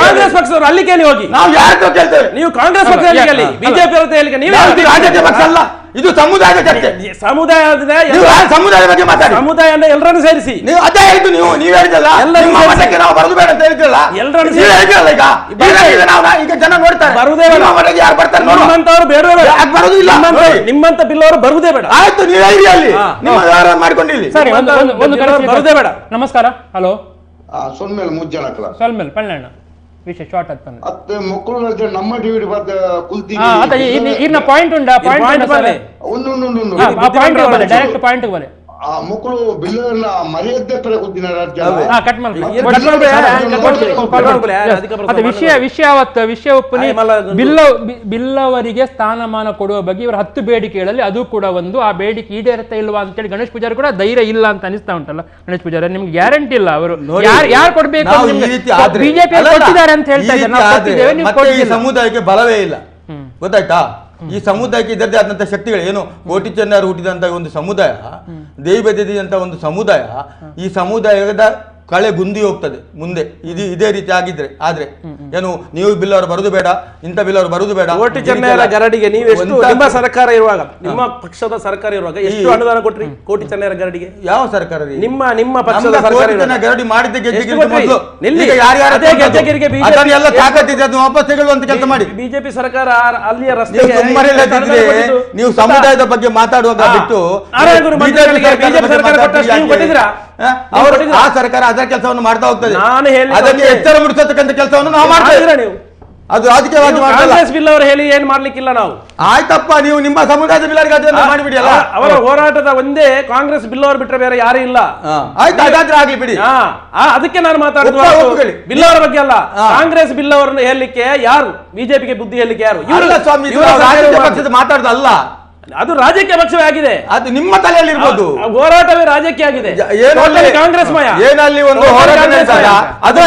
J: ಕಾಂಗ್ರೆಸ್ ಪಕ್ಷದವರು ಅಲ್ಲಿ ಕೇಳಿ ಹೋಗಿ.
I: ನಾವು ಯಾರು ಕೇಳ್ತೇವೆ?
J: ನೀವು ಕಾಂಗ್ರೆಸ್ ಪಕ್ಷದಲ್ಲಿ ಕೇಳಿ, ಬಿಜೆಪಿ ಅವರ ಹೇಳಿಕೆ ನೀವು
I: ರಾಜಕೀಯ ಪಕ್ಷ ಅಲ್ಲ. ಇದು ಸಮುದಾಯದ ಚರ್ಚೆ. ಸಮುದಾಯದ ಬಗ್ಗೆ ಮಾತಾಡಿ.
J: ಸಮುದಾಯ ಅಂದ್ರೆ ಎಲ್ಲರನ್ನು ಸೇರಿಸಿ.
I: ನೀವು ಅದೇ ಹೇಳಿದ್ದು. ನೀವು ಹೇಳಿದ್ದಲ್ಲ ಮಠಕ್ಕೆ ನಾವು ಬರುದು ಬೇಡ ಅಂತ ಹೇಳಿದ್ರಲ್ಲ.
J: ಎಲ್ಲರನ್ನು
I: ಈಗ ಜನ ನೋಡ್ತಾರೆ.
J: ಬರುದೇ ಬೇಡ.
I: ಯಾರು ಬರ್ತಾರೆ?
J: ನಿಮ್ಮಂತವರು ಬೇಡವೇ ಬೇಡ.
I: ಬರುದಿಲ್ಲ.
J: ನಿಮ್ಮಂತ ಬಿಲ್ಲವರು ಬರುದೇ ಬೇಡ.
I: ಆಯ್ತು, ನೀವು ಹೇಳಿ ಅಲ್ಲಿ ನಿಮ್ಮ ಮಾಡ್ಕೊಂಡಿಲ್ಲ.
H: ಸರಿ, ಬರುದೇ ಬೇಡ. ನಮಸ್ಕಾರ. ಹಲೋ,
C: ಸೊನ್ಮೇಲೆ ಮುಜ್ಜನಕಲ
H: ಸೊಲ್ಮೇಲೆ ಪಳ್ಳಣ್ಣ ವಿಷಯ ಶಾರ್ಟ್ ಆಗ್ತಾನೆ.
C: ಅತ್ತೆ ಮಕ್ಕಳು ನಮ್ಮ ಡಿವಿಡಿ ಬರ್ದ ಕುಲ್ತಿ
H: ಇನ್ನ ಪಾಯಿಂಟ್ ಉಂಟಾ? ಪಾಯಿಂಟ್ ಡೈರೆಕ್ಟ್ ಪಾಯಿಂಟ್ ಬರಲಿ.
C: ಆ ಮಕ್ಕಳು ಬಿಲ್ಲನ್ನ ಮರ್ಯಾದೆತರ ಕುದ್ದಿನ ರಾಜ್ಯ
H: ವಿಷಯ ಒಪ್ಪನಿ. ಬಿಲ್ಲವರಿಗೆ ಸ್ಥಾನಮಾನ ಕೊಡುವ ಬಗ್ಗೆ ಇವರ 10 ಬೇಡಿಕೆಗಳಲ್ಲಿ ಅದು ಕೂಡ ಒಂದು. ಆ ಬೇಡಿಕೆ ಈಡೇರುತ್ತಾ ಇಲ್ವಾ ಅಂತೇಳಿ ಗಣೇಶ್ ಪೂಜಾರಿ ಕೂಡ ಧೈರ್ಯ ಇಲ್ಲ ಅಂತ ಅನಿಸ್ತಾ ಉಂಟಲ್ಲ. ಗಣೇಶ್ ಪೂಜಾರಿ ನಿಮ್ಗೆ ಗ್ಯಾರಂಟಿ ಇಲ್ಲ ಅವರು ಯಾರು ಕೊಡ್ಬೇಕು. ಬಿಜೆಪಿ ಕೊಟ್ಟಿದ್ದಾರೆ ಅಂತ ಹೇಳ್ತಾ ಇದ್ದಾರೆ.
I: ಸಮುದಾಯಕ್ಕೆ ಬಲವೇ ಇಲ್ಲ, ಗೊತ್ತಾಯ್ತಾ? ಈ ಸಮುದಾಯಕ್ಕೆ ಇದರದೇ ಆದಂತ ಶಕ್ತಿಗಳು ಏನು. ಕೋಟಿ ಚೆನ್ನಯ್ಯರು ಹುಟ್ಟಿದಂತ ಒಂದು ಸಮುದಾಯ, ದೇವಿ ಬದಿದಂತ ಒಂದು ಸಮುದಾಯ, ಈ ಸಮುದಾಯದ ಕಳೆ ಗುಂದಿ ಹೋಗ್ತದೆ ಮುಂದೆ. ಇದೇ ರೀತಿ ಆಗಿದ್ರೆ ಆದ್ರೆ ಏನು ನೀವು ಬಿಲ್ ಅವರು ಬರುದು ಬೇಡ, ಇಂಥ ಬಿಲ್ ಅವರು ಬರುದು ಬೇಡ.
J: ಕೋಟಿ ಚೆನ್ನೈರ ಗರಡಿಗೆ ನೀವು ಎಷ್ಟು ನಿಮ್ಮ ಸರ್ಕಾರ ಇರುವಾಗ, ನಿಮ್ಮ ಪಕ್ಷದ ಸರ್ಕಾರ ಇರುವಾಗ ಎಷ್ಟು ಅನುದಾನ ಕೊಟ್ರಿ ಕೋಟಿ ಚೆನ್ನೈರ ಗರಡಿಗೆ?
I: ಯಾವ ಸರ್ಕಾರ?
J: ನಿಮ್ಮ ಪಕ್ಷದ ಸರ್ಕಾರ
I: ಗರಡಿ ಮಾಡಿದ್ದೆ
J: ಎಲ್ಲ
I: ತಾಕತ್ತಿದೆ, ಅದನ್ನು ವಾಪಸ್ ತೆಗೆದುವಂತ ಕೆಲಸ ಮಾಡಿ.
J: ಬಿಜೆಪಿ ಸರ್ಕಾರ ಅಲ್ಲಿಯ ರಸ್ತೆ
I: ನೀವು ಸಮುದಾಯದ ಬಗ್ಗೆ ಮಾತಾಡುವಾಗ ಬಿಟ್ಟು ಅವರು ಆ ಸರ್ಕಾರ ಅದರ ಕೆಲಸವನ್ನು ಮಾಡ್ತಾ ಹೋಗ್ತದೆ.
J: ನಾನು ಹೇಳಿ
I: ಅದಕ್ಕೆ ಎಚ್ಚರ ಮೂಡಿಸತಕ್ಕಂಥ ಕೆಲಸವನ್ನು ನಾವು ಮಾಡ್ತಾ ಇದ್ದೀರಾ ನೀವು? ಅದು ರಾಜಕೀಯವಾಗಿ
J: ಕಾಂಗ್ರೆಸ್ ಬಿಲ್ ಅವರು ಹೇಳಿ ಏನ್ ಮಾಡ್ಲಿಕ್ಕಿಲ್ಲ ನಾವು.
I: ಆಯ್ತಪ್ಪ, ನೀವು ನಿಮ್ಮ ಸಮುದಾಯದ ಬಿಲ್ಲರಿಗೆ ಮಾಡಿಬಿಡಿ ಅಲ್ಲ.
J: ಅವರ ಹೋರಾಟದ ಒಂದೇ ಕಾಂಗ್ರೆಸ್ ಬಿಲ್ ಅವರು ಬಿಟ್ಟರೆ ಬೇರೆ ಯಾರು ಇಲ್ಲ.
I: ಆಯ್ತು, ಅದಾದ್ರೆ ಆಗ್ಲಿ ಬಿಡಿ.
J: ಅದಕ್ಕೆ ನಾನು ಮಾತಾಡುದು ಬಿಲ್ ಅವರ ಬಗ್ಗೆ ಅಲ್ಲ. ಕಾಂಗ್ರೆಸ್ ಬಿಲ್ ಅವರನ್ನು ಹೇಳಲಿಕ್ಕೆ ಯಾರು, ಬಿಜೆಪಿಗೆ ಬುದ್ಧಿ ಹೇಳಲಿಕ್ಕೆ ಯಾರು?
I: ಪಕ್ಷದ ಮಾತಾಡುದಲ್ಲ,
J: ಅದು ರಾಜಕೀಯ ಪಕ್ಷವೇ ಆಗಿದೆ.
I: ಅದು ನಿಮ್ಮ ತಲೆಯಲ್ಲಿ ಇರ್ಬೋದು.
J: ಹೋರಾಟವೇ ರಾಜಕೀಯ ಆಗಿದೆ. ಕಾಂಗ್ರೆಸ್ ಮಯ
I: ಏನಲ್ಲಿ ಒಂದು ಹೋರಾಟ ಅದು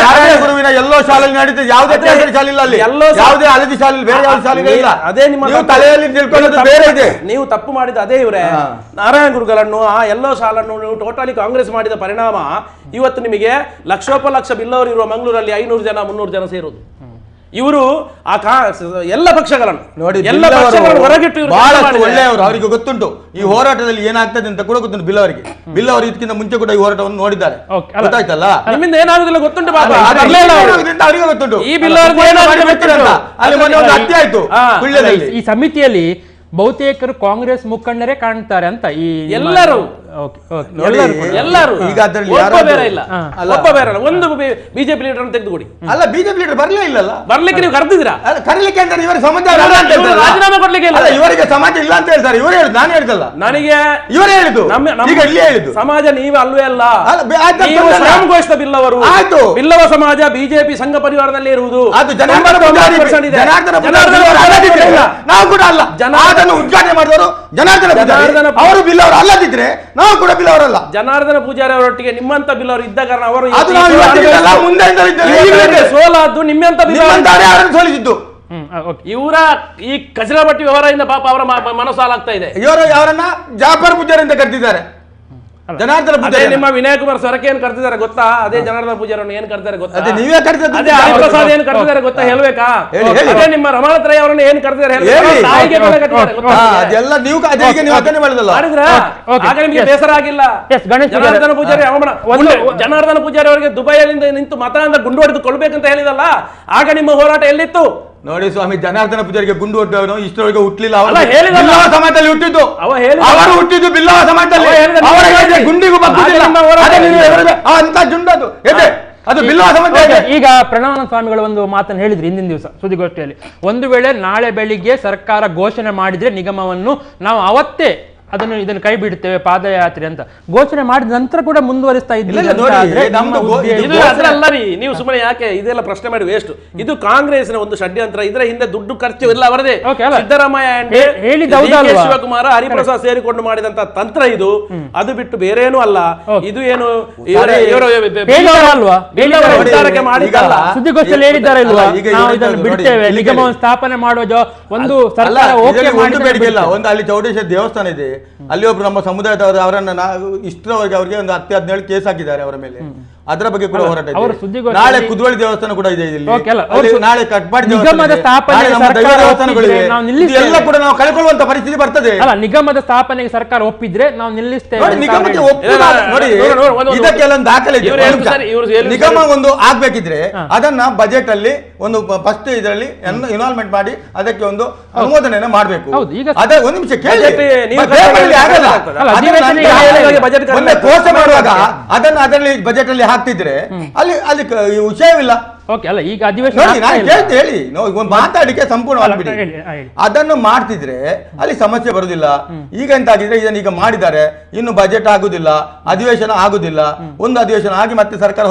I: ಗುರುವಿನ ಎಲ್ಲೋ ಶಾಲೆಯಲ್ಲಿ ನಡೀತದೆ. ಯಾವುದೇ ಶಾಲೆ ಇಲ್ಲ ಅಲ್ಲಿ, ಯಾವುದೇ ಹಳದಿ ಶಾಲೆ, ಬೇರೆ ಯಾವ ಶಾಲೆ ಇಲ್ಲ. ಅದೇ ನಿಮ್ಮ ತಲೆಯಲ್ಲಿ ತಿಳ್ಕೊಳ್ಳೋದು ಬೇರೆ ಇದೆ.
J: ನೀವು ತಪ್ಪು ಮಾಡಿದ ಅದೇ ಇವರೇ ನಾರಾಯಣ ಗುರುಗಳನ್ನು ಆ ಎಲ್ಲೋ ಶಾಲನ್ನು ನೀವು ಟೋಟಲಿ ಕಾಂಗ್ರೆಸ್ ಮಾಡಿದ ಪರಿಣಾಮ ಇವತ್ತು ನಿಮಗೆ ಲಕ್ಷೋಪಲಕ್ಷ ಬಿಲ್ ಅವರು ಇರುವ ಮಂಗಳೂರಲ್ಲಿ 500 ಜನ 300 ಜನ ಸೇರೋದು. ಇವರು ಆ ಎಲ್ಲ ಪಕ್ಷಗಳನ್ನು ನೋಡಿ, ಎಲ್ಲ ಪಕ್ಷಗಳನ್ನು ಹೊರಗಿಟ್ಟು
I: ಬಹಳಷ್ಟು ಒಳ್ಳೆಯವರು. ಅವರಿಗೆ ಗೊತ್ತುಂಟು ಈ ಹೋರಾಟದಲ್ಲಿ ಏನಾಗ್ತದೆ ಅಂತ ಕೂಡ ಗೊತ್ತುಂಟು. ಬಿಲ್ ಅವರಿಗೆ, ಬಿಲ್ ಅವರು ಇದಕ್ಕಿಂತ ಮುಂಚೆ ಕೂಡ ಈ ಹೋರಾಟವನ್ನು ನೋಡಿದ್ದಾರೆ, ಗೊತ್ತಾಯ್ತಲ್ಲ.
J: ನಿಮ್ಮಿಂದ ಏನಾಗುದಿಲ್ಲ ಗೊತ್ತುಂಟು,
I: ಅವರಿಗೆ ಗೊತ್ತುಂಟು.
J: ಈ ಬಿಲ್
I: ಅಲ್ಲಿ ಮೊನ್ನೆ ಒಂದು ಹತ್ಯೆ ಆಯ್ತು ಸುಳ್ಯದಲ್ಲಿ.
H: ಈ ಸಮಿತಿಯಲ್ಲಿ ಬಹುತೇಕರು ಕಾಂಗ್ರೆಸ್ ಮುಖಂಡರೇ ಕಾಣ್ತಾರೆ ಅಂತ ಈ
J: ಎಲ್ಲರೂ ಈಗ ಬೇರೆ ಇಲ್ಲ, ಒಬ್ಬ ಬೇರೆ ಇಲ್ಲ. ಒಂದು ಬಿಜೆಪಿ ಲೀಡರ್ ತೆಗೆದುಕೊಡಿ.
I: ಅಲ್ಲ, ಬಿಜೆಪಿ ಲೀಡರ್ ಬರ್ಲೇ ಇಲ್ಲಲ್ಲ.
J: ಬರ್ಲಿಕ್ಕೆ ನೀವು ಕರೆದಿದ್ದೀರಾ?
I: ಕರೀಲಿಕ್ಕೆ ಅಂತ ಇವರಿಗೆ ಸಮಾಜ
J: ರಾಜೀನಾಮೆ ಕೊಡ್ಲಿಕ್ಕೆ ಇಲ್ಲ.
I: ಇವರಿಗೆ ಸಮಾಜ ಇಲ್ಲ ಅಂತ ಹೇಳ್ತಾರೆ. ಇವರು ಹೇಳುದು, ನಾನು ಹೇಳ್ದಲ್ಲ.
J: ನನಗೆ
I: ಇವರೇ ಹೇಳಿದ್ದು, ಈಗ ಇಲ್ಲಿ ಹೇಳಿದ್ದು.
J: ಸಮಾಜ ನೀವೇ ಅಲ್ವೇ ಅಲ್ಲ. ನೀವು ಶ್ಯಾಮ್ ಘೋಷ್ ಬಿಲ್ ಅವರು,
I: ಆಯ್ತು,
J: ಬಿಲ್ಲವ ಸಮಾಜ ಬಿಜೆಪಿ ಸಂಘ ಪರಿವಾರದಲ್ಲಿ ಇರುವುದು.
I: ಅದು ನಾವು ಕೂಡ ಅಲ್ಲ. ಅದನ್ನು ಉದ್ಘಾಟನೆ ಮಾಡಿದವರು ಜನಾರ್ದನ ಅವರು ಬಿಲ್ ಅವರು ಅಲ್ಲದಿದ್ರೆ ನಾವು ಕೂಡ ಬಿಲ್ ಅವರಲ್ಲ.
J: ಜನಾರ್ದನ ಪೂಜಾರಿ ಅವರೊಟ್ಟಿಗೆ ನಿಮ್ಮಂತ ಬಿಲ್ ಅವರು ಇದ್ದ ಕಾರಣ ಅವರು ಸೋಲಾದ್ದು ನಿಮ್ಮಂತ
I: ಸೋಲಿಸಿದ್ದು.
J: ಇವರ ಈ ಕಚರಾಬಟ್ಟಿ ವ್ಯವಹಾರದಿಂದ ಪಾಪ ಅವರ ಮನಸ್ಸಾಲಾಗ್ತಾ ಇದೆ.
I: ಇವರು ಅವರನ್ನ ಜಾಫರ್ ಪೂಜಾರಿ ಅಂತ ಕರೆದಿದ್ದಾರೆ. ಜನಾರ್ದನ ಪೂಜಾರಿ
J: ನಿಮ್ಮ ವಿನಯ್ ಕುಮಾರ್ ಸೊರಕೆ ಏನ್ ಕರ್ತಿದ್ದಾರೆ ಗೊತ್ತಾ? ಅದೇ ಜನಾರ್ದನ ಪೂಜಾರನ್ನು ಏನ್ ಕರ್ತಾರೆ ಗೊತ್ತಾ?
I: ನೀವೇ ಕರೆದಿದ್ದು.
J: ಅದೇ ಹರಿಪ್ರಸಾದ್ ಏನ್ ಕರ್ತಿದ್ದಾರೆ ಗೊತ್ತಾ? ಹೇಳ್ಬೇಕಾ? ಅದೇ ನಿಮ್ಮ ರಮಾನಾಥ್ ರೈ ಅವರನ್ನು ಏನ್ ಕರ್ತಿದ್ದಾರೆ
I: ಅದೆಲ್ಲ ನೀವು ಅದನ್ನೇ ಮಾಡಿದಲ್ಲ.
J: ಆಗ ನಿಮಗೆ ಬೇಸರ ಆಗಿಲ್ಲ? ಜನಾರ್ದನ ಪೂಜಾರಿ ಜನಾರ್ದನ ಪೂಜಾರಿ ಅವರಿಗೆ ದುಬೈಯಲ್ಲಿ ನಿಂತು ಮತ ಅಂತ ಗುಂಡು ಹೊಡೆದು ಕೊಡ್ಬೇಕಂತ ಹೇಳಿದಲ್ಲ, ಆಗ ನಿಮ್ಮ ಹೋರಾಟ ಎಲ್ಲಿತ್ತು?
I: ನೋಡಿ ಸ್ವಾಮಿ, ಜನಾರ್ದನ ಪೂಜಾರಿಗೆ ಗುಂಡು ಹೊಟ್ಟವನು ಇಷ್ಟರವರೆಗೆ ಹುಟ್ಟಲಿಲ್ಲ.
J: ಬಿಲ್ಲವ
I: ಸಮಾಜದಲ್ಲಿ ಹುಟ್ಟಿದ್ದು, ಅವರು ಹುಟ್ಟಿದ್ದು ಬಿಲ್ಲವ ಸಮಾಜದಲ್ಲಿ. ಗುಂಡಿಗೂ ಅಂತ ಜುಂಡದು ಅದು ಬಿಲ್ಲವ ಸಮಾಜ.
H: ಈಗ ಪ್ರಣವಾನಂದ ಸ್ವಾಮಿಗಳು ಒಂದು ಮಾತನ್ನು ಹೇಳಿದ್ರು ಹಿಂದಿನ ದಿವಸ ಸುದ್ದಿಗೋಷ್ಠಿಯಲ್ಲಿ. ಒಂದು ವೇಳೆ ನಾಳೆ ಬೆಳಿಗ್ಗೆ ಸರ್ಕಾರ ಘೋಷಣೆ ಮಾಡಿದ್ರೆ ನಿಗಮವನ್ನು ನಾವು ಅವತ್ತೇ ಇದನ್ನು ಕೈ ಬಿಡುತ್ತೇವೆ ಪಾದಯಾತ್ರೆ ಅಂತ ಘೋಷಣೆ ಮಾಡಿದ ನಂತರ ಕೂಡ ಮುಂದುವರಿಸ್ತಾ ಇದ್ದೀವಿ.
J: ನೀವು ಸುಮ್ಮನೆ ಯಾಕೆ ಇದೆಲ್ಲ ಪ್ರಶ್ನೆ ಮಾಡಿ ವೇಸ್ಟ್. ಇದು ಕಾಂಗ್ರೆಸ್ನ ಒಂದು ಷಡ್ಯಂತ್ರ. ಇದರ ಹಿಂದೆ ದುಡ್ಡು ಖರ್ಚು ಎಲ್ಲ ಅವರದೇ. ಸಿದ್ದರಾಮಯ್ಯ, ಶಿವಕುಮಾರ, ಹರಿಪ್ರಸಾದ್ ಸೇರಿಕೊಂಡು ಮಾಡಿದಂತ ತಂತ್ರ ಇದು. ಅದು ಬಿಟ್ಟು ಬೇರೇನೂ ಅಲ್ಲ. ಇದು ಏನು
H: ಸುದ್ದಿಗೋಷ್ಠಿಯಲ್ಲಿ ಹೇಳಿದ್ದಾರೆ ಇಲ್ವಾ, ನಾವು ಇದನ್ನು ಬಿಡ್ತೇವೆ, ನಿಗಮವನ್ನು ಸ್ಥಾಪನೆ ಮಾಡುವ ಒಂದು ಸರ್ಕಾರ
I: ಒಂದು ಅಲ್ಲಿ ಚೌಡೇಶ್ವರ ದೇವಸ್ಥಾನ ಇದೆ, ಅಲ್ಲಿ ಒಬ್ರು ನಮ್ಮ ಸಮುದಾಯದವರು ಅವರನ್ನ ಇಷ್ಟರವರೆಗೆ ಅವರಿಗೆ ಒಂದು 10-17 ಕೇಸ್ ಹಾಕಿದ್ದಾರೆ ಅವರ ಮೇಲೆ. ಅದರ ಬಗ್ಗೆ ಕೂಡ ಹೋರಾಟ ಇದೆ. ನಾಳೆ ಕುದ್ವಳಿ ದೇವಸ್ಥಾನ ಕೂಡ ಇದೆ ಇಲ್ಲಿ, ನಾಳೆ ಕಟ್ಪಾಡಿ ದೇವಸ್ಥಾನಗಳಿವೆ. ಎಲ್ಲ ಕೂಡ ನಾವು ಕಳ್ಕೊಳ್ಳುವಂತ ಪರಿಸ್ಥಿತಿ ಬರ್ತದೆ.
H: ನಿಗಮದ ಸ್ಥಾಪನೆಗೆ ಸರ್ಕಾರ ಒಪ್ಪಿದ್ರೆ ನಾವು ನಿಲ್ಲಿಸ್ತೇವೆ.
I: ನೋಡಿ, ಇದಕ್ಕೆಲ್ಲ ದಾಖಲೆ ಇದೆ. ನಿಗಮ ಒಂದು ಆಗ್ಬೇಕಿದ್ರೆ ಅದನ್ನ ಬಜೆಟ್ ಅಲ್ಲಿ ಒಂದು ಫಸ್ಟ್ ಇದರಲ್ಲಿ ಇನ್ವಾಲ್ವ್ಮೆಂಟ್ ಮಾಡಿ ಅದಕ್ಕೆ ಒಂದು ಅನುಮೋದನೆಯನ್ನ ಮಾಡಬೇಕು. ಅದೇ ಒಂದು ನಿಮಿಷ ಕೇಳಿ, ಘೋಷಣೆ ಮಾಡುವಾಗ ಅದರಲ್ಲಿ ಬಜೆಟ್ ಅಲ್ಲಿ ಹಾಕ್ತಿದ್ರೆ ಅಲ್ಲಿ ವಿಷಯವಿಲ್ಲ.
H: ಈಗ ಅಧಿವೇಶನ
I: ಹೇಳಿ ಮಾತಾಡಿಕೆ ಸಂಪೂರ್ಣವಾಗಿ ಅದನ್ನು ಮಾಡ್ತಿದ್ರೆ ಅಲ್ಲಿ ಸಮಸ್ಯೆ ಬರುದಿಲ್ಲ. ಈಗ ಎಂತಾಗಿದ್ರೆ ಇದನ್ನ ಮಾಡಿದ್ದಾರೆ, ಇನ್ನು ಬಜೆಟ್ ಆಗುದಿಲ್ಲ, ಅಧಿವೇಶನ ಆಗುದಿಲ್ಲ. ಒಂದು ಅಧಿವೇಶನ ಆಗಿ ಮತ್ತೆ ಸರ್ಕಾರ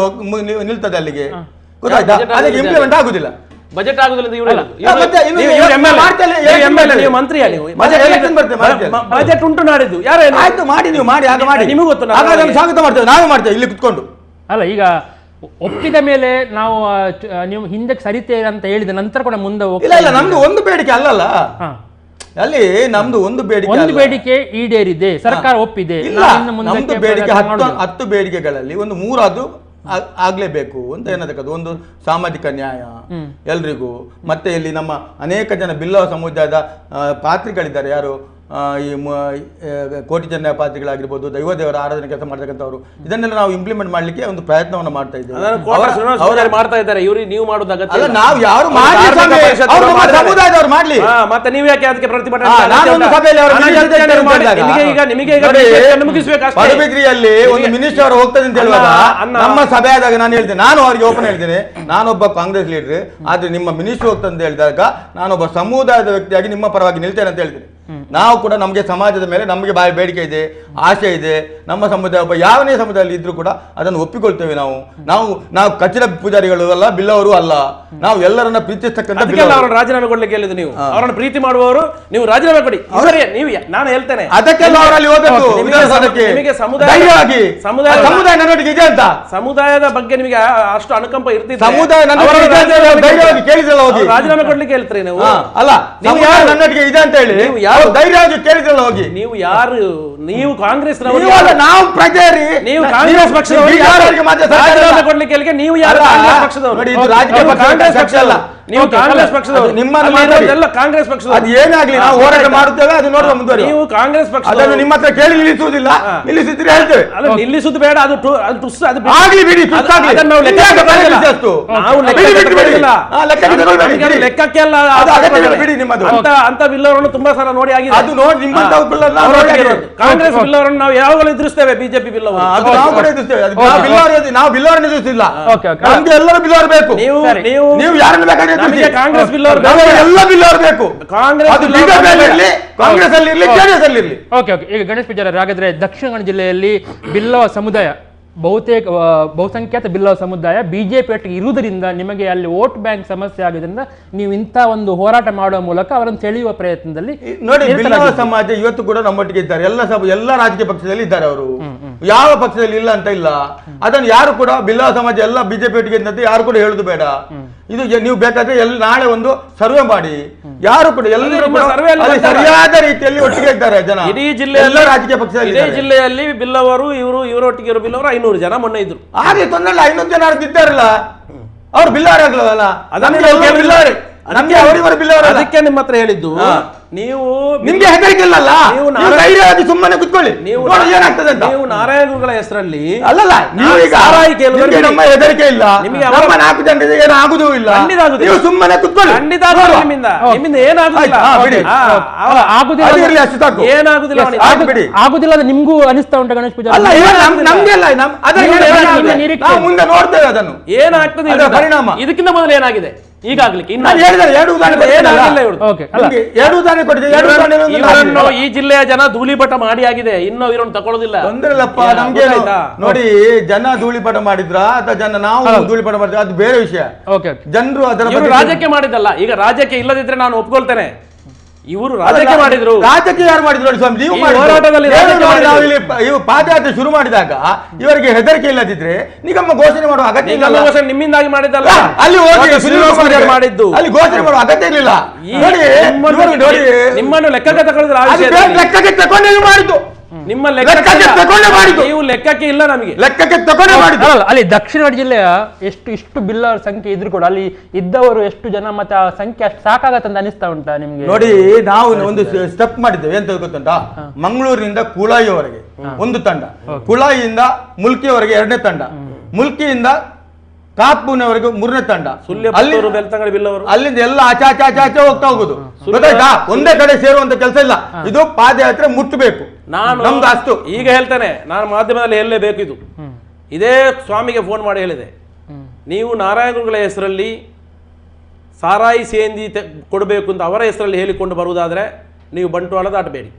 I: ನಿಲ್ತದೆ ಅಲ್ಲಿಗೆ, ಗೊತ್ತಾಯ್ತಾ? ಅದಕ್ಕೆ ಇಂಪ್ಲಿಮೆಂಟ್ ಆಗುದಿಲ್ಲ.
J: ಬಜೆಟ್ ಆಗುದಿಲ್ಲ. ಬಜೆಟ್ ಉಂಟು ನಾಡಿದ್ದು
I: ಆಯ್ತು ಮಾಡಿ, ನೀವು ಮಾಡಿ, ಆಗ ಮಾಡಿ, ನಿಮಗೂ ಗೊತ್ತು. ಸ್ವಾಗತ ಮಾಡ್ತೇವೆ, ನಾವೇ ಮಾಡ್ತೇವೆ ಇಲ್ಲಿ ಕುತ್ಕೊಂಡು.
H: ಅಲ್ಲ, ಈಗ ಒಪ್ಪಿದ ಮೇಲೆ ನಾವು ನೀವು ಹಿಂದಕ್ಕೆ ಸರಿತೇವೆ ಅಂತ ಹೇಳಿದ ನಂತರ ಕೂಡ ಮುಂದೆ
I: ಇಲ್ಲ. ನಮ್ದು ಒಂದು ಬೇಡಿಕೆ ಅಲ್ಲಲ್ಲ ಅಲ್ಲಿ, ನಮ್ದು ಒಂದು
H: ಬೇಡಿಕೆ ಈಡೇರಿದೆ, ಸರ್ಕಾರ ಒಪ್ಪಿದೆ.
I: ನಮ್ದು ಬೇಡಿಕೆ 10 ಬೇಡಿಕೆಗಳಲ್ಲಿ ಒಂದು 3 ಅದು ಆಗ್ಲೇಬೇಕು ಅಂತ ಏನತಕ್ಕದ್ದು ಒಂದು ಸಾಮಾಜಿಕ ನ್ಯಾಯ ಎಲ್ರಿಗೂ. ಮತ್ತೆ ಇಲ್ಲಿ ನಮ್ಮ ಅನೇಕ ಜನ ಬಿಲ್ಲವ ಸಮುದಾಯದ ಪಾತ್ರಿಗಳಿದ್ದಾರೆ. ಯಾರು ಈ ಕೋಟಿ ಜನ ಪಾತ್ರಿಗಳಾಗಿರ್ಬೋದು, ದೈವ ದೇವರ ಆರಾಧನೆ ಕೆಲಸ ಮಾಡ್ತಕ್ಕಂಥವ್ರು, ಇದನ್ನೆಲ್ಲ ನಾವು ಇಂಪ್ಲಿಮೆಂಟ್ ಮಾಡ್ಲಿಕ್ಕೆ ಒಂದು ಪ್ರಯತ್ನವನ್ನು ಮಾಡ್ತಾ ಇದ್ದೇವೆ.
J: ಮಾಡ್ತಾ ಇದ್ದಾರೆ. ಇವರು ನೀವು ಮಾಡೋದು ಅಗತ್ಯ
I: ಅಲ್ಲ, ನಾವು ಯಾರು ಸಮುದಾಯದವ್ರು ಮಾಡ್ಲಿ.
J: ಮತ್ತೆ ನೀವು ಯಾಕೆ ಅದಕ್ಕೆ ಪ್ರತಿಭಟನೆ?
I: ಪಡುಬಿದ್ರಿಯಲ್ಲಿ ಒಂದು ಮಿನಿಸ್ಟರ್ ಅವರು ಹೋಗ್ತದೆ ಅಂತ ಹೇಳುವಾಗ ನಮ್ಮ ಸಭೆ ಆದಾಗ ನಾನು ಹೇಳ್ತೇನೆ, ನಾನು ಅವರಿಗೆ ಓಪನ್ ಹೇಳ್ತೇನೆ, ನಾನೊಬ್ಬ ಕಾಂಗ್ರೆಸ್ ಲೀಡರ್, ಆದ್ರೆ ನಿಮ್ಮ ಮಿನಿಸ್ಟರ್ ಹೋಗ್ತದೆ ಅಂತ ಹೇಳಿದಾಗ ನಾನೊಬ್ಬ ಸಮುದಾಯದ ವ್ಯಕ್ತಿಯಾಗಿ ನಿಮ್ಮ ಪರವಾಗಿ ನಿಲ್ತೇನೆ ಅಂತ ಹೇಳ್ತೇನೆ. ನಾವು ಕೂಡ ನಮಗೆ ಸಮಾಜದ ಮೇಲೆ ನಮಗೆ ಬೇಡಿಕೆ ಇದೆ, ಆಸೆ ಇದೆ. ನಮ್ಮ ಸಮುದಾಯ ಒಬ್ಬ ಯಾವನೇ ಸಮುದಾಯದಲ್ಲಿ ಇದ್ರೂ ಕೂಡ ಅದನ್ನು ಒಪ್ಪಿಕೊಳ್ತೇವೆ. ನಾವು ಕಚಡ ಪೂಜಾರಿಗಳು ಅಲ್ಲ, ಬಿಲ್ಲವರು ಅಲ್ಲ, ನಾವು ಎಲ್ಲರನ್ನ ಪ್ರೀತಿಸ್ತಕ್ಕಂಥ.
J: ರಾಜೀನಾಮೆ ಕೊಡ್ಲಿಕ್ಕೆ ಹೇಳಿದ್ರು ನೀವು, ಅವರನ್ನು ಪ್ರೀತಿ ಮಾಡುವವರು ನೀವು ರಾಜೀನಾಮೆ ಕೊಡಿ. ನೀವು ನಾನು ಹೇಳ್ತೇನೆ
I: ಅದಕ್ಕೆಲ್ಲ ಅವರಲ್ಲಿ ಹೋಗಬೇಕು.
J: ನಿಮಗೆ ಸಮುದಾಯ ನನ್ನೊಟ್ಟಿಗೆ ಇದೆ ಅಂತ, ಸಮುದಾಯದ ಬಗ್ಗೆ ನಿಮಗೆ ಅಷ್ಟು ಅನುಕಂಪ ಇರ್ತಿದೆ, ಸಮುದಾಯ
I: ಕೇಳಿದ್ರಲ್ಲ ಹೋಗಿ
J: ರಾಜೀನಾಮೆ ಕೊಡ್ಲಿಕ್ಕೆ ಹೇಳ್ತೀರಿ ನೀವು.
I: ಅಲ್ಲ, ನೀವು ಯಾರು ನನ್ನೊಟ್ಟಿಗೆ ಇದೆ ಅಂತ ಹೇಳಿ ಧೈರ್ಯವಾಗಿ ಕೇಳಿದ್ರಲ್ಲ ಹೋಗಿ.
J: ನೀವು ಯಾರು? ನೀವು ಕಾಂಗ್ರೆಸ್
I: ನಾವು ಪ್ರಜೆರಿ,
J: ನೀವು ಕಾಂಗ್ರೆಸ್ ಪಕ್ಷದವರು ಕೊಡ್ಲಿಕ್ಕೆ ಹೇಳಿಕೆ ನೀವು ಯಾರು? ಕಾಂಗ್ರೆಸ್ ಪಕ್ಷದವರು.
I: ಕಾಂಗ್ರೆಸ್ ಪಕ್ಷ ಅಲ್ಲ,
J: ನೀವು ಕಾಂಗ್ರೆಸ್ ಪಕ್ಷದವರು. ನಿಮ್ಮಲ್ಲ ಕಾಂಗ್ರೆಸ್ ಪಕ್ಷದವರು.
I: ಅದು ಏನಾಗ್ಲಿ ನಾವು ಹೋರಾಟ ಮಾಡುತ್ತೇವೆ, ಅದು ನೋಡುವ ಮುಂದುವರಿ.
J: ನೀವು ಕಾಂಗ್ರೆಸ್ ಪಕ್ಷ
I: ಅದನ್ನು ನಿಮ್ಮ ಹತ್ರ ಕೇಳಿ ನಿಲ್ಲಿಸುವುದಿಲ್ಲ, ನಿಲ್ಲಿಸಿದ್ರೆ ಹೇಳ್ತೇವೆ.
J: ಅಲ್ಲ, ನಿಲ್ಲಿಸುವುದು ಬೇಡ, ಅದು
I: ಆಗ್ಲಿ ಬಿಡಿ,
J: ನಾವು ಲೆಕ್ಕಕ್ಕೆ ಅಲ್ಲ. ಅಂತ ಬಿಲ್ಲವರನ್ನು ತುಂಬಾ ಸಲ ನೋಡಿ ಆಗಿದೆ.
I: ಅದು ನೋಡಿ ನಿಮ್ಮಂತ
J: ಕಾಂಗ್ರೆಸ್ ಬಿಲ್ಲವರನ್ನು ನಾವು ಯಾವಾಗಲೂ ಎದುರಿಸ್ತೇವೆ, ಬಿಜೆಪಿ ಬಿಲ್ಲವರು.
I: ನಾವು ಬಿಲ್ಲವರನ್ನು ಎದುರಿಸಿಲ್ಲ, ನಮ್ಗೆ ಎಲ್ಲರೂ ಬಿಲ್ಲವರು ಬೇಕು. ನೀವು ಯಾರನ್ನು ಬೇಕಾದ್ರೆ
J: ಕಾಂಗ್ರೆಸ್ ಬಿಲ್ಲವರು
I: ಎಲ್ಲ ಬಿಲ್ಲವರು ಬೇಕು. ಕಾಂಗ್ರೆಸ್ ಅಲ್ಲಿ ಇರಲಿ, ಜೆಡಿಎಸ್ ಅಲ್ಲಿ ಇರಲಿ.
H: Okay okay. ಈಗ ಗಣೇಶ್ ಪೂಜಾರಿ, ಹಾಗಾದ್ರೆ ದಕ್ಷಿಣ ಕನ್ನಡ ಜಿಲ್ಲೆಯಲ್ಲಿ ಬಿಲ್ಲವ ಸಮುದಾಯ ಬಹುಸಂಖ್ಯಾತ ಬಿಲ್ಲವ ಸಮುದಾಯ ಬಿಜೆಪಿ ಒಟ್ಟಿಗೆ ಇರುವುದರಿಂದ ನಿಮಗೆ ಅಲ್ಲಿ ವೋಟ್ ಬ್ಯಾಂಕ್ ಸಮಸ್ಯೆ ಆಗೋದ್ರಿಂದ ನೀವು ಇಂಥ ಒಂದು ಹೋರಾಟ ಮಾಡುವ ಮೂಲಕ ಅವರನ್ನು ಸೆಳೆಯುವ ಪ್ರಯತ್ನದಲ್ಲಿ
I: ನೋಡಿ. ಬಿಲ್ಲವ ಸಮಾಜ ಇವತ್ತು ಕೂಡ ನಮ್ಮೊಟ್ಟಿಗೆ ಇದ್ದಾರೆ. ಎಲ್ಲ ರಾಜಕೀಯ ಪಕ್ಷದಲ್ಲಿ ಇದ್ದಾರೆ. ಅವರು ಯಾವ ಪಕ್ಷದಲ್ಲಿ ಇಲ್ಲ ಅಂತ ಇಲ್ಲ. ಅದನ್ನು ಯಾರು ಕೂಡ ಬಿಲ್ಲವ ಸಮಾಜ ಎಲ್ಲ ಬಿಜೆಪಿ ಒಟ್ಟಿಗೆ ಅಂತ ಯಾರು ಕೂಡ ಹೇಳುದು ಬೇಡ. ಇದು ನೀವು ಬೇಕಾದ್ರೆ ನಾಳೆ ಒಂದು ಸರ್ವೆ ಮಾಡಿ, ಯಾರು ಕೂಡ ಎಲ್ಲರೂ ಸರಿಯಾದ ರೀತಿಯಲ್ಲಿ ಒಟ್ಟಿಗೆ ಇದ್ದಾರೆ ಜನ.
J: ಇಡೀ ಜಿಲ್ಲೆಯಲ್ಲಿ
I: ರಾಜಕೀಯ ಪಕ್ಷದಲ್ಲಿ,
J: ಇಡೀ ಜಿಲ್ಲೆಯಲ್ಲಿ ಬಿಲ್ಲವರು ಇವರೊಟ್ಟಿಗೆ ಇರೋ ಬಿಲ್ಲವರು 500 ಜನ ಮೊನ್ನೆ ಇದ್ರು.
I: ಹಾಗೆ ತೊಂದರೆ 500 ಜನ ಇದ್ದಾರಲ್ಲ, ಅವ್ರು ಬಿಲ್ಲವರೇ ಆಗ್ಲವಲ್ಲ.
J: ಅದಕ್ಕೆ ನಿಮ್ಮ ಹತ್ರ ಹೇಳಿದ್ದು. ನೀವು
I: ನಿಮ್ಗೆ ಹೆದರಿಕೆ ಇಲ್ಲಲ್ಲ, ಧೈರ್ಯವಾಗಿ ಸುಮ್ಮನೆ ಕುತ್ಕೊಳ್ಳಿ, ನೀವು ಏನಾಗ್ತದೆ ಅಂತ.
J: ನೀವು ನಾರಾಯಣ ಗುರುಗಳ ಹೆಸರಲ್ಲಿ
I: ಅಲ್ಲಲ್ಲ, ನಮ್ಮ ಹೆದರಿಕೆ ಇಲ್ಲ, ನಮ್ಮ 4 ಜನರಿಗೆ ಏನಾಗುದೂ ಇಲ್ಲ, ನೀವು ಸುಮ್ಮನೆ ಕುತ್ಕೊಳ್ಳಿ.
J: ಖಂಡಿತ ನಿಮ್ಮಿಂದ ಏನಾಗುದಿಲ್ಲ,
H: ಆಗುದಿಲ್ಲ ನಿಮ್ಗೂ ಅನಿಸ್ತಾ ಉಂಟು ಗಣೇಶ್ ಪೂಜಾ?
I: ಮುಂದೆ ನೋಡ್ತೇವೆ ಅದನ್ನು
J: ಏನಾಗ್ತದೆ
I: ಪರಿಣಾಮ.
J: ಇದಕ್ಕಿಂತ ಮೊದಲು ಏನಾಗಿದೆ ಈಗಾಗಲಿಕ್ಕೆ ಈ ಜಿಲ್ಲೆಯ ಜನ ಧೂಳಿಪಟ ಮಾಡಿ ಆಗಿದೆ. ಇನ್ನು ಇವರನ್ನು ತಗೊಳ್ಳೋದಿಲ್ಲ.
I: ತೊಂದರೆ ಇಲ್ಲಪ್ಪ ನಮ್ಗೆ. ನೋಡಿ, ಜನ ಧೂಳಿಪಟ ಮಾಡಿದ್ರ ಅಥವಾ ಜನ ನಾವು ಧೂಳಿಪಟ ಮಾಡಿದ್ರ ಅದು ಬೇರೆ ವಿಷಯ. ಜನರು ಅದರ
J: ರಾಜಕೀಯ ಮಾಡಿದ್ದಲ್ಲ. ಈಗ ರಾಜಕೀಯ ಇಲ್ಲದಿದ್ರೆ ನಾನು ಒಪ್ಕೊಳ್ತೇನೆ. ಇವರು ರಾಜಕೀಯ ಮಾಡಿದ್ರು.
I: ರಾಜಕೀಯ ಯಾರು ಮಾಡಿದ್ರು ಸ್ವಾಮಿ? ನೀವು ಹೋರಾಟದಲ್ಲಿ ಇವು ಪಾದಯಾತ್ರೆ ಶುರು ಮಾಡಿದಾಗ ಇವರಿಗೆ ಹೆದರಿಕೆ ಇಲ್ಲದಿದ್ರೆ ನಿಗಮ ಘೋಷಣೆ ಮಾಡುವ ಅಗತ್ಯ ಇಲ್ಲ.
J: ನಿಮ್ಮಿಂದಾಗಿ ಮಾಡಿದ್ದಲ್ಲ,
I: ಅಲ್ಲಿ ಮಾಡಿದ್ದು, ಅಲ್ಲಿ ಘೋಷಣೆ ಮಾಡುವ ಅಗತ್ಯ ಇರಲಿಲ್ಲ.
J: ನಿಮ್ಮನ್ನು ಲೆಕ್ಕಕ್ಕೆ ತಗೊಳ್ಳಿದ್ರೆ
I: ಲೆಕ್ಕಕ್ಕೆ ತಗೊಂಡು ಮಾಡಿದ್ದು,
J: ನಿಮ್ಮ ಲೆಕ್ಕಕ್ಕೆ ತಗೊಂಡು ಮಾಡಿದ್ದು, ನೀವು ಲೆಕ್ಕಕ್ಕೆ ಇಲ್ಲ, ನಮಗೆ ಲೆಕ್ಕಕ್ಕೆ
H: ತಗೊಂಡು ಮಾಡಿದ್ದು. ಅಲ್ಲಿ ದಕ್ಷಿಣ ಕನ್ನಡ ಜಿಲ್ಲೆಯ ಇಷ್ಟು ಬಿಲ್ಲವರ ಸಂಖ್ಯೆ ಇದ್ರು ಕೂಡ ಅಲ್ಲಿ ಇದ್ದವರು ಎಷ್ಟು ಜನ ಮತ್ತೆ ಆ ಸಂಖ್ಯೆ ಅಷ್ಟು ಸಾಕಾಗತ್ತಂತ ಅನಿಸ್ತಾ ಉಂಟಾ ನಿಮ್ಗೆ?
I: ನೋಡಿ, ನಾವು ಒಂದು ಸ್ಟೆಪ್ ಮಾಡಿದ್ದೇವೆ. ಎಂತ ಗೊತ್ತುಂಟಾ? ಮಂಗಳೂರಿನಿಂದ ಕುಳಾಯಿವರೆಗೆ ಒಂದು ತಂಡ, ಕುಳಾಯಿಯಿಂದ ಮುಲ್ಕಿಯವರೆಗೆ 2ನೇ ತಂಡ, ಮುಲ್ಕಿಯಿಂದ ಕಾಪುನವರೆಗೆ 3ನೇ ತಂಡ, ಅಲ್ಲಿಂದ ಎಲ್ಲ ಆಚೆ ಹೋಗ್ತಾ ಹೋಗುದು. ಗೊತ್ತಾಯ್ತಾ? ಒಂದೇ ಕಡೆ ಸೇರುವಂತ ಕೆಲಸ ಇಲ್ಲ. ಇದು ಪಾದಯಾತ್ರೆ ಮುಟ್ಟಬೇಕು.
J: ನಮ್ದು ಅಷ್ಟು. ಈಗ ಹೇಳ್ತೇನೆ, ನಾನು ಮಾಧ್ಯಮದಲ್ಲಿ ಹೇಳಲೇಬೇಕು. ಇದು ಇದೇ ಸ್ವಾಮಿಗೆ ಫೋನ್ ಮಾಡಿ ಹೇಳಿದೆ, ನೀವು ನಾರಾಯಣ ಗುರುಗಳ ಹೆಸರಲ್ಲಿ ಸಾರಾಯಿ ಸೇಂದಿ ಕೊಡಬೇಕು ಅಂತ ಅವರ ಹೆಸರಲ್ಲಿ ಹೇಳಿಕೊಂಡು ಬರುವುದಾದ್ರೆ ನೀವು ಬಂಟ್ವಾಳ ದಾಟಬೇಡಿ,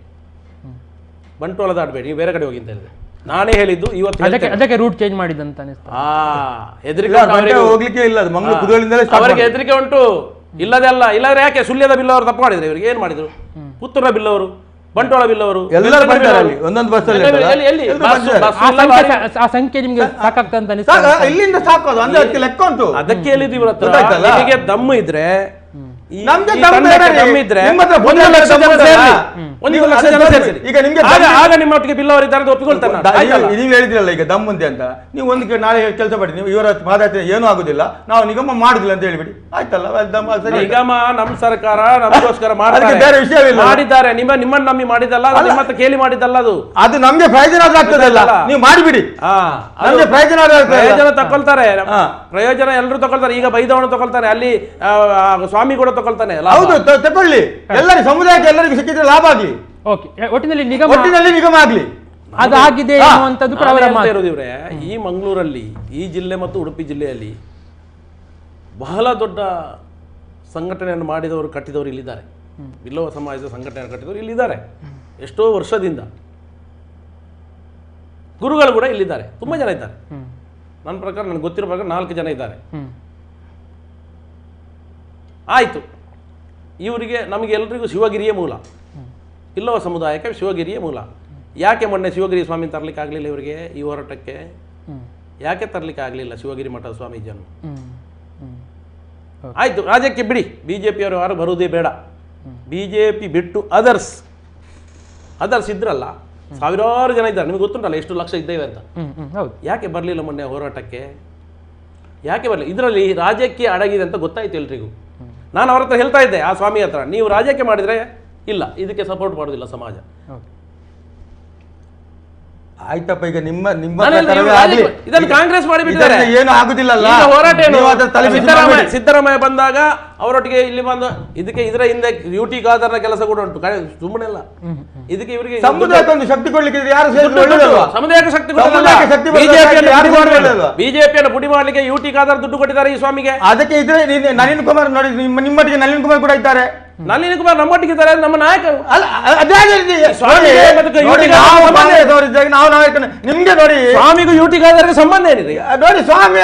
J: ನೀವು ಬೇರೆ ಕಡೆ ಹೋಗಿ ಅಂತ ಹೇಳಿದೆ. ನಾನೇ ಹೇಳಿದ್ದು. ಇವತ್ತು
H: ಅದಕ್ಕೆ ರೂಟ್ ಚೇಂಜ್ ಮಾಡಿದಂತ
I: ಹೋಗ್ಲಿಕ್ಕೆ ಇಲ್ಲ,
J: ಅವರಿಗೆ ಹೆದರಿಕೆ ಉಂಟು. ಇಲ್ಲದೆಲ್ಲ ಇಲ್ಲದ್ರೆ ಯಾಕೆ ಸುಳ್ಯದ ಬಿಲ್ಲವರು ತಪ್ಪು ಮಾಡಿದ್ರು? ಇವರಿಗೆ ಏನ್ ಮಾಡಿದ್ರು? ಪುತ್ತೂರಿನ ಬಿಲ್ಲವರು, ಬಂಟ್ವಾಳ ಬಿಲ್ಲವರು,
I: ಒಂದೊಂದು ಬಸ್
H: ಆ ಸಂಖ್ಯೆ ನಿಮ್ಗೆ ಸಾಕಾಗ್ತಂತ
I: ಇಲ್ಲಿಂದ ಸಾಕೋದು ಅಂದ್ರೆ ಲೆಕ್ಕ ಉಂಟು.
J: ಅದಕ್ಕೆ ಹೇಳಿದ್ದು ಇವ್ರ ಹತ್ರ. ನಿಮಗೆ ದಮ್ಮು ಇದ್ರೆ
I: ನಮ್ಗೆ
J: ಈ
I: ದಮ್
J: ತಂಡಕ್ಕೆ
I: ಬೇಡ ರೀ.
J: ದಮ್ ಇದ್ರೆ
I: ನಿಮ್ಮ ಹತ್ರ
J: 1 ಲಕ್ಷ ಜನ
I: ದಮ್
J: ಸೇರ್ಲಿ.
I: ಉಂಟಲ್ಲ?
J: 1 ಲಕ್ಷ ಜನ ಸೇರ್ಸಿರಿ.
I: ಈಗ ನಿಮ್ಗೆ
J: ಆಗ ನಿಮ್ಮೊಟ್ಟಿಗೆ ಬಿಲ್ಲವರು ಇದ್ದಾರೆ ಅಂತ ಒಪ್ಪಿಕೊಳ್ತಾನೆ ನಾನು. ಆಯ್ತಲ್ಲ?
I: ನೀವು ಹೇಳಿದ್ರಲ್ಲ ಈಗ ದಮ್ ಮುಂದೆ ಅಂತ, ನೀವು ಒಂದು ನಾಳೆ ಕೆಲಸ ಮಾಡಿ, ನೀವು ಇವರ ಪಾದಯಾತ್ರೆ ಏನೂ ಆಗುದಿಲ್ಲ, ನಾವು ನಿಗಮ ಮಾಡುದಿಲ್ಲ ಅಂತ ಹೇಳಿಬಿಡಿ, ಆಯ್ತಲ್ಲ? ದಮ್ ಸರಿ.
J: ನಿಗಮ ನಮ್ಮ ಸರ್ಕಾರ ನಮಗೋಸ್ಕರ
I: ಅದಕ್ಕೆ ಬೇರೆ ವಿಷಯವಿಲ್ಲ.
J: ಮಾಡಿದ್ದಾರೆ. ನಿಮ್ಮನ್ನ ನಂಬಿ ಮಾಡಿದ್ದಲ್ಲ, ನಿಮ್ಮ ಹತ್ರ ಕೇಳಿ ಮಾಡಿದ್ದಲ್ಲ. ಅದು
I: ನಮ್ಗೆ ಪ್ರಯೋಜನ ಆಗ್ತದಲ್ಲ, ನೀವು ಮಾಡಿಬಿಡಿ. ನಮ್ಗೆ
J: ಪ್ರಯೋಜನ ತಗೊಳ್ತಾರೆ, ಪ್ರಯೋಜನ ಎಲ್ಲರೂ ತಗೊಳ್ತಾರೆ. ಈಗ ಬೈದವನು ತಗೊಳ್ತಾನೆ, ಅಲ್ಲಿ ಸ್ವಾಮಿ ಕೂಡ ತಗೊಳ್ತಾನೆ.
I: ಹೌದು, ತಗೊಳ್ಳಿ. ಎಲ್ಲರಿಗೂ, ಸಮುದಾಯಕ್ಕೆ ಎಲ್ಲರಿಗೂ ಸಿಕ್ಕಿದ್ರೆ ಲಾಭ ಆಗ್ಲಿ.
H: ಓಕೆ, ಒಟ್ಟಿನಲ್ಲಿ
I: ನಿಗಮ ಆಗ್ಲಿ.
H: ಅದಾಗಿದೆ ಅನ್ನುವಂಥದ್ದು ಅವರ ಮಾತು.
J: ಇವ್ರೆ, ಈ ಮಂಗಳೂರಲ್ಲಿ, ಈ ಜಿಲ್ಲೆ ಮತ್ತು ಉಡುಪಿ ಜಿಲ್ಲೆಯಲ್ಲಿ ಬಹಳ ದೊಡ್ಡ ಸಂಘಟನೆಯನ್ನು ಮಾಡಿದವರು, ಕಟ್ಟಿದವರು ಇಲ್ಲಿದ್ದಾರೆ. ಬಿಲ್ಲವ ಸಮಾಜದ ಸಂಘಟನೆ ಕಟ್ಟಿದವರು ಇಲ್ಲಿದ್ದಾರೆ ಎಷ್ಟೋ ವರ್ಷದಿಂದ. ಗುರುಗಳು ಕೂಡ ಇಲ್ಲಿದ್ದಾರೆ, ತುಂಬ ಜನ ಇದ್ದಾರೆ. ನನ್ನ ಪ್ರಕಾರ, ನನಗೆ ಗೊತ್ತಿರೋ ಪ್ರಕಾರ 4 ಜನ ಇದ್ದಾರೆ. ಆಯಿತು, ಇವರಿಗೆ ನಮಗೆ ಎಲ್ರಿಗೂ ಶಿವಗಿರಿಯೇ ಮೂಲ. ಬಿಲ್ಲವ ಸಮುದಾಯಕ್ಕೆ ಶಿವಗಿರಿಯೇ ಮೂಲ. ಯಾಕೆ ಮೊನ್ನೆ ಶಿವಗಿರಿ ಸ್ವಾಮಿ ತರಲಿಕ್ಕೆ ಆಗಲಿಲ್ಲ ಇವರಿಗೆ? ಈ ಹೋರಾಟಕ್ಕೆ ಯಾಕೆ ತರಲಿಕ್ಕೆ ಆಗಲಿಲ್ಲ ಶಿವಗಿರಿ ಮಠದ ಸ್ವಾಮೀಜಿಯನ್ನು? ಆಯಿತು, ರಾಜ್ಯಕ್ಕೆ ಬಿಡಿ. BJP-ಯವರು ಯಾರು ಬರುವುದೇ ಬೇಡ. BJP ಬಿಟ್ಟು ಅದರ್ಸ್ ಇದ್ರಲ್ಲ, ಸಾವಿರಾರು ಜನ ಇದ್ದಾರೆ. ನಿಮಗೆ ಗೊತ್ತುಂಟಲ್ಲ ಎಷ್ಟು ಲಕ್ಷ ಇದ್ದೇವೆ ಅಂತ. ಯಾಕೆ ಬರಲಿಲ್ಲ ಮೊನ್ನೆ ಹೋರಾಟಕ್ಕೆ? ಯಾಕೆ ಬರಲಿಲ್ಲ? ಇದರಲ್ಲಿ ರಾಜ್ಯಕ್ಕೆ ಅಡಗಿದೆ ಅಂತ ಗೊತ್ತಾಯ್ತು ಎಲ್ರಿಗೂ. ನಾನು ಅವ್ರ ಹತ್ರ ಹೇಳ್ತಾ ಇದ್ದೆ, ಆ ಸ್ವಾಮಿ ಹತ್ರ, ನೀವು ರಾಜ್ಯಕ್ಕೆ ಮಾಡಿದರೆ ಇಲ್ಲ, ಇದಕ್ಕೆ ಸಪೋರ್ಟ್ ಮಾಡೋದಿಲ್ಲ ಸಮಾಜ.
I: ಆಯ್ತಪ್ಪ, ಈಗ
J: ಇದನ್ನು ಕಾಂಗ್ರೆಸ್ ಮಾಡಿಬಿಟ್ಟಿದ್ದಾರೆ.
I: ಏನು ಆಗುದಿಲ್ಲ.
J: ಹೋರಾಟ ಸಿದ್ದರಾಮಯ್ಯ ಬಂದಾಗ ಅವರೊಟ್ಟಿಗೆ ಇಲ್ಲಿ ಬಂದು ಇದರ ಹಿಂದೆ UT ಖಾದರ್ನ ಕೆಲಸ ಕೂಡ ಉಂಟು, ಸುಮ್ಮನೆ ಅಲ್ಲ. ಇದಕ್ಕೆ ಇವರಿಗೆ
I: ಸಮುದಾಯಕ್ಕೆ ಒಂದು ಶಕ್ತಿ ಕೊಡ್ಲಿಕ್ಕೆ ಯಾರು
J: ಸಮುದಾಯಕ್ಕೆ ಶಕ್ತಿ ಬಿಜೆಪಿಯನ್ನು ಪುಡಿ ಮಾಡ್ಲಿಕ್ಕೆ UT ಖಾದರ್ ದುಡ್ಡು ಕೊಟ್ಟಿದ್ದಾರೆ ಈ ಸ್ವಾಮಿಗೆ.
I: ಅದಕ್ಕೆ ಇದ್ರೆ ನಳಿನ್ ಕುಮಾರ್ ನೋಡಿ, ನಿಮ್ಮೊಟ್ಟಿಗೆ ನಳಿನ್ ಕುಮಾರ್ ಕೂಡ ಇದ್ದಾರೆ.
J: ನಳಿನ್ ಕುಮಾರ್ ನಮ್ಮೊಟ್ಟಿಗೆ ಇದ್ದಾರೆ, ನಮ್ಮ ನಾಯಕರು.
I: ನಿಮ್ಗೆ ನೋಡಿ,
J: ಸ್ವಾಮಿಗೂ UT ಖಾದರ್ಗೆ ಸಂಬಂಧ ಏನಿದೆ
I: ನೋಡಿ? ಸ್ವಾಮಿ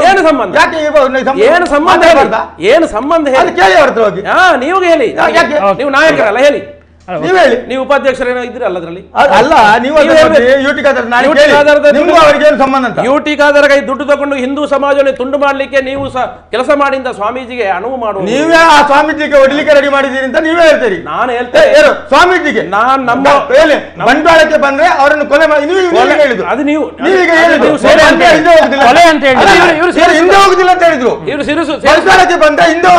J: ಏನು ಸಂಬಂಧ?
I: ಯಾಕೆ
J: ಏನು ಸಂಬಂಧ? ಏನು ಸಂಬಂಧ ಹೇಳಿ?
I: ಕೇಳಿ ಹೊರತು ಹೋಗಿ.
J: ನೀವು ಹೇಳಿ, ನೀವು ನಾಯಕರಲ್ಲ, ಹೇಳಿ.
I: ನೀವು ಹೇಳಿ,
J: ನೀವು ಉಪಾಧ್ಯಕ್ಷರೇನೋ ಇದ್ರಲ್ಲ ಅದರಲ್ಲಿ?
I: ಅಲ್ಲ, ನೀವು UT ಖಾದರ್ ಸಂಬಂಧ ಅಂತ.
J: UT ಖಾದರ್ ದುಡ್ಡು ತಗೊಂಡು ಹಿಂದೂ ಸಮಾಜವನ್ನು ತುಂಡು ಮಾಡ್ಲಿಕ್ಕೆ ನೀವು ಕೆಲಸ ಮಾಡಿದ ಸ್ವಾಮೀಜಿಗೆ ಅನುವು ಮಾಡುವ.
I: ನೀವೇ ಆ ಸ್ವಾಮೀಜಿಗೆ ಹೊಡಿಲಿಕ್ಕೆ ರೆಡಿ ಮಾಡಿದ್ದೀರಿ ಅಂತ ನೀವೇ ಹೇಳ್ತೀರಿ.
J: ನಾನು ಹೇಳ್ತೇನೆ,
I: ಸ್ವಾಮೀಜಿಗೆ
J: ನಾನು ನಮ್ಮ
I: ಬಂಡವಾಳಕ್ಕೆ ಬಂದ್ರೆ ಅವರನ್ನು ಕೊಲೆ ಮಾಡಿ ಹೇಳಿದ್ರು.
J: ಅದು ನೀವು
I: ಹಿಂದೆ ಹೋಗುದಿಲ್ಲ ಅಂತ ಹೇಳಿದ್ರು.
J: ಇವರು ಸಿರುಸು
I: ಬಂಡವಾಳಕ್ಕೆ ಬಂದ್ರೆ ಹಿಂದೆ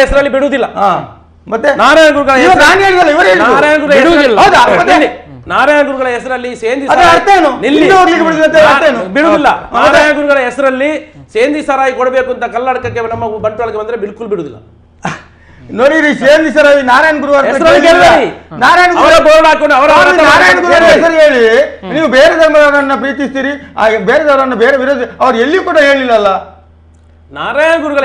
J: ಹೆಸರಲ್ಲಿ ಬಿಡುವುದಿಲ್ಲ.
I: ಮತ್ತೆ
J: ನಾರಾಯಣ ಗುರುಗಳ ಹೆಸರಲ್ಲಿ ಬಿಡುವುದಿಲ್ಲ. ನಾರಾಯಣ ಗುರುಗಳ ಹೆಸರಲ್ಲಿ ಸೇಂದಿ ಸರಾಯಿ ಕೊಡಬೇಕು ಅಂತ ಕಲ್ಲಡಕಕ್ಕೆ ನಮ್ಮ ಬಂಟ್ವಾಳಕ್ಕೆ ಬಂದ್ರೆ ಬಿಲ್ಕುಲ್ ಬಿಡುವುದಿಲ್ಲ.
I: ನೋಡಿ, ಸೇಂದಿ ಸರಾಯಿ ನಾರಾಯಣ ಗುರು ನಾರಾಯಣ ಹೆಸರು ಹೇಳಿ ನೀವು ಬೇರೆ ಧರ್ಮದವರನ್ನ ಪ್ರೀತಿಸ್ತೀರಿ, ಬೇರೆದವರನ್ನ ಬೇರೆ ವಿರೋಧಿ ಅವ್ರು ಎಲ್ಲಿ ಕೂಡ ಹೇಳಿಲ್ಲಲ್ಲ.
J: ನಾರಾಯಣ ಗುರುಗಳ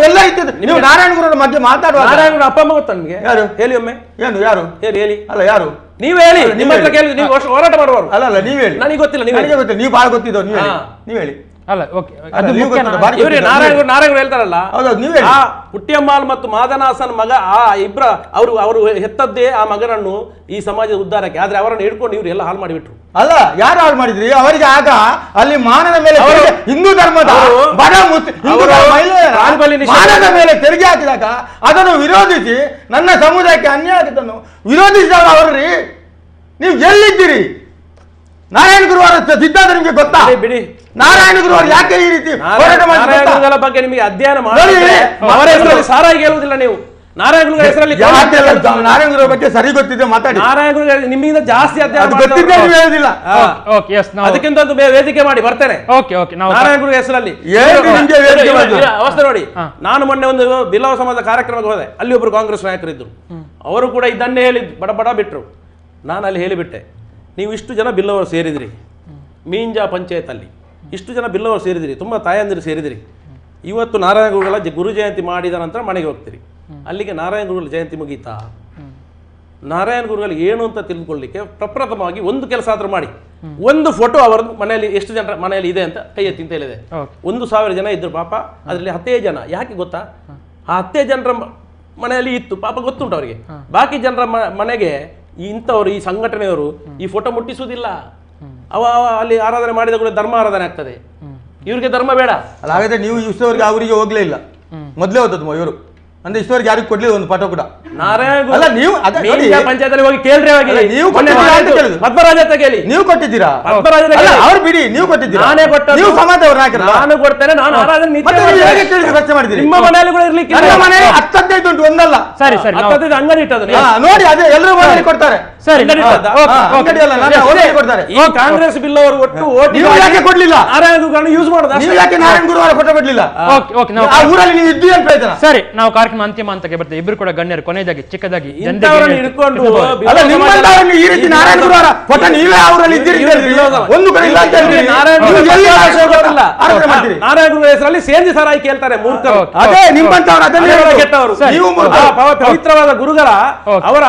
I: ಎಲ್ಲ ಇರ್ತದೆ. ನೀವು ನಾರಾಯಣ ಗುರುಗಳ ಮಧ್ಯೆ ಮಾತಾಡುವ
J: ನಾರಾಯಣ ಗುರು ಅಪ್ಪ ಅಮ್ಮ ಗೊತ್ತಾ ನಿಮಗೆ? ಯಾರು ಹೇಳಿ ಒಮ್ಮೆ?
I: ಏನು ಯಾರು
J: ಹೇಳಿ
I: ಅಲ್ಲ, ಯಾರು
J: ನೀವು ಹೇಳಿ. ನಿಮ್ಮ ಹತ್ರ ಕೇಳಿ, ನೀವು ಹೋರಾಟ ಮಾಡುವರು.
I: ಅಲ್ಲ, ನೀವ್ ಹೇಳಿ.
J: ನನಗೆ ಗೊತ್ತಿಲ್ಲ,
I: ನನಗೆ ಗೊತ್ತಿಲ್ಲ, ನೀವು ಬಹಳ ಗೊತ್ತಿದ್ದೋ. ನೀವು ಹೇಳಿ.
H: ಅಲ್ಲ, ಓಕೆ,
J: ಇವ್ರಿ ನಾರಾಯಣ ಹೇಳ್ತಾರಲ್ಲ,
I: ನೀವೇ
J: ಪುಟ್ಟಿಯಮ್ಮಾಳ್ ಮತ್ತು ಮಾದನಾಸನ್ ಮಗ, ಆ ಇಬ್ರ ಅವರು ಹೆತ್ತದ್ದೇ ಆ ಮಗನನ್ನು ಈ ಸಮಾಜದ ಉದ್ಧಾರಕ್ಕೆ. ಆದ್ರೆ ಅವರನ್ನು ಹಿಡ್ಕೊಂಡು ಇವ್ರು ಎಲ್ಲ ಹಾಳು ಮಾಡಿಬಿಟ್ರು.
I: ಅಲ್ಲ, ಯಾರು ಹಾಳು ಮಾಡಿದ್ರಿ? ಅವರಿಗೆ ಆಗ ಅಲ್ಲಿ ಮಾನದ ಮೇಲೆ ಹಿಂದೂ ಧರ್ಮದ ಬಡ ಮಾನದ ಮೇಲೆ ತೆರಿಗೆ ಹಾಕಿದಾಗ ಅದನ್ನು ವಿರೋಧಿಸಿ ನನ್ನ ಸಮುದಾಯಕ್ಕೆ ಅನ್ಯಾಯ ಆಗಿದ್ದನ್ನು ವಿರೋಧಿಸಿದಾಗ ಅವರ್ರಿ ನೀವು ಎಲ್ಲಿದ್ದೀರಿ? ನಾರಾಯಣ ಗುರು ಅವರ ಸಿದ್ಧಾಂತ ನಿಮಗೆ ಗೊತ್ತಾ?
J: ಬಿಡಿ,
I: ನಾರಾಯಣ ಗುರು ಅವರು ಯಾಕೆ ಈ ರೀತಿ
J: ನಾರಾಯಣ ಬಗ್ಗೆ ನಿಮಗೆ ಅಧ್ಯಯನ ಮಾಡಿ ಅವರ ಹೆಸರಲ್ಲಿ ಸಾರಾಗಿ ಹೇಳುವುದಿಲ್ಲ ನೀವು. ನಾರಾಯಣ ಗುರುಗಳ ಹೆಸರಲ್ಲಿ
I: ನಾರಾಯಣ ಗುರು ಬಗ್ಗೆ ಸರಿ ಗೊತ್ತಿದೆ, ಮಾತಾಡಿ.
J: ನಾರಾಯಣ ಗುರು ನಿಮ್ಮಿಂದ ಜಾಸ್ತಿ ಅಧ್ಯಯನ
I: ಗೊತ್ತಿದ್ದೆ ಹೇಳುದಿಲ್ಲ.
J: ಅದಕ್ಕಿಂತ ಒಂದು ವೇದಿಕೆ ಮಾಡಿ ಬರ್ತೇನೆ. ನಾರಾಯಣ ಗುರುಗಳ ಹೆಸರಲ್ಲಿ ಅವಸ್ಥೆ ನೋಡಿ. ನಾನು ಮೊನ್ನೆ ಒಂದು ಬಿಲ್ಲವ ಸಮಾಜದ ಕಾರ್ಯಕ್ರಮಕ್ಕೆ ಹೋದೆ. ಅಲ್ಲಿ ಒಬ್ಬರು ಕಾಂಗ್ರೆಸ್ ನಾಯಕರಿದ್ರು. ಅವರು ಕೂಡ ಇದನ್ನೇ ಹೇಳಿ ಬಡ ಬಿಟ್ರು. ನಾನು ಅಲ್ಲಿ ಹೇಳಿಬಿಟ್ಟೆ, ನೀವು ಇಷ್ಟು ಜನ ಬಿಲ್ಲವರು ಸೇರಿದಿರಿ, ಮೀಂಜಾ ಪಂಚಾಯತಲ್ಲಿ ಇಷ್ಟು ಜನ ಬಿಲ್ಲವರು ಸೇರಿದಿರಿ, ತುಂಬ ತಾಯಂದಿರು ಸೇರಿದಿರಿ. ಇವತ್ತು ನಾರಾಯಣ ಗುರುಗಳ ಗುರು ಜಯಂತಿ ಮಾಡಿದ ನಂತರ ಮನೆಗೆ ಹೋಗ್ತೀರಿ. ಅಲ್ಲಿಗೆ ನಾರಾಯಣ ಗುರುಗಳ ಜಯಂತಿ ಮುಗೀತಾ? ನಾರಾಯಣ ಗುರುಗಳು ಏನು ಅಂತ ತಿಳಿದುಕೊಳ್ಳಿಕ್ಕೆ ಪ್ರಪ್ರಥಮವಾಗಿ ಒಂದು ಕೆಲಸ ಆದರೂ ಮಾಡಿ. ಒಂದು ಫೋಟೋ ಅವರದ್ದು ಮನೆಯಲ್ಲಿ ಎಷ್ಟು ಜನರ ಮನೆಯಲ್ಲಿ ಇದೆ ಅಂತ ಕೈ ಎತ್ತಿ ಅಂತ ಹೇಳಿದೆ. 1,000 ಜನ ಇದ್ರು ಪಾಪ. ಅದರಲ್ಲಿ 10 ಜನ. ಯಾಕೆ ಗೊತ್ತಾ? ಆ 10 ಜನರ ಮನೆಯಲ್ಲಿ ಇತ್ತು ಪಾಪ, ಗೊತ್ತುಂಟು ಅವರಿಗೆ. ಬಾಕಿ ಜನರ ಮನೆಗೆ ಇಂಥವ್ರು, ಈ ಸಂಘಟನೆಯವರು ಈ ಫೋಟೋ ಮುಟ್ಟಿಸುವುದಿಲ್ಲ. ಅಲ್ಲಿ ಆರಾಧನೆ ಮಾಡಿದ ಕೂಡ ಧರ್ಮ ಆರಾಧನೆ ಆಗ್ತದೆ. ಇವ್ರಿಗೆ ಧರ್ಮ ಬೇಡ.
I: ಹಾಗಾದ್ರೆ ನೀವು ಇಷ್ಟವರೆಗೆ ಅವರಿಗೆ ಹೋಗ್ಲೇ ಇಲ್ಲ, ಮೊದಲೇ ಹೋದದ್ದು ಇವರು. ಅಂದ್ರೆ ಇಷ್ಟವರೆಗೆ ಯಾರಿಗೂ ಕೊಡ್ಲಿಲ್ಲ ಒಂದು ಪಟ ಕೂಡ.
J: ನಾರಾಯಣ
I: ಅಲ್ಲ ನೀವು
J: ಪಂಚಾಯತ್ ಹೋಗಿ ಕೇಳ್ರಿ
I: ನೀವು
J: ಪದ್ಮರಾಜ ಹತ್ರ ಕೇಳಿ.
I: ನೀವು ಕೊಟ್ಟಿದ್ದೀರಾ? ಅವ್ರು ಬಿಡಿ, ನೀವು ಕೊಟ್ಟಿದ್ದೀರಾ?
J: ನಾನೇ ಕೊಟ್ಟ.
I: ನೀವು ಸಮಾಜದವ್ರು ಹಾಕಿರಲ್ಲ?
J: ನಾನು ಕೊಡ್ತೇನೆ. ನಾನು ಆರಾಧನೆ
I: ಖರ್ಚು ಮಾಡಿದ್ದೀರಿ.
J: ನಿಮ್ಮ ಮನೆಯಲ್ಲಿ ಕೂಡ ಇರ್ಲಿಕ್ಕೆ
I: ನನ್ನ ಮನೆ 10-15 ಉಂಟು, ಒಂದಲ್ಲ.
H: ಸರಿ ಸರಿ
J: 10 ಅಂಗಡಿ ಇಟ್ಟದು
I: ನೋಡಿ, ಅದೇ ಎಲ್ಲರೂ ಮನೆಯಲ್ಲಿ ಕೊಡ್ತಾರೆ.
H: ಸರಿ
I: ಅಂಗಡಿ ಅಲ್ಲ, ನನ್ನ ಮನೆಯಲ್ಲಿ ಕೊಡ್ತಾರೆ.
J: ಈ ಕಾಂಗ್ರೆಸ್ ಬಿಲ್ ಅವರು ಒಟ್ಟು
I: ನೀವು ಯಾಕೆ ಕೊಡ್ಲಿಲ್ಲ?
J: ನಾರಾಯಣ ಗುರುಗಳನ್ನು ಯೂಸ್ ಮಾಡೋದು.
I: ನೀವು ಯಾಕೆ ನಾರಾಯಣ ಗುರುವಾರ ಫೋಟೋ ಕೊಡ್ಲಿಲ್ಲ? ಆ ಊರಲ್ಲಿ ನೀವು ಇದ್ದೀವಿ ಅಂತ ಹೇಳ್ತಾರ.
H: ಸರಿ, ನಾವು ಕಾರ್ಯಕ್ರಮ ಅಂತಿಮ ಹಂತಕ್ಕೆ ಬರ್ತೇವೆ. ಇಬ್ರು ಕೂಡ ಗಣ್ಯರು ಕೊನೆಯದಾಗಿ ಚಿಕ್ಕದಾಗಿ
J: ಹಿಡ್ಕೊಂಡು
I: ಅಲ್ಲ, ನಿಮ್ಮಂತವರನ್ನು ಈ ರೀತಿ ನಾರಾಯಣ ಗುರುವಾರ ಫೋಟೋ ನೀವೇ ಅವರಲ್ಲಿ ಇದ್ದೀರಿ ಒಂದು ಕಡೆ ಇಲ್ಲ ಅಂತ ಹೇಳ್ತೀರಿ.
J: ನಾರಾಯಣ ಗುರು ಹೆಸರಲ್ಲಿ ಸೇಂದಿ ಸಾರಾಯಿ ಕೇಳ್ತಾರೆ ಮೂರ್ಖರು.
I: ಅದೇ ನಿಮ್ಮಂತವ್ರು ಅದನ್ನೇ
J: ಕೆಟ್ಟವರು. ನೀವು ಪವಿತ್ರವಾದ ಗುರುಗಳ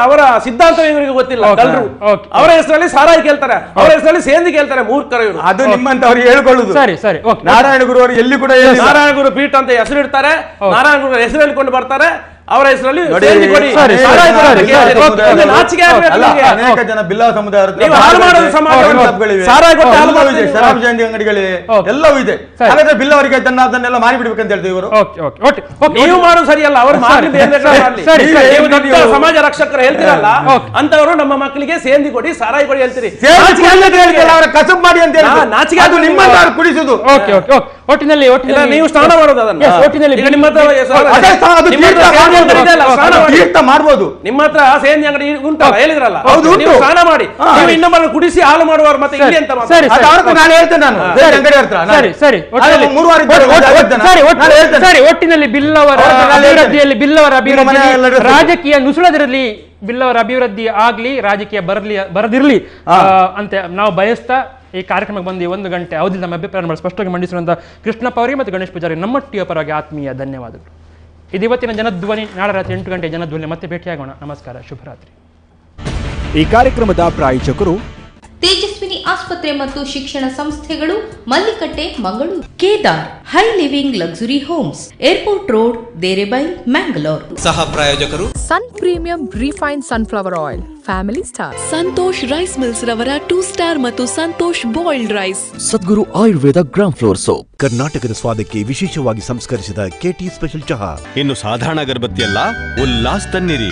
J: ಅವರ ಸಿದ್ಧಾಂತ ಇವರಿಗೆ ಗೊತ್ತಿಲ್ಲ. ಅವರ ಹೆಸರಲ್ಲಿ ಸಾರಾಯಿ ಕೇಳ್ತಾರೆ, ಅವರ ಹೆಸರಲ್ಲಿ ಸೇಂದಿ ಕೇಳ್ತಾರೆ, ಮೂರ್ಖರು ಇವರು.
I: ಅದು ನಿಮ್ಮಂತವ್ರಿಗೆ ಹೇಳ್ಕೊಳ್ಳುದು.
H: ಸರಿ ಸರಿ
I: ನಾರಾಯಣ ಗುರುವರು ಎಲ್ಲಿ ಕೂಡ
J: ನಾರಾಯಣ ಗುರು ಪೀಠ ಅಂತ ಹೆಸರು ಇಡ್ತಾರೆ, ನಾರಾಯಣ ಗುರು ಹೆಸರು ಹೇಳ್ಕೊಂಡು ಬರ್ತಾರೆ, ಅವರ ಹೆಸರಲ್ಲಿ
I: ಅನೇಕ ಜನ ಬಿಲ್ಲವ ಸಮುದಾಯ ಅಂಗಡಿಗಳೇ ಎಲ್ಲವೂ ಇದೆ. ಹಾಗಾದ್ರೆ ಬಿಲ್ಲವರಿಗೆ ಅದನ್ನೆಲ್ಲ ಮಾರಿಬಿಡ್ಬೇಕಂತ ಹೇಳ್ತೀವಿ ಇವರು.
J: ನೀವು ಮಾಡೋದು ಸರಿಯಲ್ಲ, ಅವರು ಸಮಾಜ ರಕ್ಷಕರು ಹೇಳ್ತೀರಲ್ಲ ಅಂತವರು ನಮ್ಮ ಮಕ್ಕಳಿಗೆ ಸೇಂದಿ ಕೊಡಿ, ಸಾರಾಯಿ ಕೊಡಿ ಹೇಳ್ತೀರಿ.
I: ಅವರ ಕಸಬ್ ಮಾಡಿ ಅಂತ ಹೇಳಿ ನಾಚಿಕೆ, ಅದು ನಿಮ್ಮಂತ ಕುಡಿಸುದು.
H: ಒಟ್ಟಿನಲ್ಲಿ
J: ನೀವು ಸ್ನಾನ ಮಾಡೋದು ಅದನ್ನ
H: ಒಟ್ಟಿನಲ್ಲಿ
I: ತೀರ್ಥ ಮಾಡ್ಬೋದು.
J: ನಿಮ್ಮ ಹತ್ರ ಸೇಂದಿ ಅಂಗಡಿ ಉಂಟಲ್ಲ, ಹೇಳಿದ್ರಲ್ಲ, ನೀವು ಸ್ನಾನ ಮಾಡಿ, ನೀವು ಇನ್ನೊಬ್ಬರನ್ನು ಕುಡಿಸಿ ಹಾಳು ಮಾಡುವವರು ಮತ್ತೆ ಇಲ್ಲಿ ಅಂತ
I: ನಾನು ಹೇಳ್ತೇನೆ. ನಾನು ಅಂಗಡಿ ಹತ್ರ
H: ಒಟ್ಟಿನಲ್ಲಿ ಬಿಲ್ಲವರ ಅಭಿವೃದ್ಧಿಯಲ್ಲಿ ಬಿಲ್ಲವರ ಅಭಿವೃದ್ಧಿ ರಾಜಕೀಯ ನುಸುಳದಿರಲಿ, ಬಿಲ್ಲವರ ಅಭಿವೃದ್ಧಿ ಆಗ್ಲಿ, ರಾಜಕೀಯ ಬರದಿರ್ಲಿ ಅಂತ ನಾವು ಬಯಸ್ತಾ ಈ ಕಾರ್ಯಕ್ರಮಕ್ಕೆ ಬಂದು 1 ಗಂಟೆ ಅವಧಿ ನಮ್ಮ ಅಭಿಪ್ರಾಯ ಸ್ಪಷ್ಟವಾಗಿ ಮಂಡಿಸಿರುವಂಥ ಕೃಷ್ಣಪ್ಪ ಅವರಿಗೆ ಮತ್ತು ಗಣೇಶ್ ಪೂಜಾರಿ ನಮ್ಮ ಟಿಯ ಪರವಾಗಿ ಆತ್ಮೀಯ ಧನ್ಯವಾದಗಳು. ಇವತ್ತಿನ ಜನಧ್ವನಿ. ನಾಳೆ ರಾತ್ರಿ 8 ಗಂಟೆ ಜನಧ್ವನಿ ಮತ್ತೆ ಭೇಟಿಯಾಗೋಣ. ನಮಸ್ಕಾರ, ಶುಭರಾತ್ರಿ.
A: ಈ ಕಾರ್ಯಕ್ರಮದ ಪ್ರಾಯೋಜಕರು
B: ತೇಜಸ್ವಿನಿ ಆಸ್ಪತ್ರೆ ಮತ್ತು ಶಿಕ್ಷಣ ಸಂಸ್ಥೆಗಳು, Mallikatte, Mangaluru. Kedar high living luxury homes, airport road, Derebail, Mangalore.
E: ಸಹ ಪ್ರಾಯೋಜಕರು
D: Sun Premium Refined Sunflower Oil, Family Star.
E: Santosh rice mills ರವರ 2 ಸ್ಟಾರ್ ಮತ್ತು Santosh boiled rice.
F: Sadguru Ayurveda gram flour soap, ಕರ್ನಾಟಕದ ಸ್ವಾದಕ್ಕೆ ವಿಶೇಷವಾಗಿ ಸಂಸ್ಕರಿಸಿದ KT ಸ್ಪೆಷಲ್ ಚಹಾ.
G: ಇನ್ನು ಸಾಧಾರಣ ಅಗರಬತ್ತಿ ಅಲ್ಲ, ಉಲ್ಲಾಸ್ ತನ್ನಿರಿ.